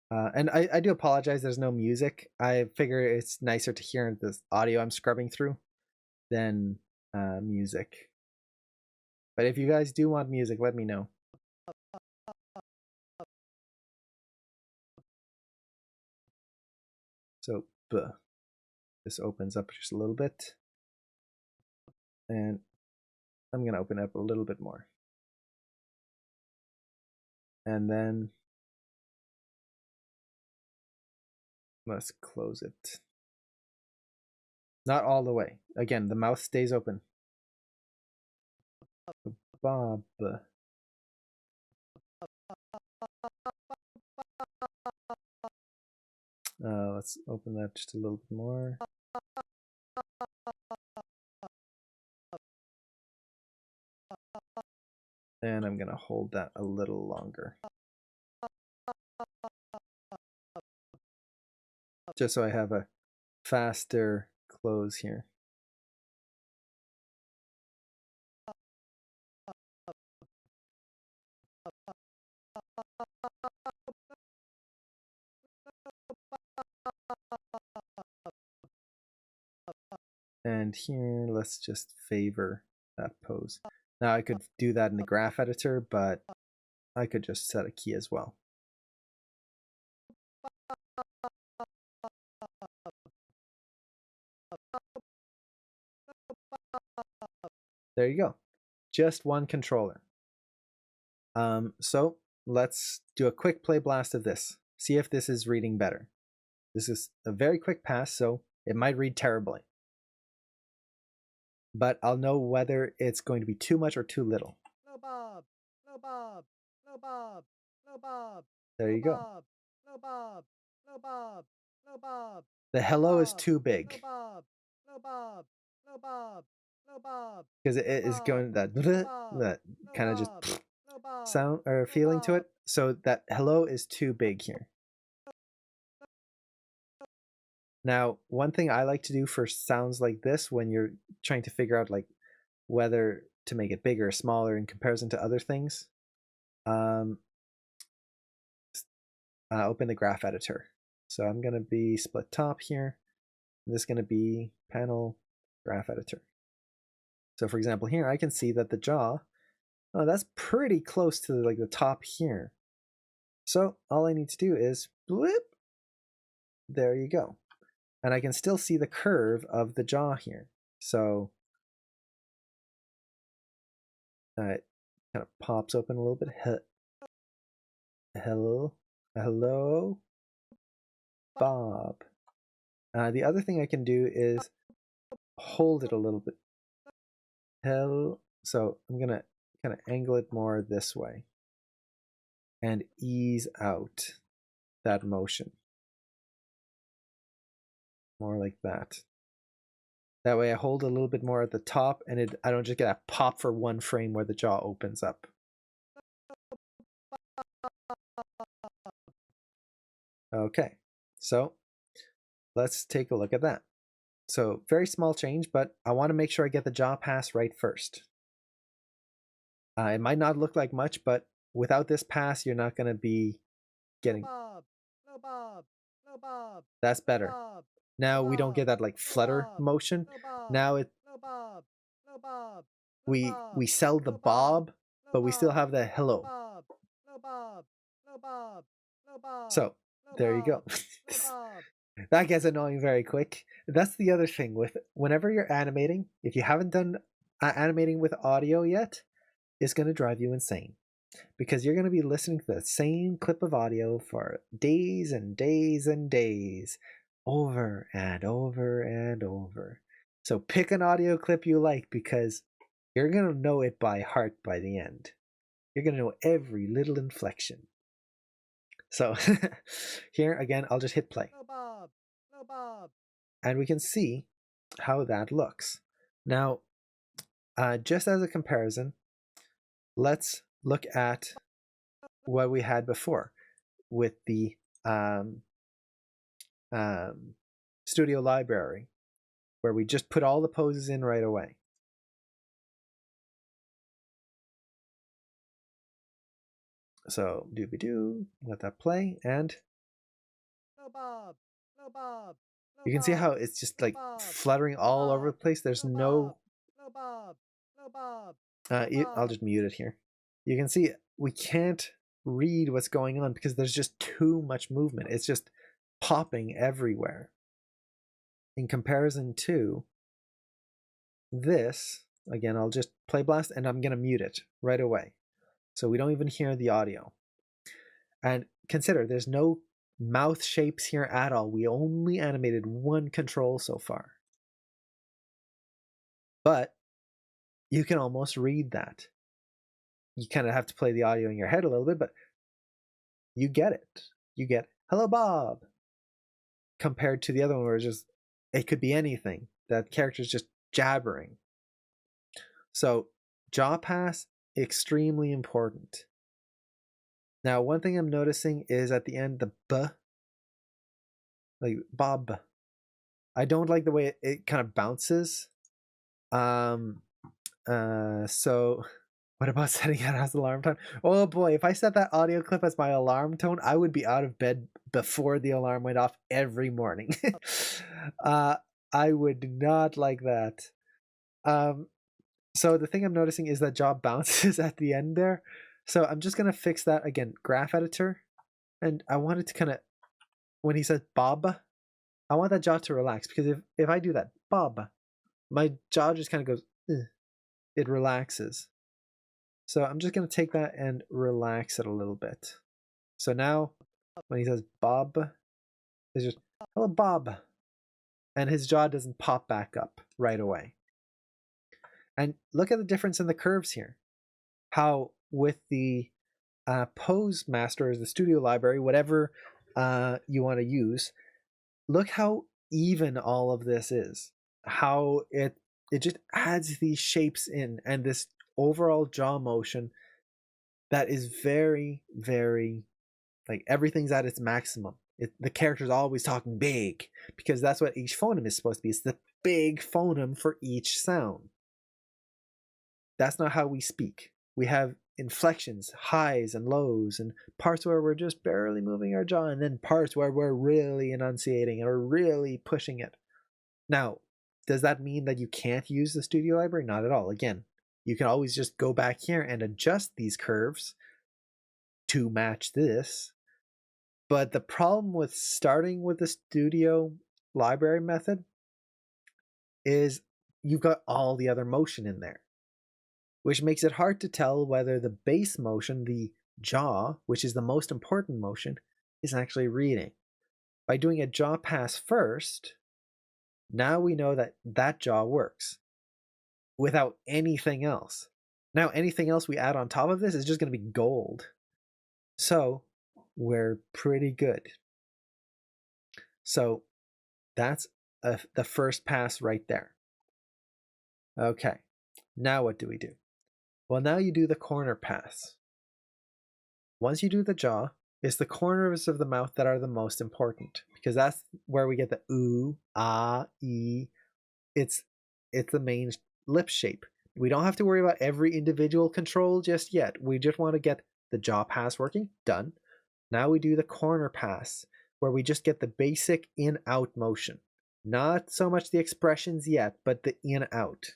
and I do apologize, there's no music. I figure it's nicer to hear this audio I'm scrubbing through than music. But if you guys do want music, let me know. So this opens up just a little bit. And I'm going to open it up a little bit more. And then let's close it. Not all the way. Again, the mouth stays open. Bob. Let's open that just a little bit more. And I'm going to hold that a little longer. Just so I have a faster close here. And here, let's just favor that pose. Now I could do that in the graph editor, but I could just set a key as well. There you go. Just one controller. So let's do a quick play blast of this. See if this is reading better. This is a very quick pass, so it might read terribly. But I'll know whether it's going to be too much or too little. No Bob. No Bob. No Bob. No Bob. There you go. No Bob. No Bob. No Bob. The hello is too big. No Bob. No Bob. No Bob. No Bob. Because it is going that kind of just sound or feeling to it. So that hello is too big here. Now, one thing I like to do for sounds like this when you're trying to figure out like whether to make it bigger or smaller in comparison to other things, open the graph editor. So I'm going to be split top here. And this is going to be panel graph editor. So for example, here I can see that the jaw, oh, that's pretty close to like the top here. So all I need to do is blip. There you go. And I can still see the curve of the jaw here. So it kind of pops open a little bit. Hello, hello, Bob. The other thing I can do is hold it a little bit. So I'm gonna kind of angle it more this way and ease out that motion. More like that. That way I hold a little bit more at the top and I don't just get a pop for one frame where the jaw opens up. Okay, so let's take a look at that. So very small change, but I want to make sure I get the jaw pass right first. It might not look like much, but without this pass, you're not going to be getting... No Bob. No Bob. That's better. No Bob. Now we don't get that like flutter motion. Now it we sell the Bob, but we still have the hello. So there you go. That gets annoying very quick. That's the other thing with whenever you're animating, if you haven't done animating with audio yet, it's going to drive you insane. Because you're going to be listening to the same clip of audio for days and days and days, over and over and over. So pick an audio clip you like because you're going to know it by heart by the end. You're going to know every little inflection. So here again, I'll just hit play. No Bob. And we can see how that looks. Now, just as a comparison, let's look at what we had before with the studio library where we just put all the poses in right away. So doobie-doo, let that play, and Hello, Bob. Hello, Bob. Hello, you can see how Bob. it's just Hello, like Bob. fluttering Hello, all over the Bob. place. There's Hello, no... Bob. Hello, Bob. Hello, Bob. Hello, I'll Bob. just mute it here. You can see we can't read what's going on because there's just too much movement. It's just popping everywhere. In comparison to this, again, I'll just play blast and I'm going to mute it right away. So we don't even hear the audio. And consider there's no mouth shapes here at all. We only animated one control so far. But you can almost read that. You kind of have to play the audio in your head a little bit, but you get it. You get, hello, Bob. Compared to the other one where it's just, it could be anything. That character's just jabbering. So jaw pass, extremely important. Now, one thing I'm noticing is at the end, the b, like Bob. I don't like the way it kind of bounces. So what about setting it as alarm tone? Oh boy, if I set that audio clip as my alarm tone, I would be out of bed before the alarm went off every morning. I would not like that. So the thing I'm noticing is that jaw bounces at the end there. So I'm just going to fix that again. Graph editor. And I want it to kind of, when he says Bob, I want that jaw to relax. Because if I do that, Bob, my jaw just kind of goes, ugh. It relaxes. So I'm just going to take that and relax it a little bit. So now when he says Bob, it's just, hello, Bob. And his jaw doesn't pop back up right away. And look at the difference in the curves here. How with the pose master, the studio library, whatever you want to use, look how even all of this is. How it just adds these shapes in and this overall jaw motion that is very, very, like everything's at its maximum. The character's always talking big because that's what each phoneme is supposed to be. It's the big phoneme for each sound. That's not how we speak. We have inflections, highs and lows, and parts where we're just barely moving our jaw, and then parts where we're really enunciating or really pushing it. Now, does that mean that you can't use the studio library? Not at all. Again, you can always just go back here and adjust these curves to match this. But the problem with starting with the studio library method is you've got all the other motion in there, which makes it hard to tell whether the base motion, the jaw, which is the most important motion, is actually reading. By doing a jaw pass first, now we know that that jaw works without anything else. Now anything else we add on top of this is just going to be gold. So we're pretty good. So that's the first pass right there. Okay, now what do we do? Well, now you do the corner pass. Once you do the jaw, it's the corners of the mouth that are the most important because that's where we get the ooh, ah, e. It's the main lip shape. We don't have to worry about every individual control just yet. We just want to get the jaw pass working. Done. Now we do the corner pass where we just get the basic in-out motion. Not so much the expressions yet, but the in-out.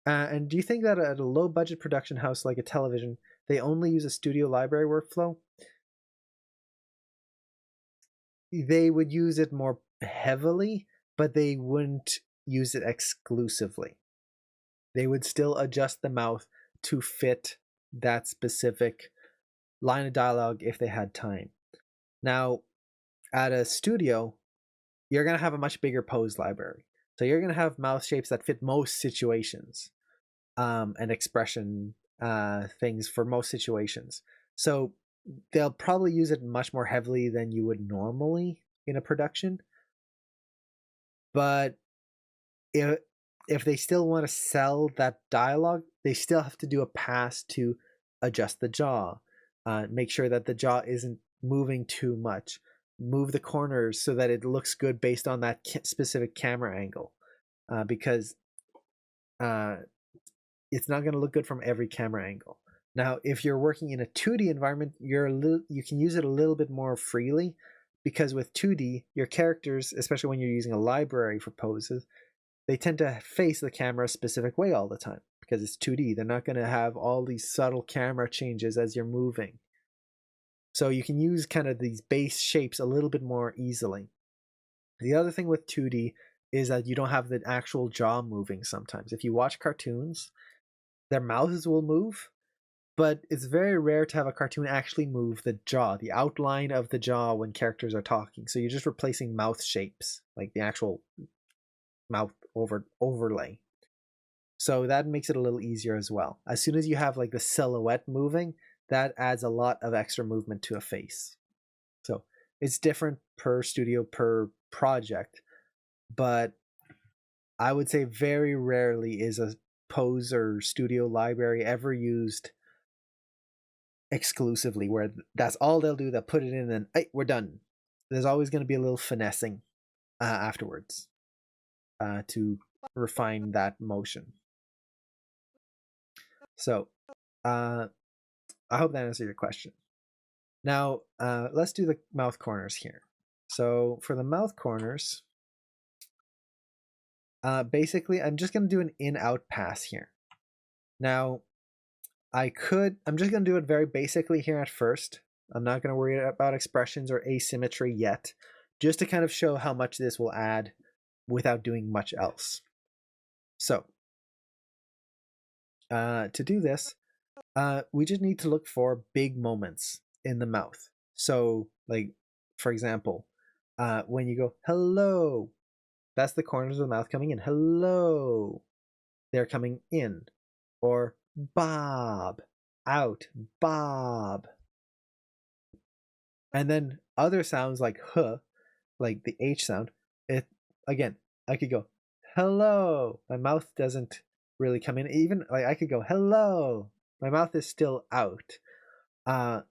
And do you think that at a low-budget production house like a television, they only use a studio library workflow? They would use it more heavily, but they wouldn't use it exclusively. They would still adjust the mouth to fit that specific line of dialogue if they had time. Now, at a studio, you're going to have a much bigger pose library. So you're going to have mouth shapes that fit most situations and expression things for most situations. So they'll probably use it much more heavily than you would normally in a production. But if they still want to sell that dialogue, they still have to do a pass to adjust the jaw, make sure that the jaw isn't moving too much. Move the corners so that it looks good based on that specific camera angle, because it's not going to look good from every camera angle. Now, if you're working in a 2D environment, you can use it a little bit more freely, because with 2D, your characters, especially when you're using a library for poses, they tend to face the camera a specific way all the time because it's 2D. They're not going to have all these subtle camera changes as you're moving. So you can use kind of these base shapes a little bit more easily. The other thing with 2D is that you don't have the actual jaw moving sometimes. If you watch cartoons, their mouths will move, but it's very rare to have a cartoon actually move the jaw, the outline of the jaw when characters are talking. So you're just replacing mouth shapes, like the actual mouth overlay. So that makes it a little easier as well. As soon as you have like the silhouette moving, that adds a lot of extra movement to a face. So it's different per studio, per project, but I would say very rarely is a pose or studio library ever used exclusively where that's all they'll do. They'll put it in and hey, we're done. There's always going to be a little finessing afterwards to refine that motion. So I hope that answered your question. Now let's do the mouth corners here. So for the mouth corners, basically I'm just going to do an in-out pass here. Now I'm just going to do it very basically here at first. I'm not going to worry about expressions or asymmetry yet, just to kind of show how much this will add without doing much else. So to do this, we just need to look for big moments in the mouth. So like, for example, when you go, hello, that's the corners of the mouth coming in. Hello, they're coming in. Or Bob, out, Bob. And then other sounds like huh, like the H sound. It again, I could go, hello. My mouth doesn't really come in. Even like I could go, hello. My mouth is still out.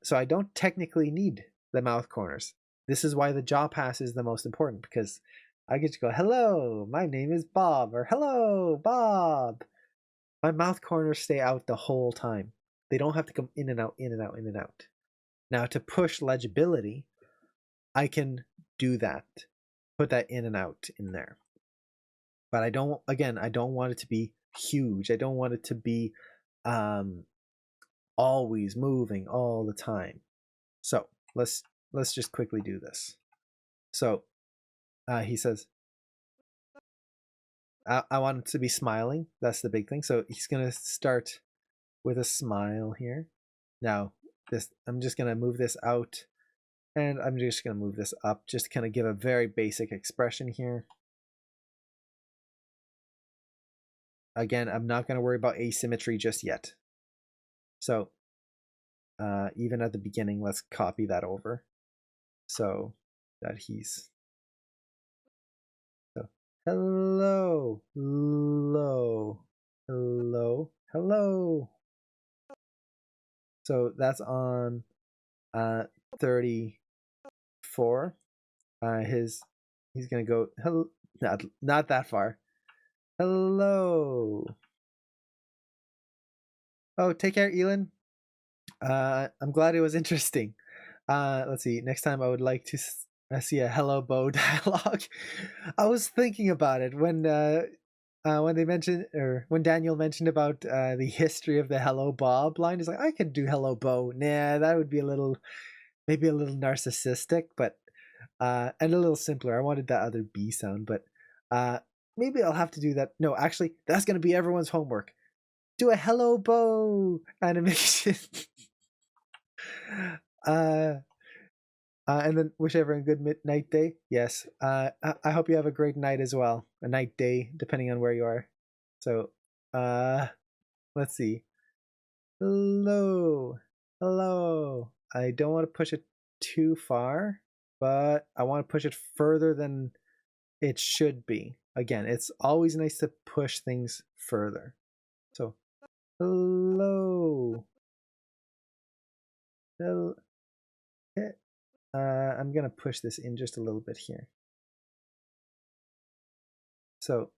So I don't technically need the mouth corners. This is why the jaw pass is the most important, because I get to go, hello, my name is Bob, or hello, Bob. My mouth corners stay out the whole time. They don't have to come in and out, in and out, in and out. Now to push legibility, I can do that. Put that in and out in there. But I don't want it to be huge. I don't want it to be always moving all the time. So let's just quickly do this. So he says, I want it to be smiling. That's the big thing. So he's gonna start with a smile here. Now I'm just gonna move this out, and I'm just gonna move this up, just to kind of give a very basic expression here. Again, I'm not gonna worry about asymmetry just yet. So even at the beginning, let's copy that over so that he's so hello, hello, hello, hello. So that's on 34. He's gonna go hello, not that far. Hello. Oh, take care, Elon. I'm glad it was interesting. Let's see. Next time I would like to see a Hello Bo dialogue. I was thinking about it when they mentioned, or when Daniel mentioned about the history of the Hello Bob line. He's like, I could do Hello Bo. Nah, that would be maybe a little narcissistic, but and a little simpler. I wanted that other B sound, but maybe I'll have to do that. No, actually, that's gonna be everyone's homework. Do a Hello Bo animation. And then wish everyone a good midnight day. Yes. I hope you have a great night as well. A night, day, depending on where you are. So, let's see. Hello. Hello. I don't want to push it too far, but I want to push it further than it should be. Again, it's always nice to push things further. So, hello. Hello. I'm gonna push this in just a little bit here. So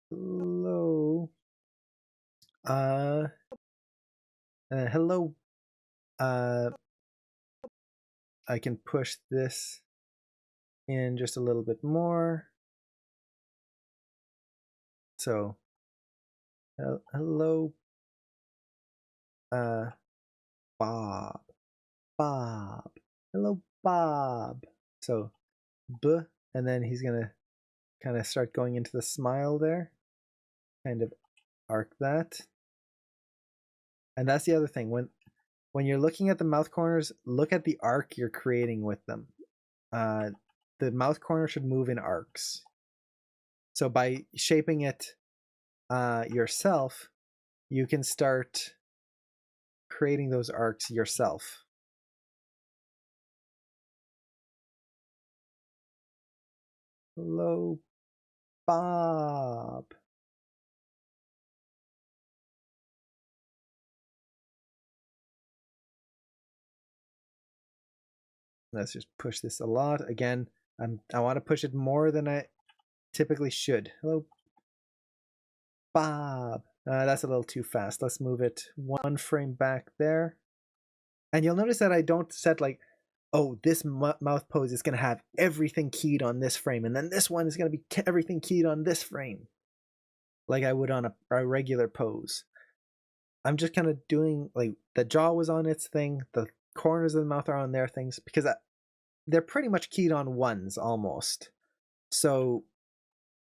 hello, hello. I can push this in just a little bit more. So hello, Bob, Bob, hello, Bob. So b, and then he's gonna kind of start going into the smile there, kind of arc that. And that's the other thing, when you're looking at the mouth corners, look at the arc you're creating with them. The mouth corner should move in arcs. So by shaping it yourself, you can start creating those arcs yourself. Hello, Bob. Let's just push this a lot. Again, I want to push it more than I typically should. Hello, Bob. That's a little too fast. Let's move it one frame back there. And you'll notice that I don't set like, oh, this mouth pose is going to have everything keyed on this frame, and then this one is going to be everything keyed on this frame, like I would on a regular pose. I'm just kind of doing like the jaw was on its thing, the corners of the mouth are on their things, because they're pretty much keyed on ones almost. So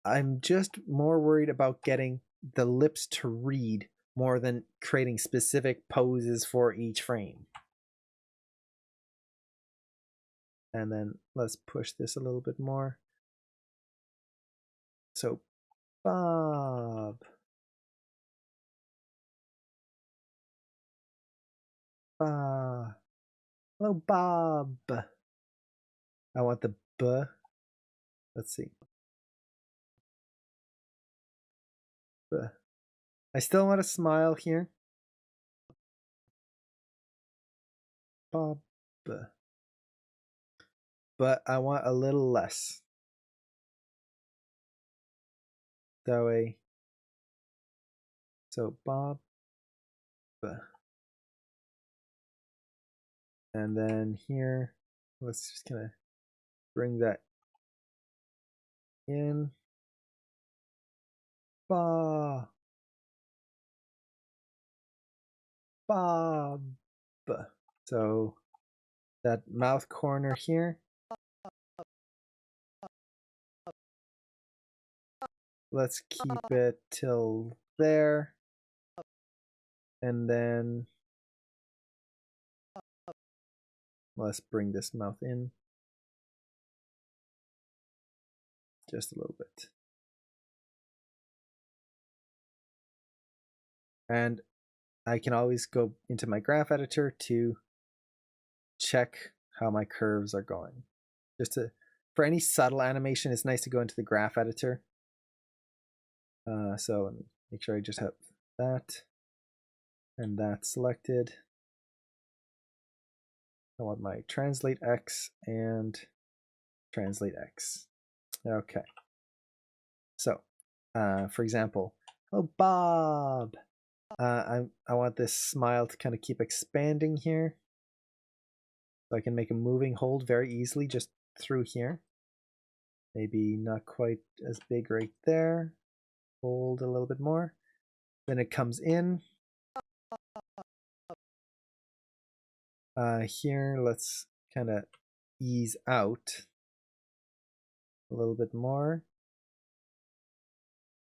I'm just more worried about getting the lips to read more than creating specific poses for each frame. And then let's push this a little bit more. So Bob. Bob. Hello, Bob. I want the B. Let's see. B. I still want a smile here. Bob. But I want a little less. That way. So Bob. And then here, let's just kind of bring that in. Bob. Bob. So that mouth corner here. Let's keep it till there. And then let's bring this mouth in just a little bit. And I can always go into my graph editor to check how my curves are going. Just to, for any subtle animation, it's nice to go into the graph editor. So make sure I just have that and that selected. I want my translate X and translate X. Okay. So, for example, oh, Bob. I want this smile to kind of keep expanding here. So I can make a moving hold very easily just through here. Maybe not quite as big right there. Hold a little bit more. Then it comes in. Here, let's kind of ease out a little bit more.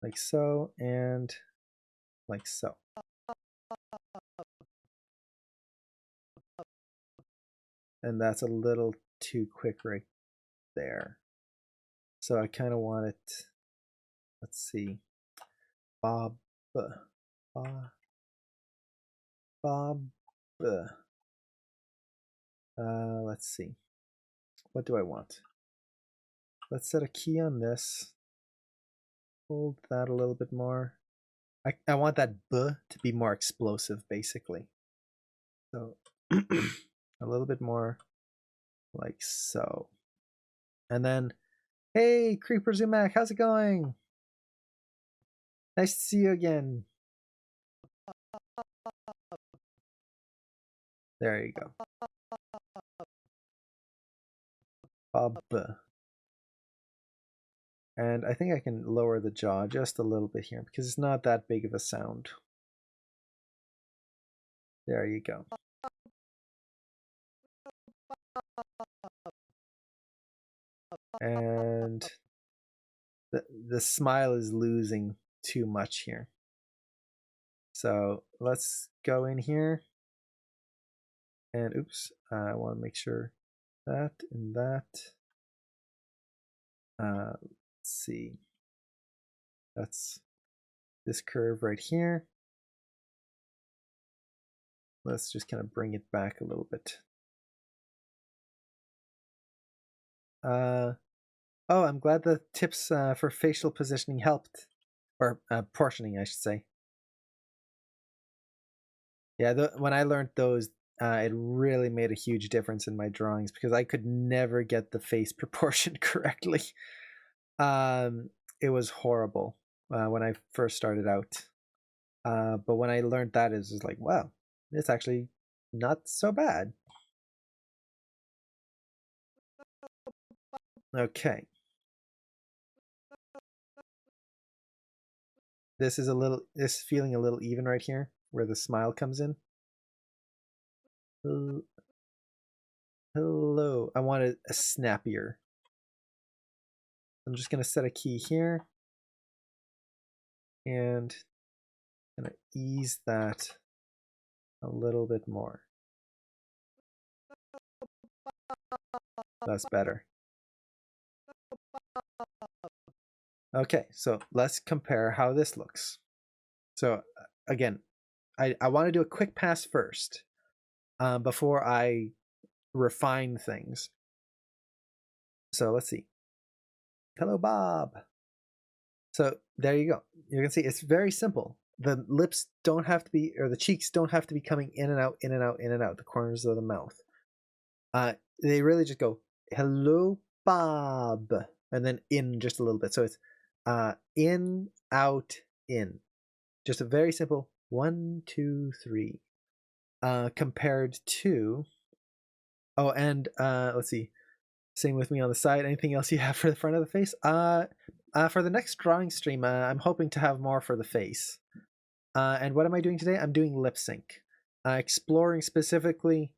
Like so, and like so. And that's a little too quick right there. So I kind of want it, let's see, Bob, Bob, Bob. Let's see, what do I want? Let's set a key on this. Hold that a little bit more. I want that B to be more explosive, basically. So a little bit more like so. And then, hey, Creeper Zumac, how's it going? Nice to see you again. There you go. Bob. And I think I can lower the jaw just a little bit here because it's not that big of a sound. There you go. And the smile is losing too much here. So let's go in here. And oops, I want to make sure that and that. Let's see. That's this curve right here. Let's just kind of bring it back a little bit. Oh, I'm glad the tips for facial positioning helped. Or portioning, I should say. Yeah, when I learned those, it really made a huge difference in my drawings because I could never get the face proportion correctly. It was horrible when I first started out. But when I learned that, it was just like, wow, it's actually not so bad. Okay. This is feeling a little even right here, where the smile comes in. Hello. I want a snappier. I'm just going to set a key here. And I'm going to ease that a little bit more. That's better. Okay, so let's compare how this looks. So again, I want to do a quick pass first before I refine things. So let's see. Hello, Bob. So there you go. You can see it's very simple. The lips don't have to be, or the cheeks don't have to be coming in and out, in and out, in and out, the corners of the mouth. They really just go, hello, Bob, and then in just a little bit. So it's in, out, in. Just a very simple 1, 2, 3. Compared to, oh, and let's see. Same with me on the side. Anything else you have for the front of the face? For the next drawing stream, I'm hoping to have more for the face. And what am I doing today? I'm doing lip sync, exploring specifically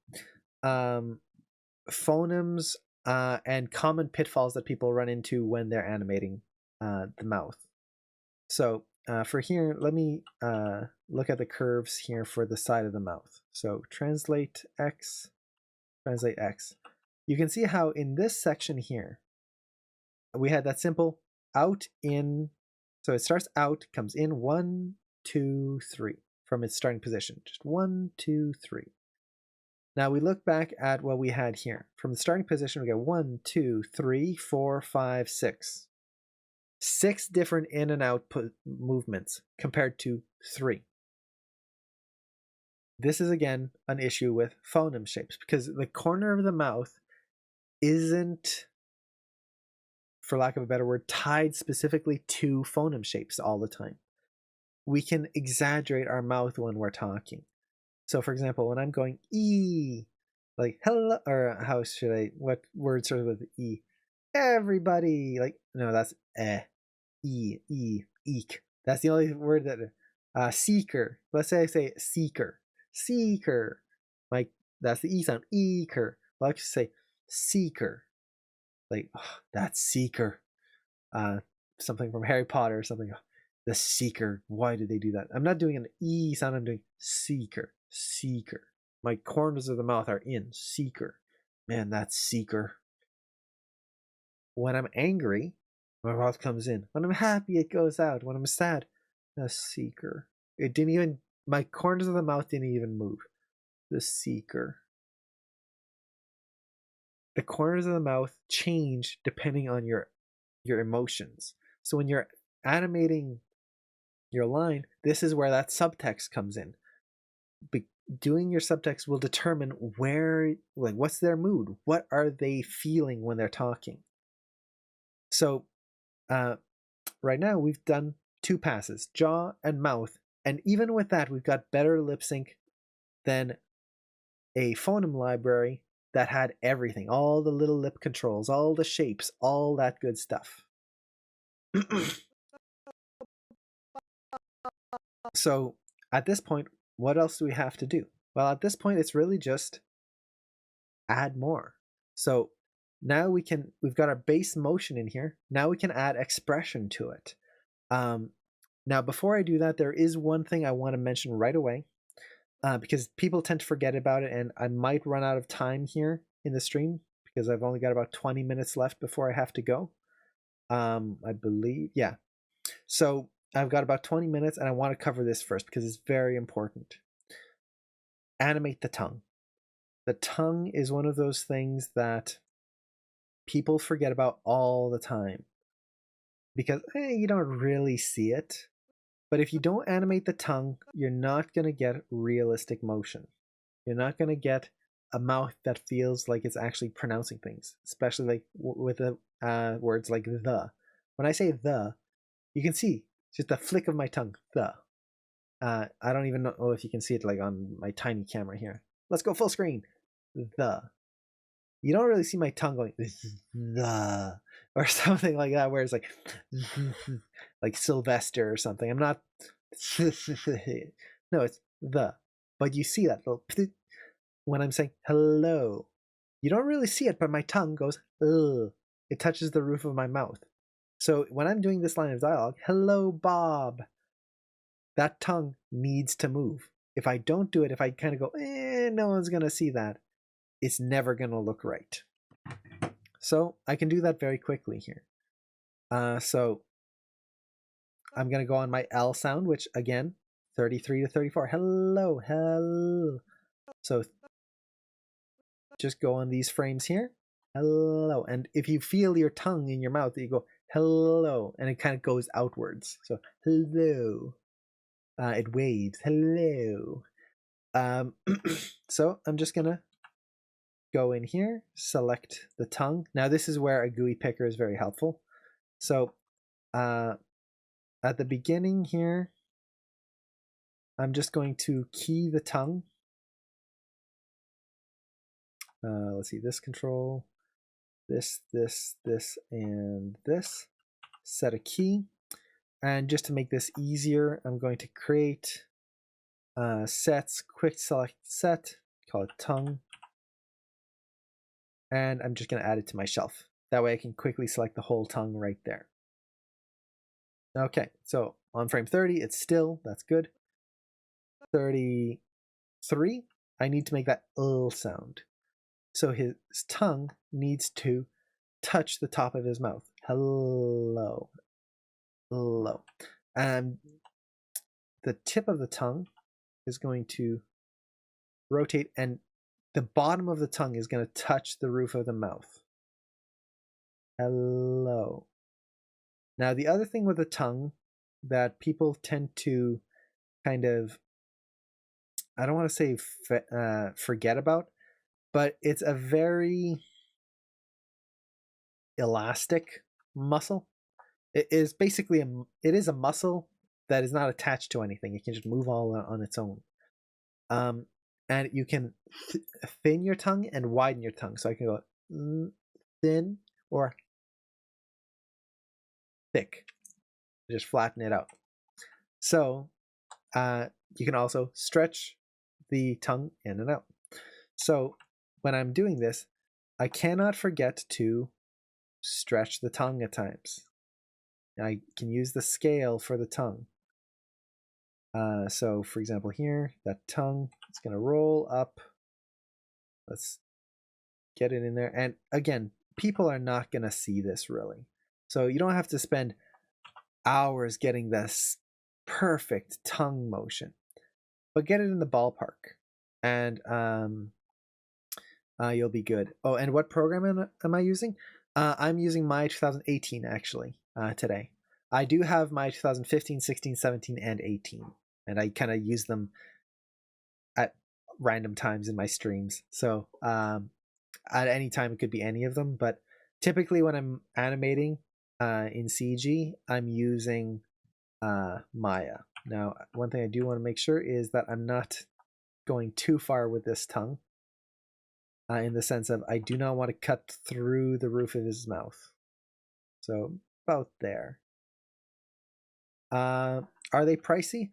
phonemes and common pitfalls that people run into when they're animating the mouth. So for here, let me look at the curves here for the side of the mouth. So translate X, translate X. You can see how in this section here, we had that simple out, in. So it starts out, comes in 1, 2, 3 from its starting position. Just 1, 2, 3. Now we look back at what we had here. From the starting position, we got 1, 2, 3, 4, 5, 6. 6 different in and out movements compared to 3. This is again an issue with phoneme shapes because the corner of the mouth isn't, for lack of a better word, tied specifically to phoneme shapes all the time. We can exaggerate our mouth when we're talking. So for example, when I'm going E, like hello, or how should I, what word starts with E? Everybody, like, no, that's E, eek. That's the only word that, seeker. Let's say I say seeker. Seeker. Like, that's the E sound. Eeker. Well, I could say seeker. Like, oh, that seeker. Something from Harry Potter or something. The seeker. Why did they do that? I'm not doing an E sound. I'm doing seeker. Seeker. My corners of the mouth are in. Seeker. Man, that's seeker. When I'm angry, my mouth comes in. When I'm happy, it goes out. When I'm sad, the seeker. It didn't even, my corners of the mouth didn't even move. The seeker. The corners of the mouth change depending on your emotions. So when you're animating your line, this is where that subtext comes in. doing your subtext will determine where, like, what's their mood? What are they feeling when they're talking? So right now we've done 2 passes, jaw and mouth. And even with that, we've got better lip sync than a phoneme library that had everything, all the little lip controls, all the shapes, all that good stuff. So at this point, what else do we have to do? Well, at this point, it's really just add more. So now we've got our base motion in here. Now we can add expression to it. Now, before I do that, there is one thing I want to mention right away, because people tend to forget about it, and I might run out of time here in the stream because I've only got about 20 minutes left before I have to go. I believe, yeah. So I've got about 20 minutes, and I want to cover this first because it's very important. Animate the tongue. The tongue is one of those things that people forget about all the time because you don't really see it. But if you don't animate the tongue, you're not going to get realistic motion. You're not going to get a mouth that feels like it's actually pronouncing things, especially like with the words like the. When I say the, you can see just a flick of my tongue, the. I don't even know if you can see it like on my tiny camera here. Let's go full screen. The. You don't really see my tongue going the or something like that, where it's like Sylvester or something. I'm not. No, it's the. But you see that little when I'm saying hello. You don't really see it, but my tongue goes ugh. It touches the roof of my mouth. So when I'm doing this line of dialogue, hello, Bob, that tongue needs to move. If I don't do it, if I kind of go, no one's going to see that, it's never going to look right. So I can do that very quickly here. So I'm going to go on my L sound, which again, 33 to 34. Hello, hello. So just go on these frames here. Hello. And if you feel your tongue in your mouth, you go, hello. And it kind of goes outwards. So hello. It waves. Hello. So I'm just going to go in here, select the tongue. Now this is where a GUI picker is very helpful. So at the beginning here, I'm just going to key the tongue. Let's see, this control, this, and this. Set a key. And just to make this easier, I'm going to create sets, quick select set, call it tongue. And I'm just going to add it to my shelf. That way I can quickly select the whole tongue right there. Okay, so on frame 30, it's still, that's good. 33, I need to make that L sound. So his tongue needs to touch the top of his mouth. Hello. Hello. And the tip of the tongue is going to rotate, and the bottom of the tongue is going to touch the roof of the mouth. Hello. Now, the other thing with the tongue that people tend to kind of, I don't want to say forget about, but it's a very elastic muscle. It is basically it is a muscle that is not attached to anything. It can just move all on its own. And you can thin your tongue and widen your tongue. So I can go thin or thick. Just flatten it out. So you can also stretch the tongue in and out. So when I'm doing this, I cannot forget to stretch the tongue at times. I can use the scale for the tongue. So for example here, that tongue, it's going to roll up. Let's get it in there. And again, people are not going to see this really. So you don't have to spend hours getting this perfect tongue motion, but get it in the ballpark and you'll be good. Oh, and what program am I using? I'm using my 2018 actually today. I do have my 2015, 16, 17, and 18, and I kind of use them at random times in my streams. So at any time, it could be any of them. But typically, when I'm animating in CG, I'm using Maya. Now, one thing I do want to make sure is that I'm not going too far with this tongue. In the sense of I do not want to cut through the roof of his mouth. So about there. Are they pricey?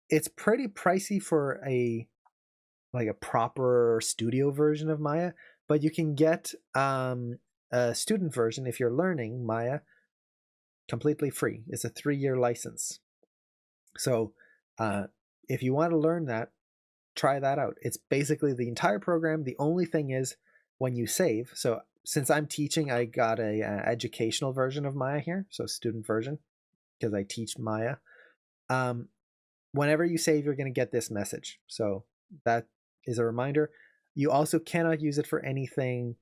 It's pretty pricey for a proper studio version of Maya, but you can get a student version if you're learning Maya completely free. It's a 3-year license. So if you want to learn that, try that out. It's basically the entire program. The only thing is when you save. So since I'm teaching, I got a educational version of Maya here, so student version, because I teach Maya. Whenever you save, you're going to get this message. So that is a reminder. You also cannot use it for anything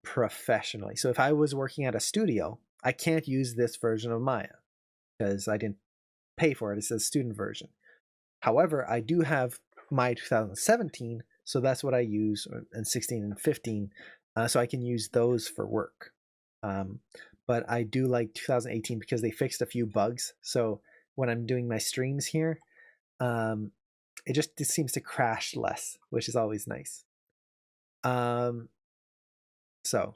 professionally. So if I was working at a studio, I can't use this version of Maya because I didn't pay for it. It says student version. However, I do have my 2017, so that's what I use, and 16 and 15, so I can use those for work. But I do like 2018 because they fixed a few bugs. So when I'm doing my streams here, it seems to crash less, which is always nice. So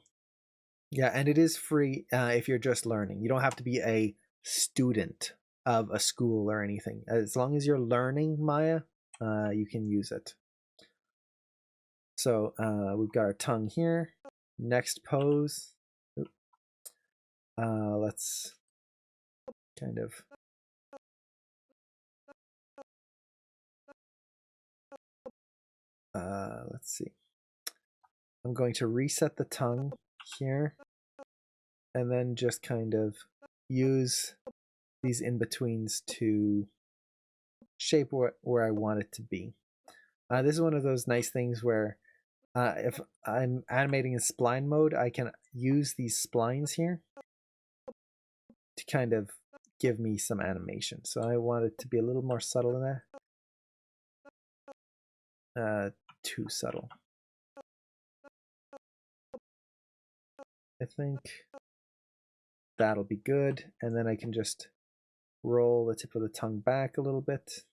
yeah, and it is free if you're just learning. You don't have to be a student of a school or anything. As long as you're learning Maya, you can use it. So we've got our tongue here. Next pose. Let's kind of let's see. I'm going to reset the tongue here and then just kind of use these in-betweens to shape where I want it to be. This is one of those nice things where if I'm animating in spline mode, I can use these splines here to kind of give me some animation. So I want it to be a little more subtle than that. Too subtle. I think that'll be good. And then I can just roll the tip of the tongue back a little bit.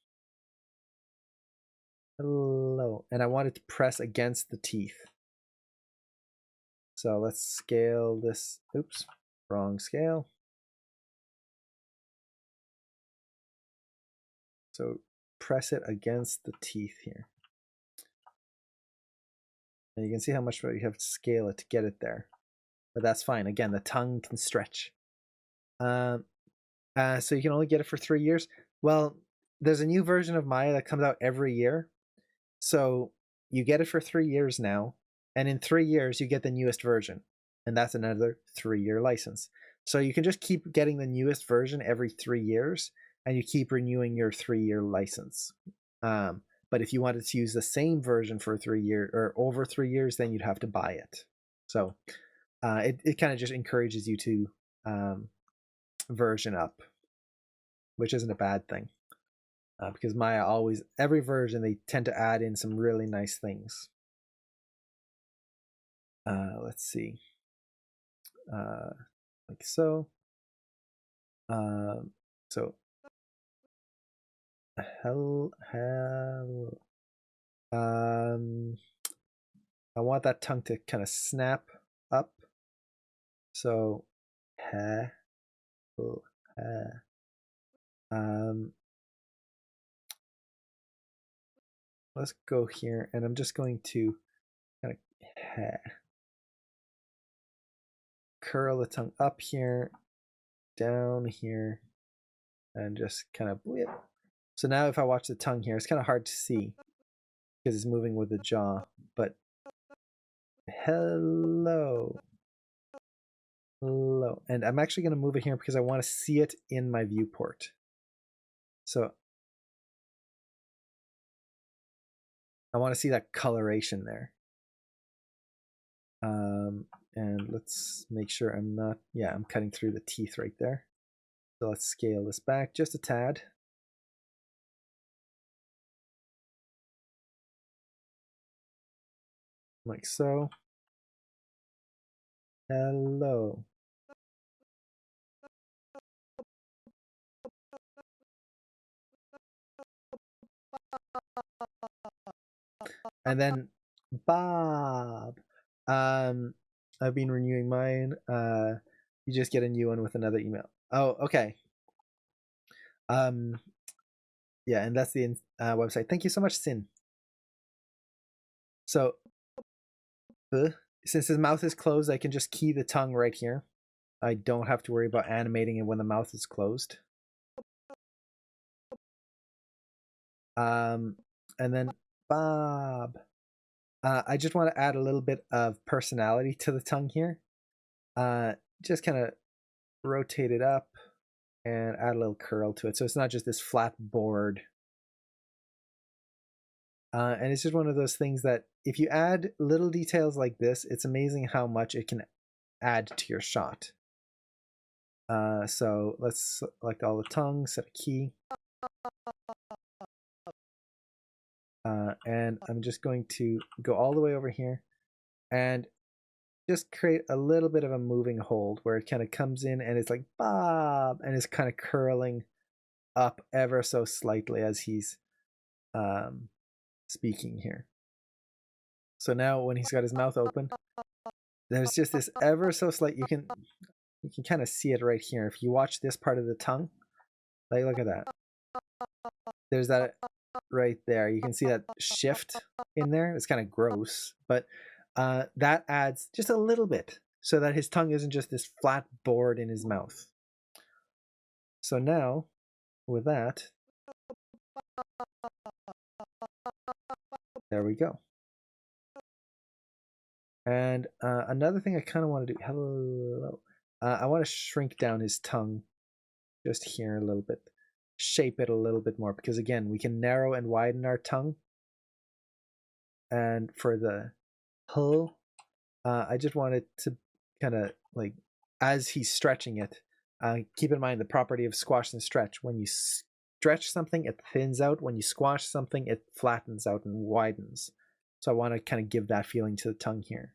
Hello. And I want it to press against the teeth. So let's scale this. Oops, wrong scale. So press it against the teeth here. And you can see how much you have to scale it to get it there. But that's fine. Again, the tongue can stretch. So you can only get it for 3 years. Well, there's a new version of Maya that comes out every year. So you get it for 3 years now. And in 3 years, you get the newest version. And that's another 3-year license. So you can just keep getting the newest version every 3 years. And you keep renewing your 3-year license. But if you wanted to use the same version for 3 years or over 3 years, then you'd have to buy it. So it kind of just encourages you to version up, which isn't a bad thing. Because Maya always, every version, they tend to add in some really nice things. Let's see. Like so. So I want that tongue to kind of snap up. So let's go here, and I'm just going to kind of curl the tongue up here, down here, and just kind of whip. So now if I watch the tongue here, it's kind of hard to see because it's moving with the jaw, but hello. And I'm actually going to move it here because I want to see it in my viewport. So I want to see that coloration there. And let's make sure I'm not, yeah, I'm cutting through the teeth right there. So let's scale this back just a tad. like so. Hello. And then Bob. I've been renewing mine. You just get a new one with another email. Oh, okay. Yeah, and that's the website. Thank you so much, Sin. So, since his mouth is closed, I can just key the tongue right here. I don't have to worry about animating it when the mouth is closed. And then Bob. I just want to add a little bit of personality to the tongue here. Just kind of rotate it up and add a little curl to it, so it's not just this flat board. And it's just one of those things that if you add little details like this, it's amazing how much it can add to your shot. So let's select all the tongue, set a key. And I'm just going to go all the way over here and just create a little bit of a moving hold where it kind of comes in and it's like Bob, and it's kind of curling up ever so slightly as he's speaking here. So now when he's got his mouth open, there's just this ever so slight, you can kind of see it right here. If you watch this part of the tongue, like look at that. There's that right there. You can see that shift in there. It's kind of gross, but that adds just a little bit so that his tongue isn't just this flat board in his mouth. So now, with that, there we go. And another thing I kind of want to do, hello, I want to shrink down his tongue just here a little bit, shape it a little bit more, because again, we can narrow and widen our tongue. And for the hull, I just wanted to kind of like, as he's stretching it, keep in mind the property of squash and stretch. When you stretch something, it thins out. When you squash something, it flattens out and widens. So I want to kind of give that feeling to the tongue here.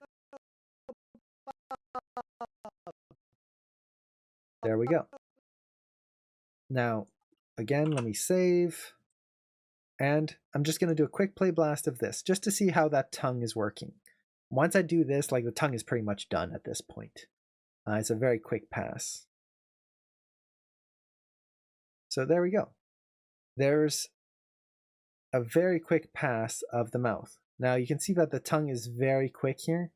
There we go. Now, again, let me save. And I'm just going to do a quick play blast of this just to see how that tongue is working. Once I do this, like the tongue is pretty much done at this point. It's a very quick pass. So there we go. There's a very quick pass of the mouth. Now you can see that the tongue is very quick here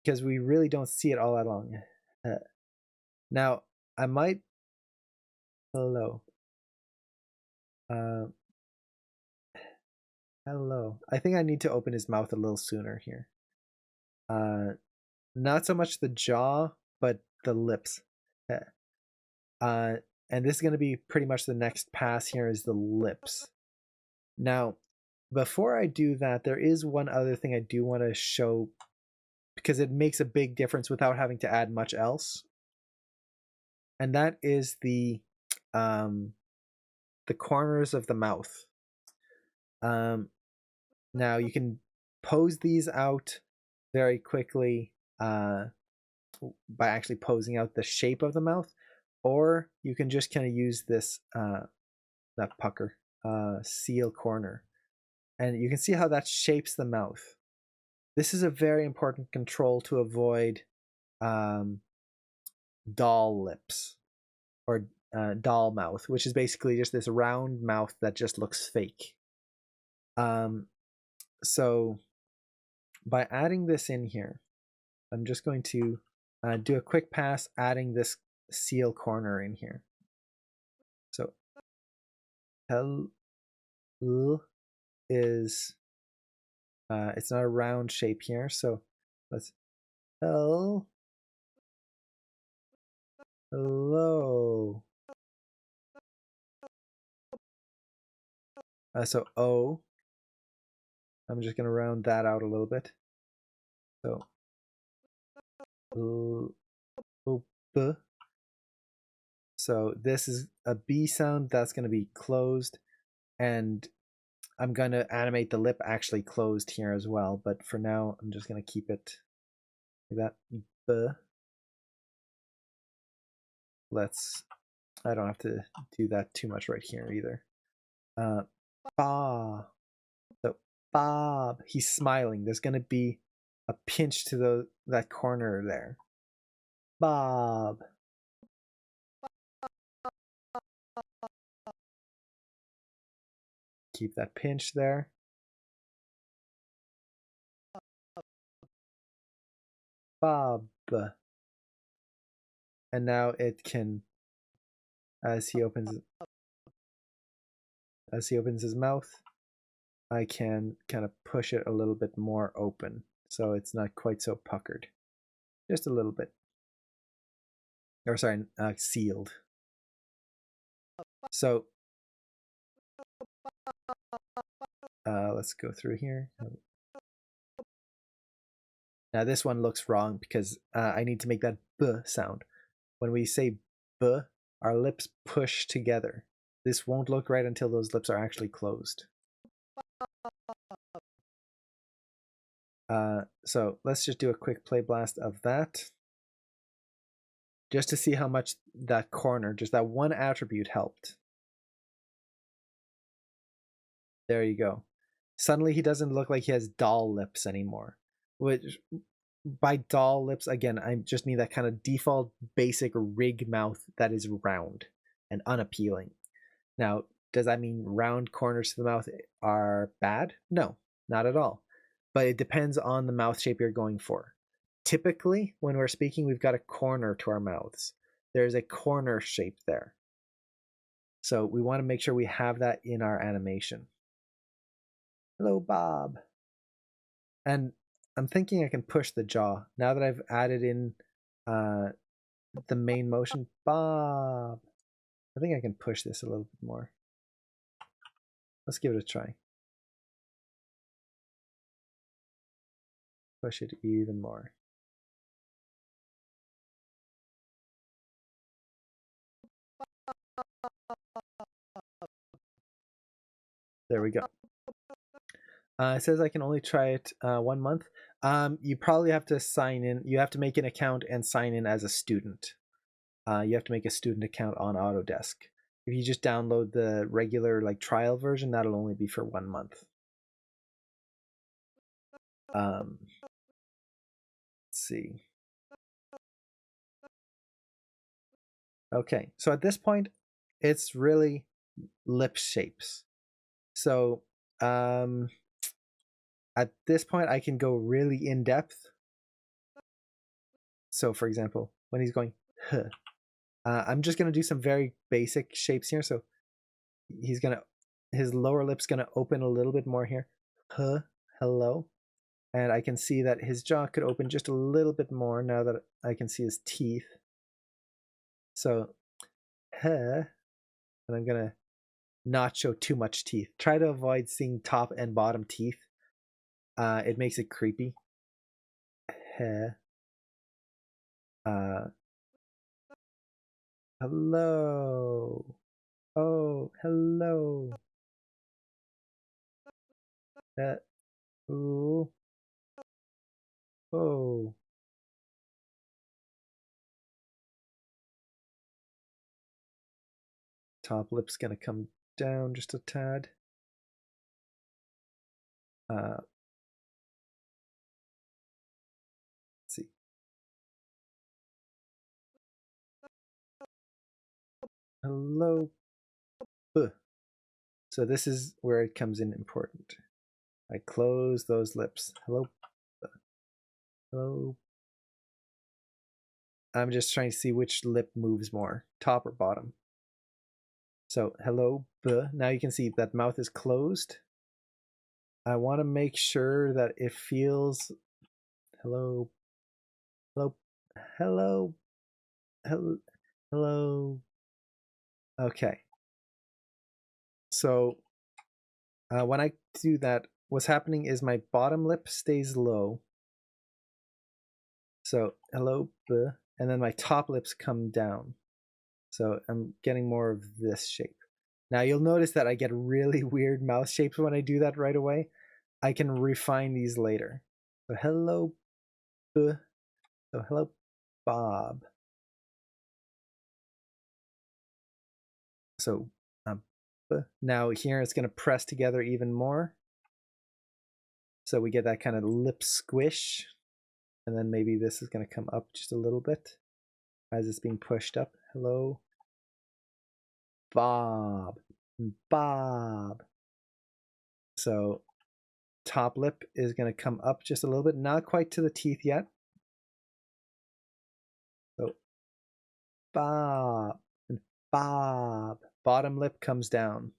because we really don't see it all that long. Now I might, hello. Hello. I think I need to open his mouth a little sooner here. Not so much the jaw, but the lips. And this is going to be pretty much the next pass here is the lips. Now, before I do that, there is one other thing I do want to show because it makes a big difference without having to add much else. And that is the corners of the mouth. Now you can pose these out very quickly by actually posing out the shape of the mouth, or you can just kind of use this that pucker seal corner, and you can see how that shapes the mouth. This is a very important control to avoid doll lips or doll mouth, which is basically just this round mouth that just looks fake. So by adding this in here, I'm just going to do a quick pass adding this seal corner in here. So L is it's not a round shape here, so let's hello. So O, I'm just going to round that out a little bit. So B. So this is a B sound that's going to be closed, and I'm going to animate the lip actually closed here as well, but for now, I'm just going to keep it like that. I don't have to do that too much right here either. Ba. So Bob, he's smiling. There's going to be a pinch to that corner there. Bob. Keep that pinch there. Bob. And now it can, as he opens his mouth, I can kind of push it a little bit more open so it's not quite so puckered. Just a little bit. Or sorry, sealed. So let's go through here. Now this one looks wrong because I need to make that B sound. When we say B, our lips push together. This won't look right until those lips are actually closed. So let's just do a quick play blast of that. Just to see how much that corner, just that one attribute helped. There you go. Suddenly he doesn't look like he has doll lips anymore. Which, by doll lips, again, I just mean that kind of default basic rig mouth that is round and unappealing. Now, does that mean round corners to the mouth are bad? No, not at all. But it depends on the mouth shape you're going for. Typically, when we're speaking, we've got a corner to our mouths. There's a corner shape there. So we want to make sure we have that in our animation. Hello, Bob. And I'm thinking I can push the jaw. Now that I've added in the main motion, Bob. I think I can push this a little bit more. Let's give it a try. Push it even more. There we go. It says I can only try it 1 month. You probably have to sign in. You have to make an account and sign in as a student. You have to make a student account on Autodesk. If you just download the regular trial version, that'll only be for 1 month. Let's see. Okay, so at this point, it's really lip shapes. So at this point, I can go really in depth. So for example, when he's going, huh, I'm just going to do some very basic shapes here. So his lower lip's going to open a little bit more here. Huh, hello. And I can see that his jaw could open just a little bit more now that I can see his teeth. So, huh, and I'm going to not show too much teeth. Try to avoid seeing top and bottom teeth. It makes it creepy. Huh. Hello. Oh, hello. Ooh. Oh. Top lip's gonna come down just a tad. Let's see. Hello. So this is where it comes in important. I close those lips. Hello. Hello. I'm just trying to see which lip moves more, top or bottom. So hello. Now you can see that mouth is closed. I want to make sure that it feels hello. Hello. Hello. Hello. Hello. Okay. So when I do that, what's happening is my bottom lip stays low. So hello, and then my top lips come down. So I'm getting more of this shape. Now you'll notice that I get really weird mouth shapes when I do that right away. I can refine these later. So hello, so hello, Bob. So now here it's going to press together even more. So we get that kind of lip squish. And then maybe this is going to come up just a little bit as it's being pushed up. Hello, Bob. Bob. So top lip is going to come up just a little bit, not quite to the teeth yet. So Bob and Bob. Bottom lip comes down.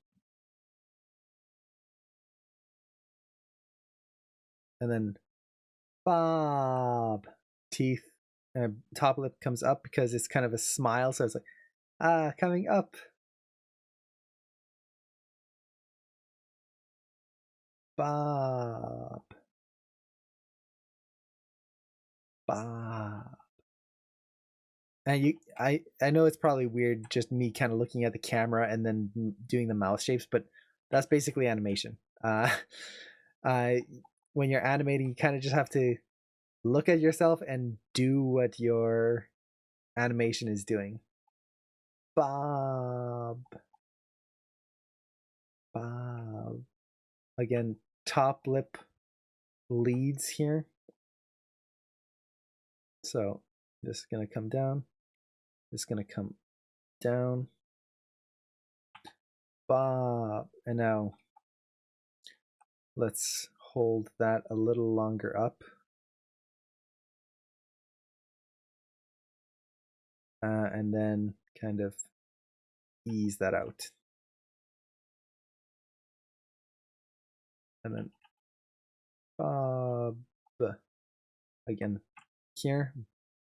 And then Bob. Teeth. Top lip comes up because it's kind of a smile. So it's like, coming up. Bob. Bob. And I know it's probably weird just me kind of looking at the camera and then doing the mouth shapes, but that's basically animation. When you're animating, you kind of just have to look at yourself and do what your animation is doing. Bob. Bob. Again, top lip leads here. So this is going to come down. This is going to come down. Bob. And now let's hold that a little longer up. And then kind of ease that out. And then Bob. Again, here.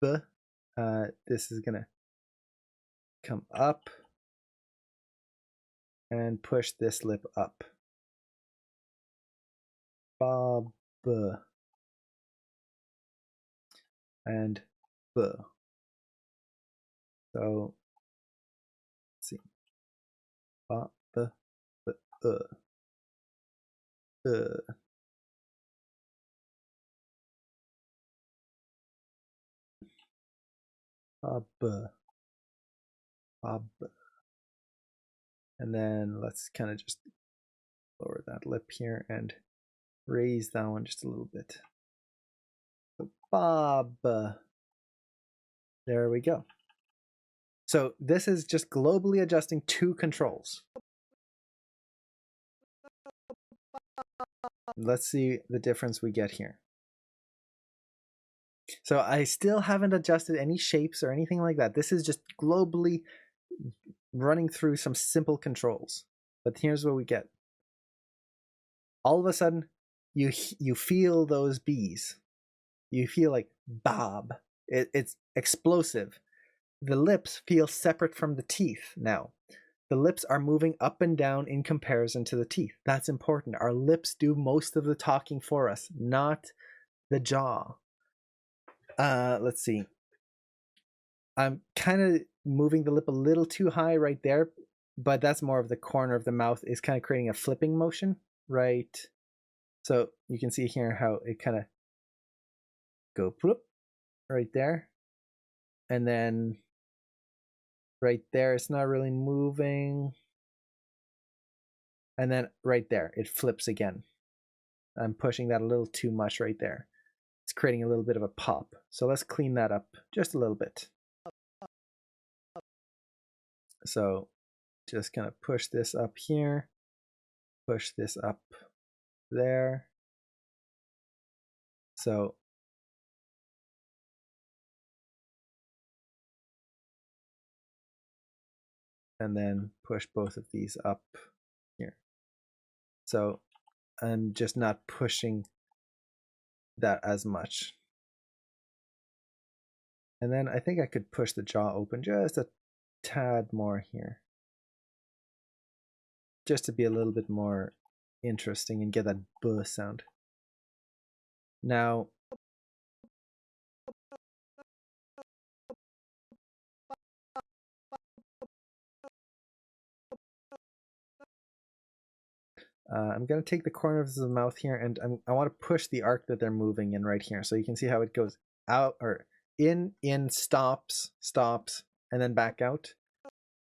This is going to come up and push this lip up. Bob. And B. So let's see. Bob. Bob. Bob. And then let's kind of just lower that lip here and raise that one just a little bit. So Bob. There we go. So this is just globally adjusting two controls. Let's see the difference we get here. So I still haven't adjusted any shapes or anything like that. This is just globally running through some simple controls. But here's what we get. All of a sudden, you feel those B's. You feel like Bob. It's explosive. The lips feel separate from the teeth now. The lips are moving up and down in comparison to the teeth. That's important. Our lips do most of the talking for us, not the jaw. Let's see. I'm kind of moving the lip a little too high right there, but that's more of the corner of the mouth is kind of creating a flipping motion, right? So you can see here how it kind of go right there. And then right there, it's not really moving. And then right there, it flips again. I'm pushing that a little too much right there. It's creating a little bit of a pop. So let's clean that up just a little bit. So just kind of push this up here, push this up there. So and then push both of these up here. So I'm just not pushing that as much. And then I think I could push the jaw open just a tad more here. Just to be a little bit more interesting and get that buh sound. Now, I'm going to take the corners of the mouth here, and I want to push the arc that they're moving in right here. So you can see how it goes out, or in, stops, and then back out.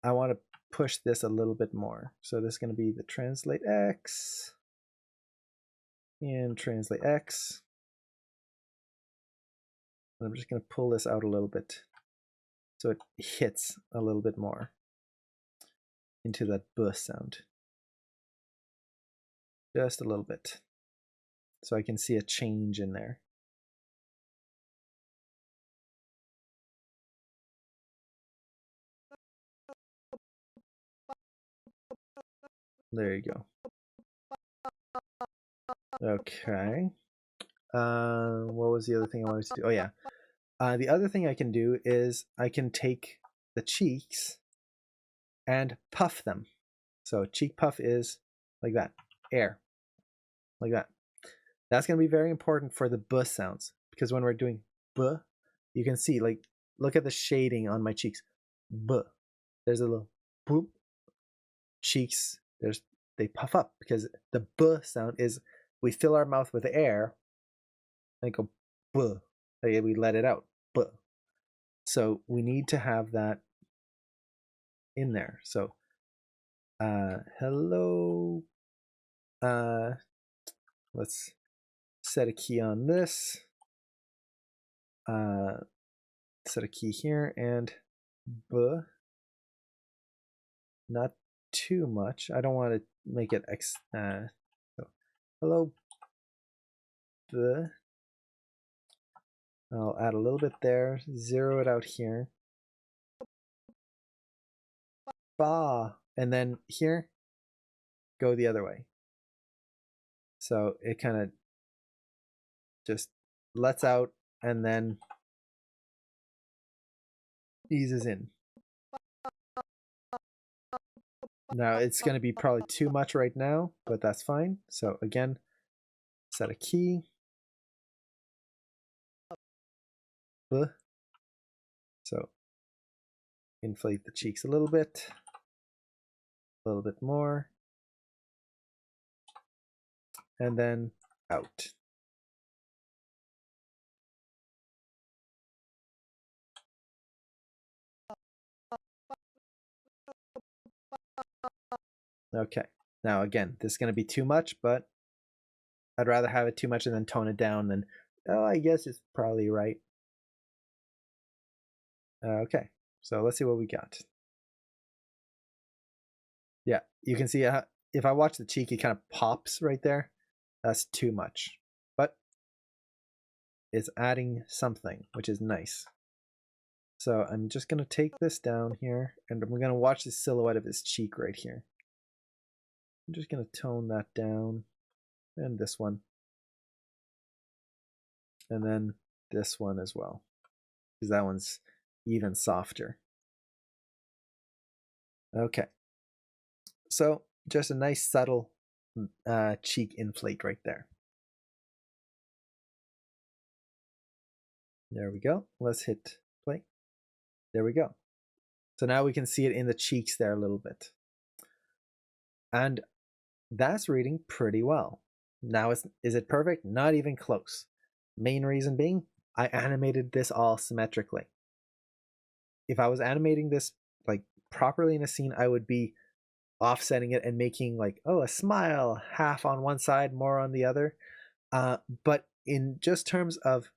I want to push this a little bit more. So this is going to be the translate X, and translate X. And I'm just going to pull this out a little bit so it hits a little bit more into that B sound. Just a little bit. So I can see a change in there. There you go. Okay. What was the other thing I wanted to do? Oh yeah. The other thing I can do is I can take the cheeks and puff them. So cheek puff is like that, air, like that. That's going to be very important for the B sounds, because when we're doing B, you can see, like, look at the shading on my cheeks. B. There's a little boop. Cheeks, they puff up because the B sound is we fill our mouth with air and go B. Like we let it out. B. So we need to have that in there. So hello. Let's set a key on this. Set a key here and B. Not too much. I don't want to make it so hello B. I'll add a little bit there, zero it out here. Ba, and then here, go the other way. So it kind of just lets out and then eases in. Now it's going to be probably too much right now, but that's fine. So again, set a key. B. So inflate the cheeks a little bit more, and then out. Okay, now again, this is going to be too much, but I'd rather have it too much and then tone it down than, oh, I guess it's probably right. Okay, so let's see what we got. Yeah, you can see if I watch the cheek, it kind of pops right there. That's too much, but it's adding something, which is nice. So I'm just going to take this down here, and we're going to watch the silhouette of his cheek right here. I'm just going to tone that down, and this one, and then this one as well, because that one's even softer. Okay, so just a nice subtle cheek inflate right there. There we go. Let's hit play. There we go. So now we can see it in the cheeks there a little bit. And that's reading pretty well. Now, is it perfect? Not even close. Main reason being, I animated this all symmetrically. If I was animating this like properly in a scene, I would be offsetting it and making like, oh, a smile, half on one side, more on the other. But in just terms of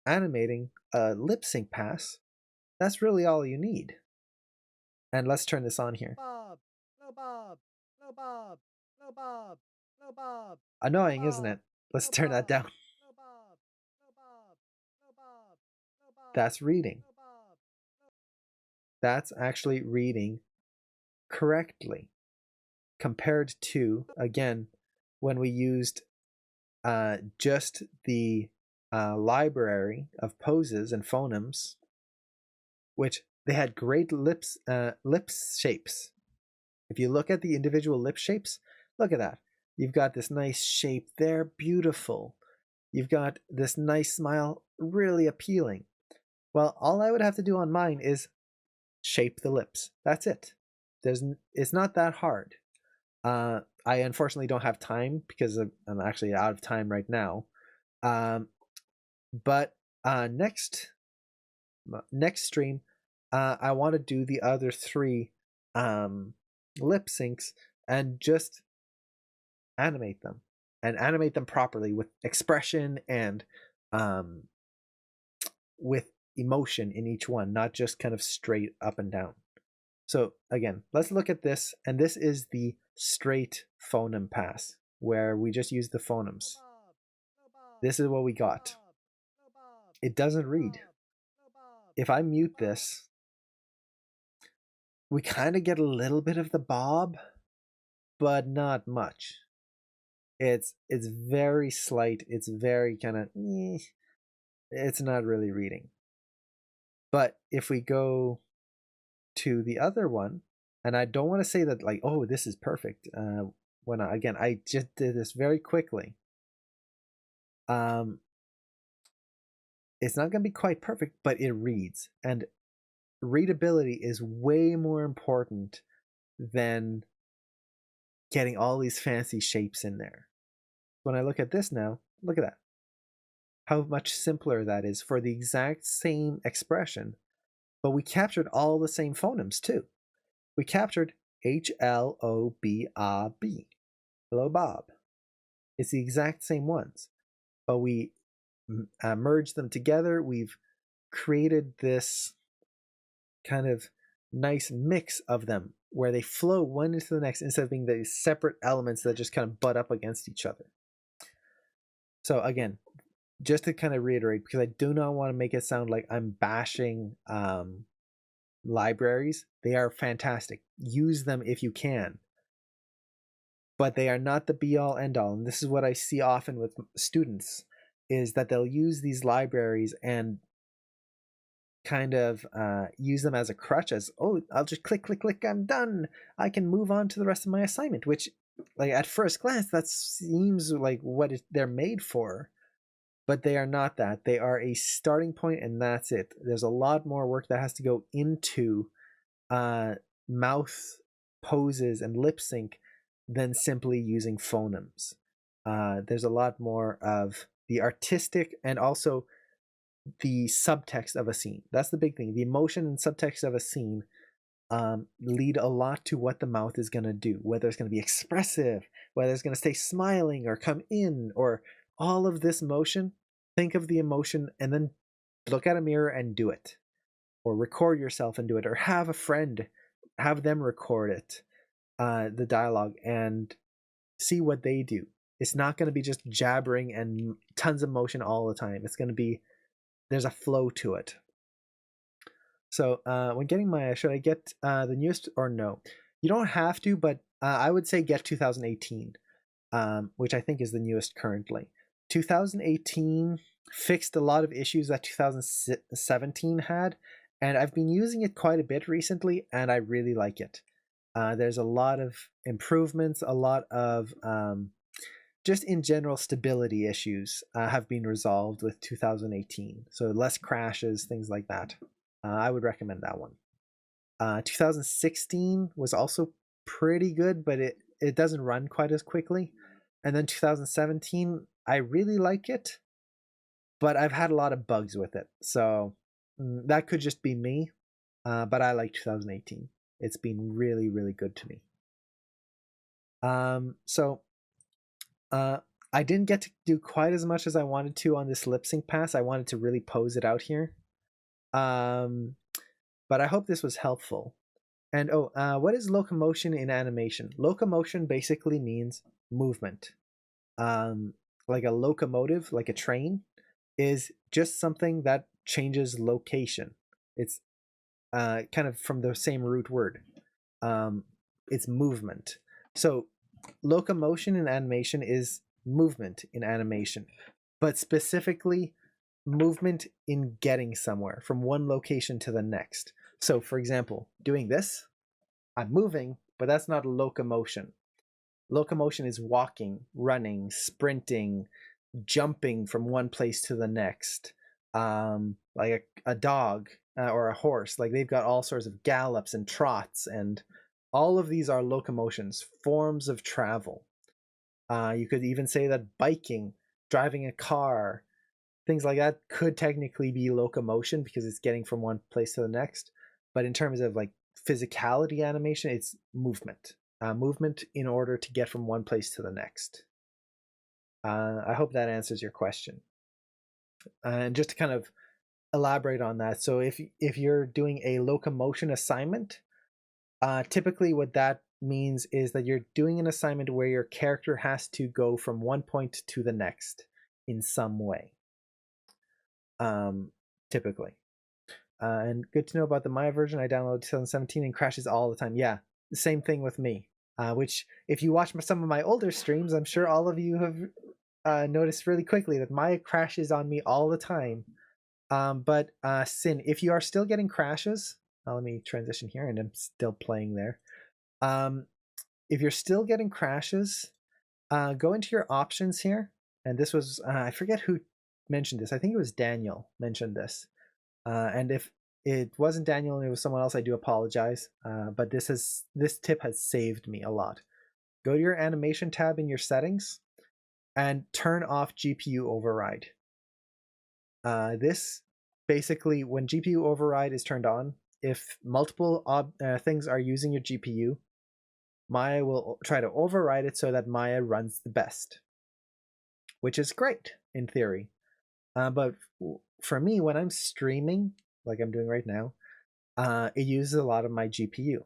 animating a lip sync pass, that's really all you need. And let's turn this on here. Bob, no Bob, no Bob, no Bob, no Bob. Annoying, isn't it? Let's turn that down. No Bob, no Bob, no Bob, no Bob. That's reading. No Bob. That's actually reading correctly compared to, again, when we used just the library of poses and phonemes, which they had great lip shapes. If you look at the individual lip shapes, look at that. You've got this nice shape there, beautiful. You've got this nice smile, really appealing. Well, all I would have to do on mine is shape the lips. That's it. It's not that hard. I unfortunately don't have time because I'm actually out of time right now. Um, but next stream, I want to do the other three lip syncs and just animate them and animate them properly with expression and um, with emotion in each one, not just kind of straight up and down. So again, let's look at this, and this is the straight phoneme pass where we just use the phonemes. This is what we got. It doesn't read. If I mute this, we kind of get a little bit of the bob, but not much. It's very slight. It's very kind of it's not really reading. But if we go to the other one, and I don't want to say that like, oh, this is perfect. When I just did this very quickly. It's not going to be quite perfect, but it reads, and readability is way more important than getting all these fancy shapes in there. When I look at this now, look at that. How much simpler that is for the exact same expression, but we captured all the same phonemes too. We captured HLOBRB. Hello, Bob. It's the exact same ones, but we merged them together. We've created this kind of nice mix of them where they flow one into the next instead of being these separate elements that just kind of butt up against each other. So again, just to kind of reiterate, because I do not want to make it sound like I'm bashing libraries. They are fantastic. Use them if you can. But they are not the be-all, end-all. And this is what I see often with students, is that they'll use these libraries and kind of use them as a crutch, as, oh, I'll just click, I'm done. I can move on to the rest of my assignment, which, like, at first glance, that seems like what they're made for. But they are not that. They are a starting point, and that's it. There's a lot more work that has to go into mouth poses and lip sync than simply using phonemes. There's a lot more of the artistic and also the subtext of a scene. That's the big thing. The emotion and subtext of a scene lead a lot to what the mouth is going to do, whether it's going to be expressive, whether it's going to stay smiling or come in, or all of this motion. Think of the emotion and then look at a mirror and do it, or record yourself and do it, or have a friend, have them record it, the dialogue, and see what they do. It's not going to be just jabbering and tons of motion all the time. It's going to be, there's a flow to it. So when getting Maya, should I get the newest or no? You don't have to, but I would say get 2018, which I think is the newest currently. 2018 fixed a lot of issues that 2017 had, and I've been using it quite a bit recently, and I really like it. There's a lot of improvements, a lot of just in general stability issues have been resolved with 2018. So less crashes, things like that. I would recommend that one. 2016 was also pretty good, but it doesn't run quite as quickly. And then 2017, I really like it, but I've had a lot of bugs with it. So that could just be me, but I like 2018. It's been really, really good to me. I didn't get to do quite as much as I wanted to on this lip sync pass. I wanted to really pose it out here. But I hope this was helpful. And what is locomotion in animation? Locomotion basically means movement. Like a locomotive, like a train, is just something that changes location. It's kind of from the same root word. It's movement. So locomotion in animation is movement in animation, but specifically movement in getting somewhere from one location to the next. So for example, doing this, I'm moving, but that's not a locomotion. Locomotion is walking, running, sprinting, jumping from one place to the next. Like a dog or a horse, like they've got all sorts of gallops and trots and all of these are locomotions, forms of travel. You could even say that biking, driving a car, things like that could technically be locomotion because it's getting from one place to the next. But in terms of like physicality animation, it's movement. Movement in order to get from one place to the next. I hope that answers your question. And just to kind of elaborate on that, so if you're doing a locomotion assignment, typically what that means is that you're doing an assignment where your character has to go from one point to the next in some way. Typically. And good to know about the Maya version. I downloaded 2017 and crashes all the time. Yeah, the same thing with me. Which, if you watch some of my older streams, I'm sure all of you have noticed really quickly that Maya crashes on me all the time. But Sin, if you are still getting crashes, let me transition here, and I'm still playing there. If you're still getting crashes, go into your options here. And this was, I forget who mentioned this. I think it was Daniel mentioned this. And if it wasn't Daniel and it was someone else, I do apologize. But this tip has saved me a lot. Go to your animation tab in your settings and turn off GPU override. This basically, when GPU override is turned on, if multiple things are using your GPU, Maya will try to override it so that Maya runs the best, which is great in theory. But for me, when I'm streaming, like I'm doing right now, it uses a lot of my GPU.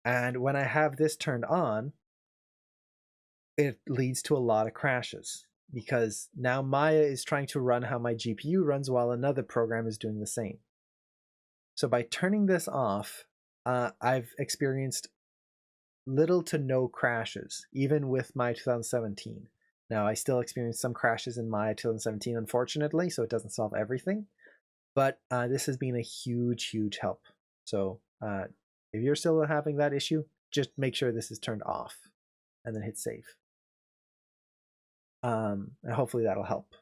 And when I have this turned on, it leads to a lot of crashes because now Maya is trying to run how my GPU runs while another program is doing the same. So by turning this off, I've experienced little to no crashes, even with my 2017. Now, I still experience some crashes in my 2017, unfortunately, so it doesn't solve everything. But this has been a huge, huge help. So if you're still having that issue, just make sure this is turned off and then hit save. And hopefully that'll help.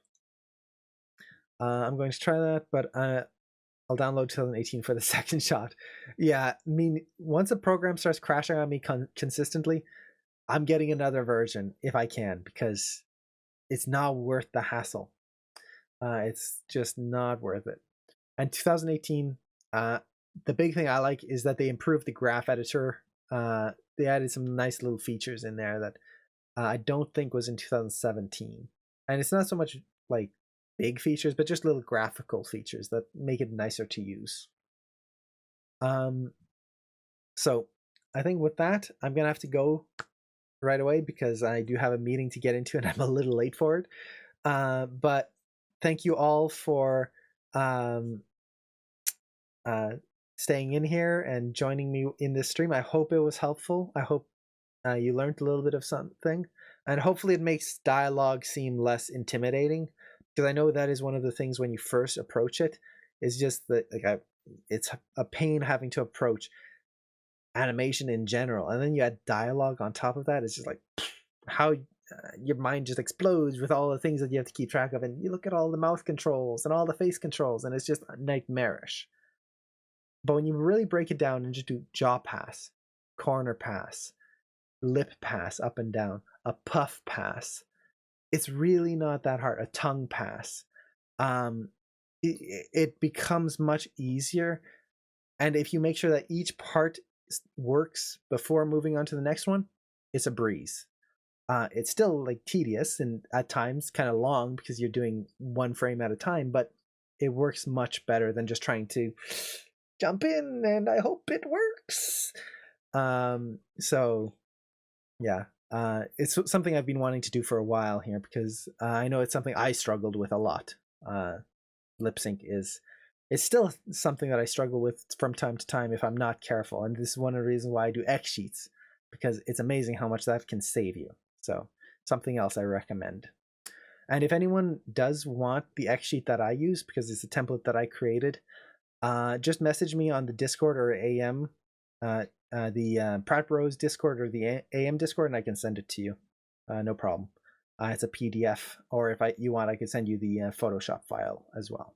I'm going to try that, but I'll download 2018 for the second shot. Yeah, I mean, once a program starts crashing on me consistently, I'm getting another version if I can, because it's not worth the hassle. It's just not worth it. And 2018, the big thing I like is that they improved the graph editor. They added some nice little features in there that I don't think was in 2017. And it's not so much like big features, but just little graphical features that make it nicer to use. So I think with that, I'm going to have to go right away because I do have a meeting to get into and I'm a little late for it. But thank you all for staying in here and joining me in this stream. I hope it was helpful. I hope you learned a little bit of something, and hopefully it makes dialogue seem less intimidating, because I know that is one of the things when you first approach it is just that it's a pain having to approach animation in general, and then you add dialogue on top of that. It's just like how your mind just explodes with all the things that you have to keep track of, and you look at all the mouth controls and all the face controls, and it's just nightmarish. But when you really break it down and just do jaw pass, corner pass, lip pass up and down, a puff pass, it's really not that hard. A tongue pass, it becomes much easier. And if you make sure that each part works before moving on to the next one, it's a breeze. It's still like tedious and at times kind of long because you're doing one frame at a time, but it works much better than just trying to jump in and I hope it works. So yeah, it's something I've been wanting to do for a while here because I know it's something I struggled with a lot. Lip sync it's still something that I struggle with from time to time if I'm not careful, and this is one of the reasons why I do X sheets, because it's amazing how much that can save you. So something else I recommend. And if anyone does want the X sheet that I use, because it's a template that I created, just message me on the Discord or AM, the Pratt Bros Discord or the AM Discord, and I can send it to you. No problem. It's a PDF, or if you want, I could send you the Photoshop file as well.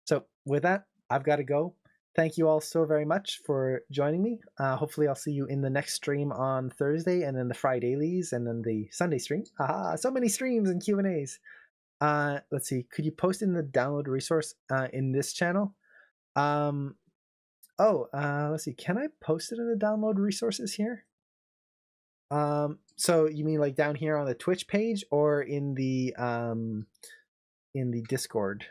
So with that, I've got to go. thank you all so very much for joining me. Hopefully, I'll see you in the next stream on Thursday, and then the Fridays, and then the Sunday stream. Haha, so many streams and Q and A's. Let's see. Could you post in the download resource in this channel? Let's see. Can I post it in the download resources here? So you mean like down here on the Twitch page or in the Discord?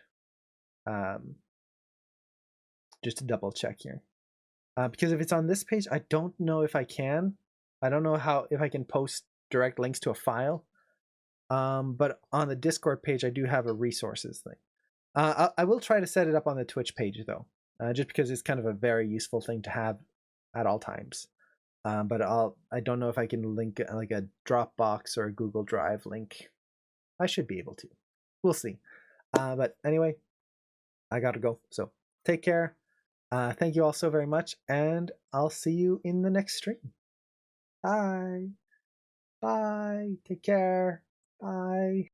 Just to double check here. Because if it's on this page, I don't know if I can. I don't know if I can post direct links to a file. But on the Discord page, I do have a resources thing. I will try to set it up on the Twitch page though, just because it's kind of a very useful thing to have at all times. But I don't know if I can link like a Dropbox or a Google Drive link. I should be able to. We'll see. But anyway, I gotta go. So take care. Thank you all so very much, and I'll see you in the next stream. Bye. Bye. Take care. Bye.